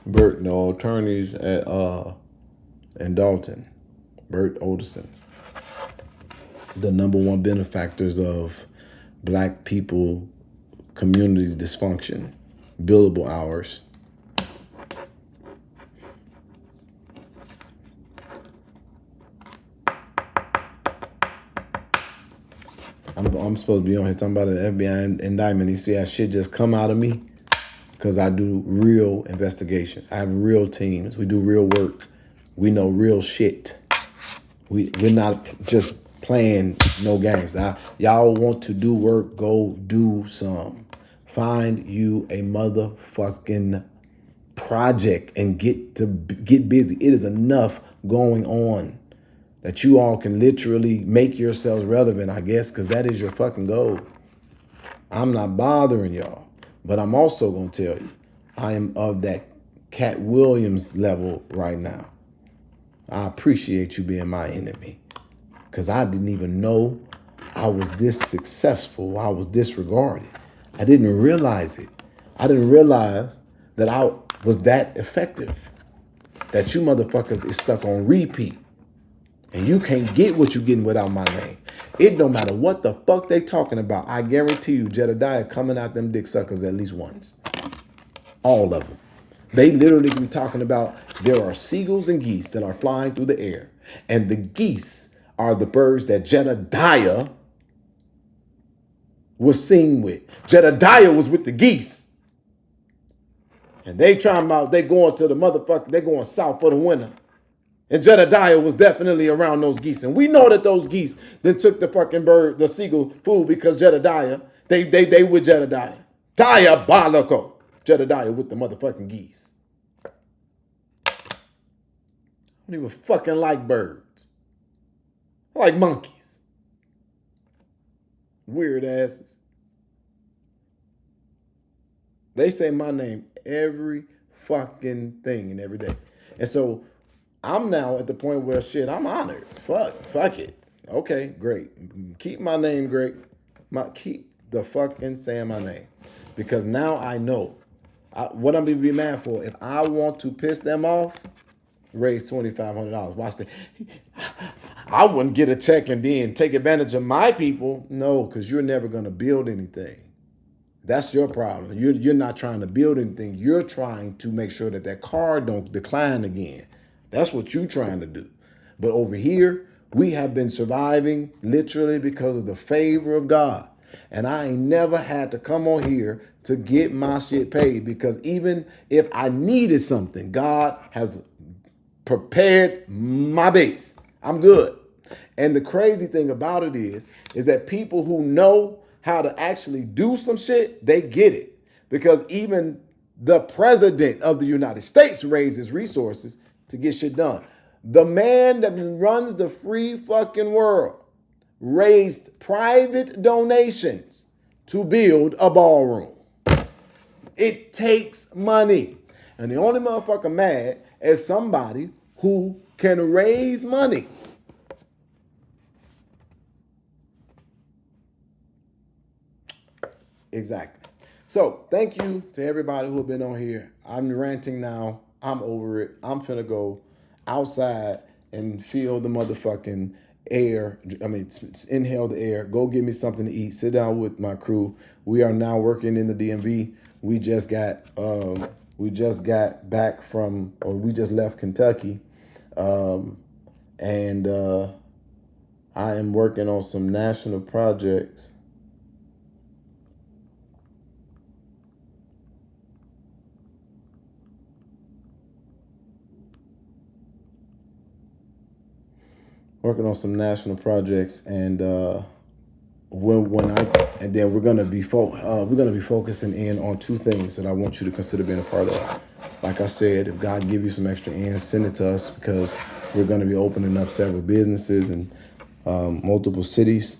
Bert, no attorneys at in Dolton. Bert Olderson, the #1 benefactors of Black people community dysfunction, billable hours. I'm supposed to be on here talking about an FBI indictment. You see how shit just come out of me? Because I do real investigations. I have real teams. We do real work. We know real shit. We're not just playing no games. Y'all want to do work, go do some. Find you a motherfucking project and get busy. It is enough going on that you all can literally make yourselves relevant, I guess, because that is your fucking goal. I'm not bothering y'all, but I'm also going to tell you, I am of that Cat Williams level right now. I appreciate you being my enemy because I didn't even know I was this successful. I was disregarded. I didn't realize it. I didn't realize that I was that effective, that you motherfuckers is stuck on repeat. And you can't get what you're getting without my name. It don't matter what the fuck they talking about. I guarantee you, Jedediah coming out them dick suckers at least once. All of them. They literally be talking about there are seagulls and geese that are flying through the air. And the geese are the birds that Jedediah was seen with. Jedediah was with the geese. And they trying about, they going to the motherfucker, they going south for the winter. And Jedediah was definitely around those geese. And we know that those geese then took the fucking bird, the seagull food because Jedediah, they with Jedediah. Diabolical. Jedediah with the motherfucking geese. I don't even fucking like birds. I like monkeys. Weird asses. They say my name every fucking thing and every day. And so I'm now at the point where shit, I'm honored. Fuck it. Okay, great. Keep my name great. Keep the fucking saying my name. Because now I know what I'm gonna be mad for. If I want to piss them off, raise $2,500. Watch that. I wouldn't get a check and then take advantage of my people. No, because you're never gonna build anything. That's your problem. You're not trying to build anything. You're trying to make sure that car don't decline again. That's what you're trying to do. But over here, we have been surviving literally because of the favor of God. And I ain't never had to come on here to get my shit paid because even if I needed something, God has prepared my base. I'm good. And the crazy thing about it is that people who know how to actually do some shit, they get it. Because even the president of the United States raises resources to get shit done. The man that runs the free fucking world raised private donations to build a ballroom. It takes money. And the only motherfucker mad as somebody who can raise money. Exactly. So thank you to everybody who have been on here. I'm ranting now. I'm over it. I'm finna go outside and feel the motherfucking air. I mean, inhale the air. Go get me something to eat. Sit down with my crew. We are now working in the DMV. We just got back from, or we just left Kentucky, and I am working on some national projects. Working on some national projects, and then we're gonna be focusing in on two things that I want you to consider being a part of. Like I said, if God give you some extra ends, send it to us, because we're gonna be opening up several businesses in multiple cities.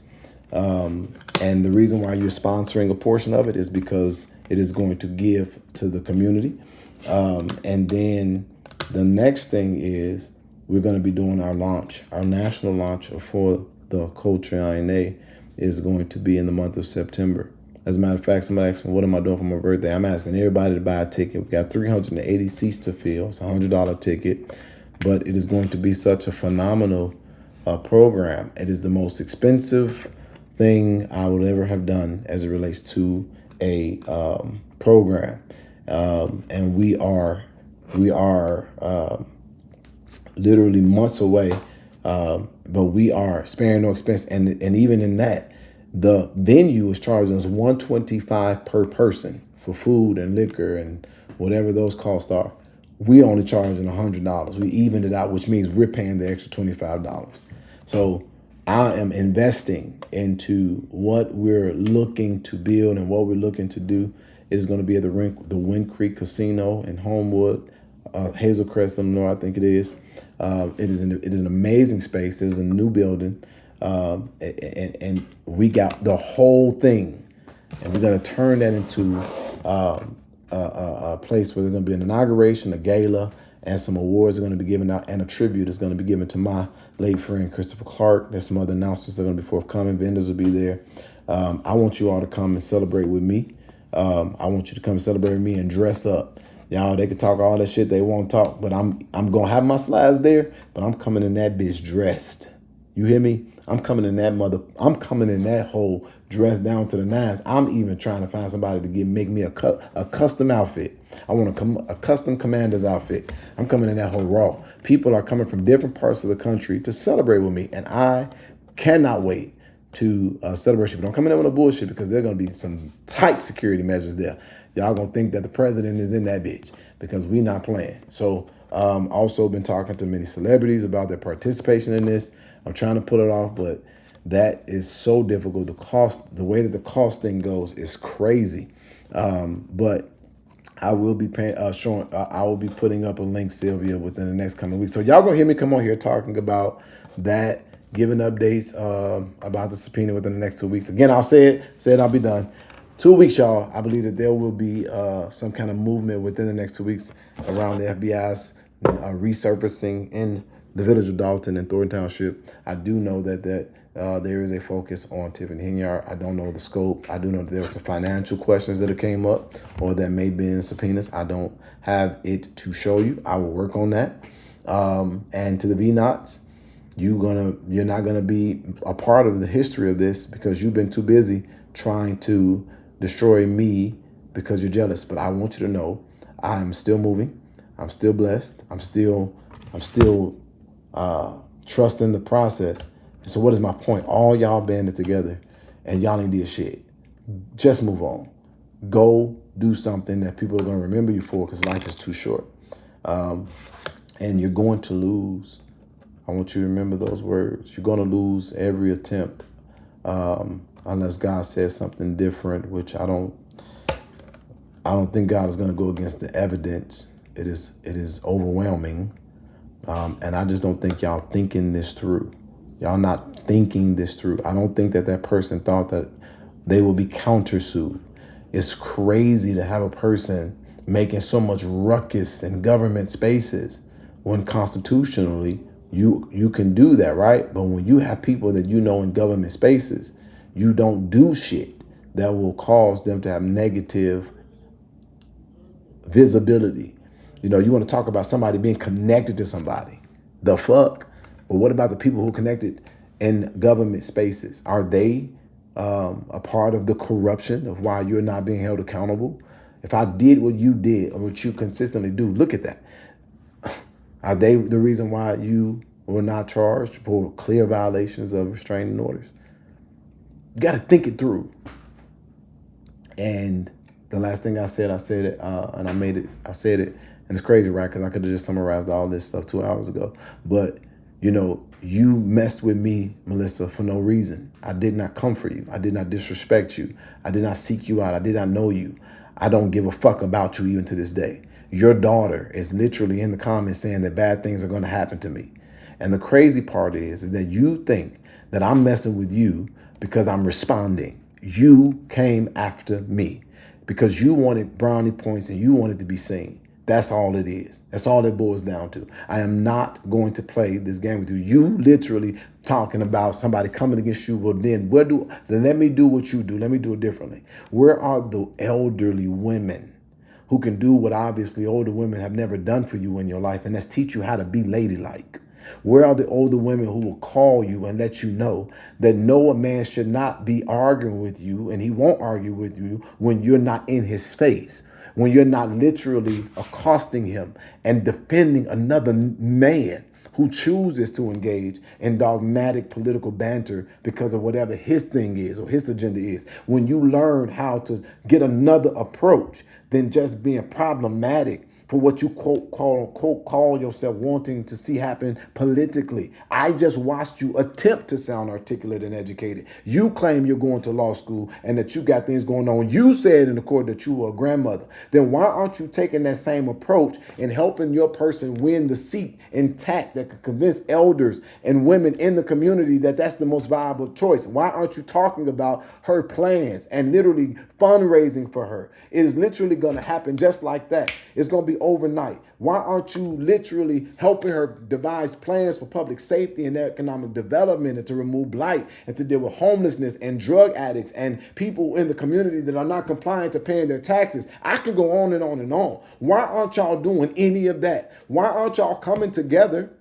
And the reason why you're sponsoring a portion of it is because it is going to give to the community. And then the next thing is, we're going to be doing our launch. Our national launch for the Culture INA is going to be in the month of September. As a matter of fact, somebody asked me, what am I doing for my birthday? I'm asking everybody to buy a ticket. We've got 380 seats to fill. It's a $100 ticket, but it is going to be such a phenomenal program. It is the most expensive thing I would ever have done as it relates to a program. And we are literally months away, but we are sparing no expense. And even in that, the venue is charging us $125 per person for food and liquor and whatever those costs are. We only charging $100. We evened it out, which means we're paying the extra $25. So I am investing into what we're looking to build, and what we're looking to do is going to be at the Wind Creek Casino in Homewood, Hazel Crest, Illinois, I think it is. It is an amazing space. It is a new building, and we got the whole thing, and we're going to turn that into a place where there's going to be an inauguration, a gala, and some awards are going to be given out, and a tribute is going to be given to my late friend Christopher Clark. There's some other announcements that are going to be forthcoming. Vendors will be there. I want you all to come and celebrate with me. I want you to come and celebrate with me and dress up. Y'all, they can talk all that shit they won't talk, but I'm gonna have my slides there, but I'm coming in that bitch dressed. You hear me? I'm coming in that whole dressed down to the nines. I'm even trying to find somebody to make me a custom outfit. I want a custom commander's outfit. I'm coming in that whole raw. People are coming from different parts of the country to celebrate with me, and I cannot wait to celebrate you. But don't come in there with no bullshit, because there are going to be some tight security measures there. Y'all going to think that the president is in that bitch, because we not playing. So also been talking to many celebrities about their participation in this. I'm trying to pull it off, but that is so difficult. The way that the cost thing goes is crazy. But I will be I will be putting up a link, Sylvia, within the next coming week. So y'all gonna hear me come on here talking about that, giving updates about the subpoena within the next 2 weeks. Again, I'll say it, I'll be done. 2 weeks, y'all. I believe that there will be some kind of movement within the next 2 weeks around the FBI's resurfacing in the village of Dolton and Thornton Township. I do know that there is a focus on Tiffany Hinyard. I don't know the scope. I do know that there were some financial questions that have came up, or that may be in subpoenas. I don't have it to show you. I will work on that. And to the V-Nots, you're not gonna be a part of the history of this, because you've been too busy trying to destroy me because you're jealous. But I want you to know, I am still moving. I'm still blessed. I'm still trusting the process. And so what is my point? All y'all banded together and y'all ain't did shit. Just move on. Go do something that people are going to remember you for, because life is too short. And you're going to lose. I want you to remember those words. You're going to lose every attempt, unless God says something different, which I don't think God is going to go against the evidence. It is overwhelming. And I just don't think y'all thinking this through. Y'all not thinking this through. I don't think that person thought that they will be countersued. It's crazy to have a person making so much ruckus in government spaces when constitutionally you can do that, right? But when you have people that you know in government spaces, you don't do shit that will cause them to have negative visibility. You know, you want to talk about somebody being connected to somebody. The fuck? But what about the people who are connected in government spaces? Are they a part of the corruption of why you're not being held accountable? If I did what you did or what you consistently do, look at that. Are they the reason why you were not charged for clear violations of restraining orders? You got to think it through. And the last thing I said it, and I said it, and it's crazy, right? Because I could have just summarized all this stuff 2 hours ago. But, you know, you messed with me, Melissa, for no reason. I did not come for you. I did not disrespect you. I did not seek you out. I did not know you. I don't give a fuck about you even to this day. Your daughter is literally in the comments saying that bad things are going to happen to me. And the crazy part is that you think that I'm messing with you because I'm responding. You came after me because you wanted brownie points and you wanted to be seen. That's all it is. That's all it boils down to. I am not going to play this game with you. You literally talking about somebody coming against you. Well, then let me do what you do. Let me do it differently. Where are the elderly women who can do what obviously older women have never done for you in your life, and that's teach you how to be ladylike? Where are the older women who will call you and let you know that no, a man should not be arguing with you, and he won't argue with you when you're not in his face, when you're not literally accosting him and defending another man who chooses to engage in dogmatic political banter because of whatever his thing is or his agenda is. When you learn how to get another approach than just being problematic for what you call yourself wanting to see happen politically. I just watched you attempt to sound articulate and educated. You claim you're going to law school and that you got things going on. You said in the court that you were a grandmother. Then why aren't you taking that same approach and helping your person win the seat intact that could convince elders and women in the community that that's the most viable choice? Why aren't you talking about her plans and literally fundraising for her? It is literally going to happen just like that. It's going to be overnight. Why aren't you literally helping her devise plans for public safety and economic development and to remove blight and to deal with homelessness and drug addicts and people in the community that are not compliant to paying their taxes? I can go on and on and on. Why aren't y'all doing any of that? Why aren't y'all coming together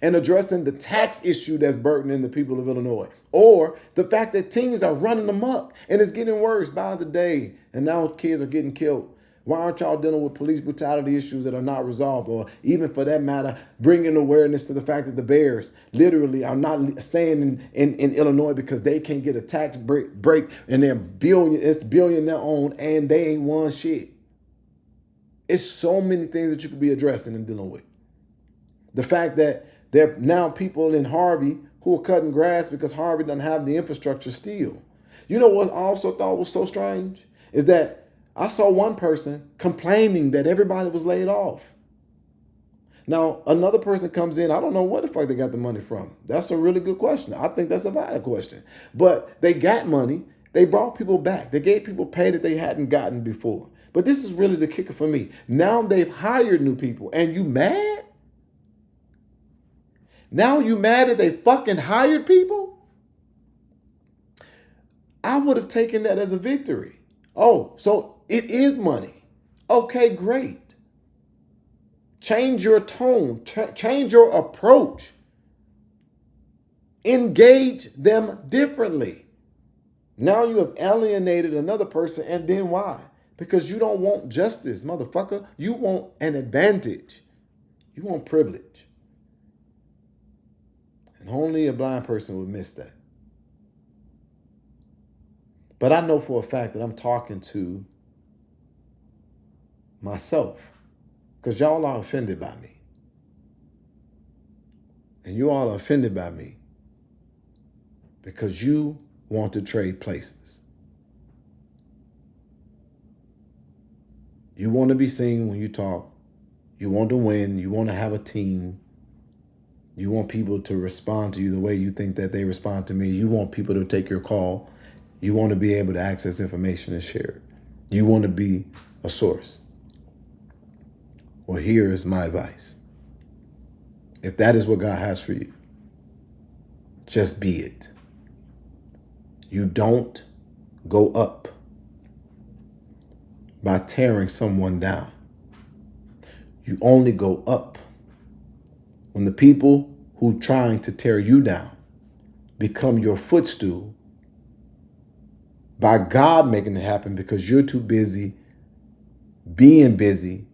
and addressing the tax issue that's burdening the people of Illinois, or the fact that teens are running amok and it's getting worse by the day, and now kids are getting killed? Why aren't y'all dealing with police brutality issues that are not resolved, or even for that matter, bringing awareness to the fact that the Bears literally are not staying in Illinois because they can't get a tax break and it's billionaire owned and they ain't won shit? It's so many things that you could be addressing and dealing with. The fact that there are now people in Harvey who are cutting grass because Harvey doesn't have the infrastructure still. You know what I also thought was so strange is that I saw one person complaining that everybody was laid off. Now, another person comes in, I don't know where the fuck they got the money from. That's a really good question. I think that's a valid question. But they got money. They brought people back. They gave people pay that they hadn't gotten before. But this is really the kicker for me. Now they've hired new people, and you mad? Now you mad that they fucking hired people? I would have taken that as a victory. Oh, so it is money. Okay, great. Change your tone. Change your approach. Engage them differently. Now you have alienated another person, and then why? Because you don't want justice, motherfucker. You want an advantage. You want privilege. And only a blind person would miss that. But I know for a fact that I'm talking to myself, because y'all are offended by me. And you all are offended by me because you want to trade places. You want to be seen when you talk. You want to win. You want to have a team. You want people to respond to you the way you think that they respond to me. You want people to take your call. You want to be able to access information and share it. You want to be a source. Well, here is my advice. If that is what God has for you, just be it. You don't go up by tearing someone down. You only go up when the people who are trying to tear you down become your footstool by God making it happen because you're too busy being busy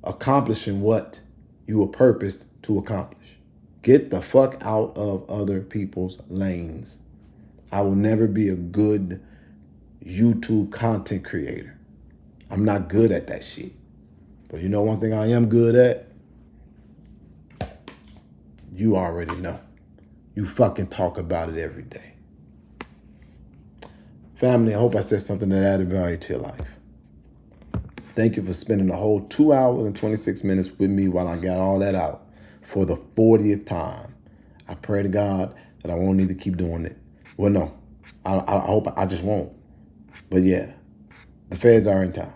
accomplishing what you were purposed to accomplish. Get the fuck out of other people's lanes. I will never be a good YouTube content creator. I'm not good at that shit. But you know one thing I am good at? You already know. You fucking talk about it every day. Family, I hope I said something that added value to your life. Thank you for spending the whole 2 hours and 26 minutes with me while I got all that out for the 40th time. I pray to God that I won't need to keep doing it. Well, no, I hope I just won't. But yeah, the feds are in town.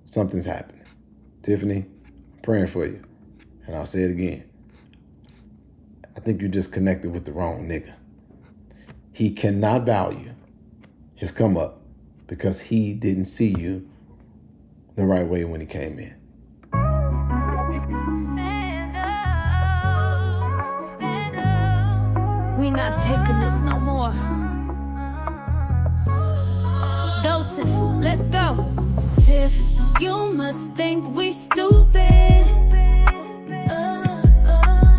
Something's happening. Tiffany, I'm praying for you. And I'll say it again. I think you just connected with the wrong nigga. He cannot value his come up because he didn't see you the right way when he came in. We not taking this no more. Dolton, let's go. Tiff, you must think we stupid.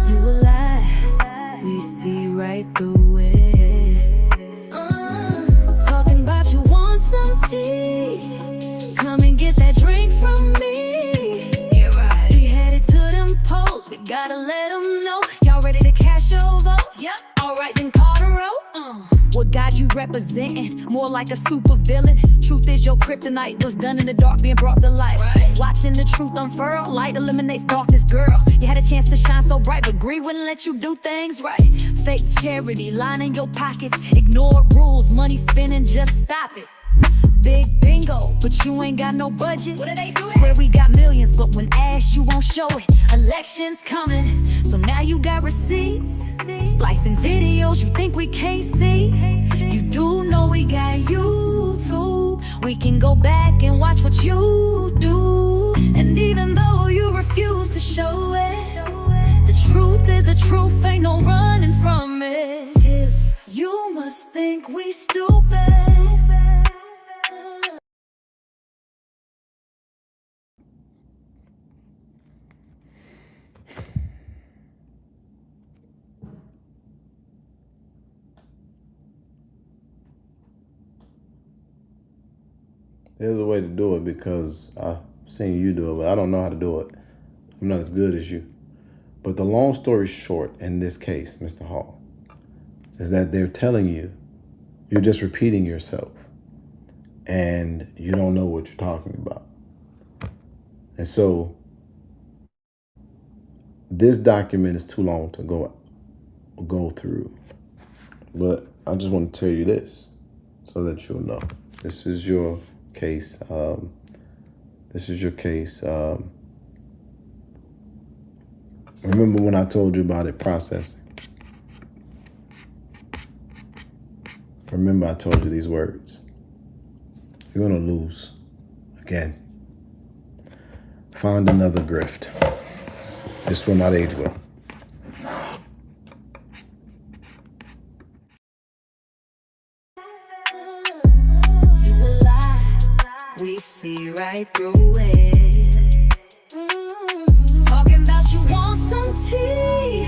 You a lie, we see right through it. Talking about you want some tea. Come and get that drink from me. Yeah, right. We headed to them poles, we gotta let them know. Y'all ready to cash your vote? Yep. Alright, then call the road. What God you representing? More like a super villain. Truth is your kryptonite was done in the dark, being brought to light. Right. Watching the truth unfurl, light eliminates darkness, girl. You had a chance to shine so bright, but greed wouldn't let you do things right. Fake charity, lining your pockets, ignore rules, money spinning, just stop it. Big bingo, but you ain't got no budget. What are they doing? Swear we got millions, but when asked, you won't show it. Elections coming, so now you got receipts. Splicing videos you think we can't see. You do know we got YouTube. We can go back and watch what you do. And even though you refuse to show it, the truth is the truth, ain't no running from it. If you must think we stupid. There's a way to do it because I've seen you do it, but I don't know how to do it. I'm not as good as you. But the long story short, in this case, Mr. Hall, is that they're telling you, you're just repeating yourself, and you don't know what you're talking about. And so this document is too long to go through. But I just want to tell you this so that you'll know. This is your case. Remember when I told you about it processing? Remember I told you these words. You're gonna lose again. Find another grift. This will not age well. We see right through it. Talking about you want some tea.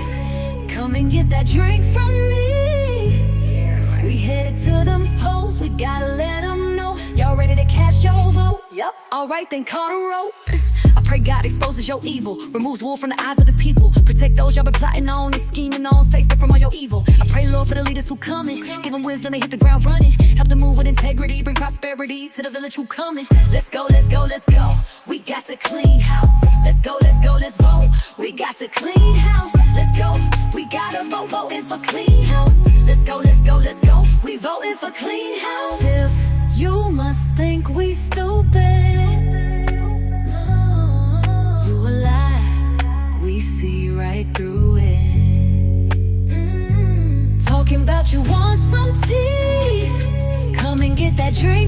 Come and get that drink from me. Yeah, right. We headed to them poles, we gotta let them know. Y'all ready to cash your vote? Yep. Alright, then call the road. I pray God exposes your evil, removes wool from the eyes of his people. Protect those y'all been plotting on and scheming on, save them from all your evil. I pray, Lord, for the leaders who coming. Give them wisdom, they hit the ground running. Help them move with integrity, bring prosperity to the village who coming. Let's go, let's go, let's go. We got to clean house. Let's go, let's go, let's vote. We got to clean house. Let's go. We gotta vote, voting for clean house. Let's go, let's go, let's go. We voting for clean house. If you must think we stupid. we see right through it. Talking about you want some tea? Come and get that drink.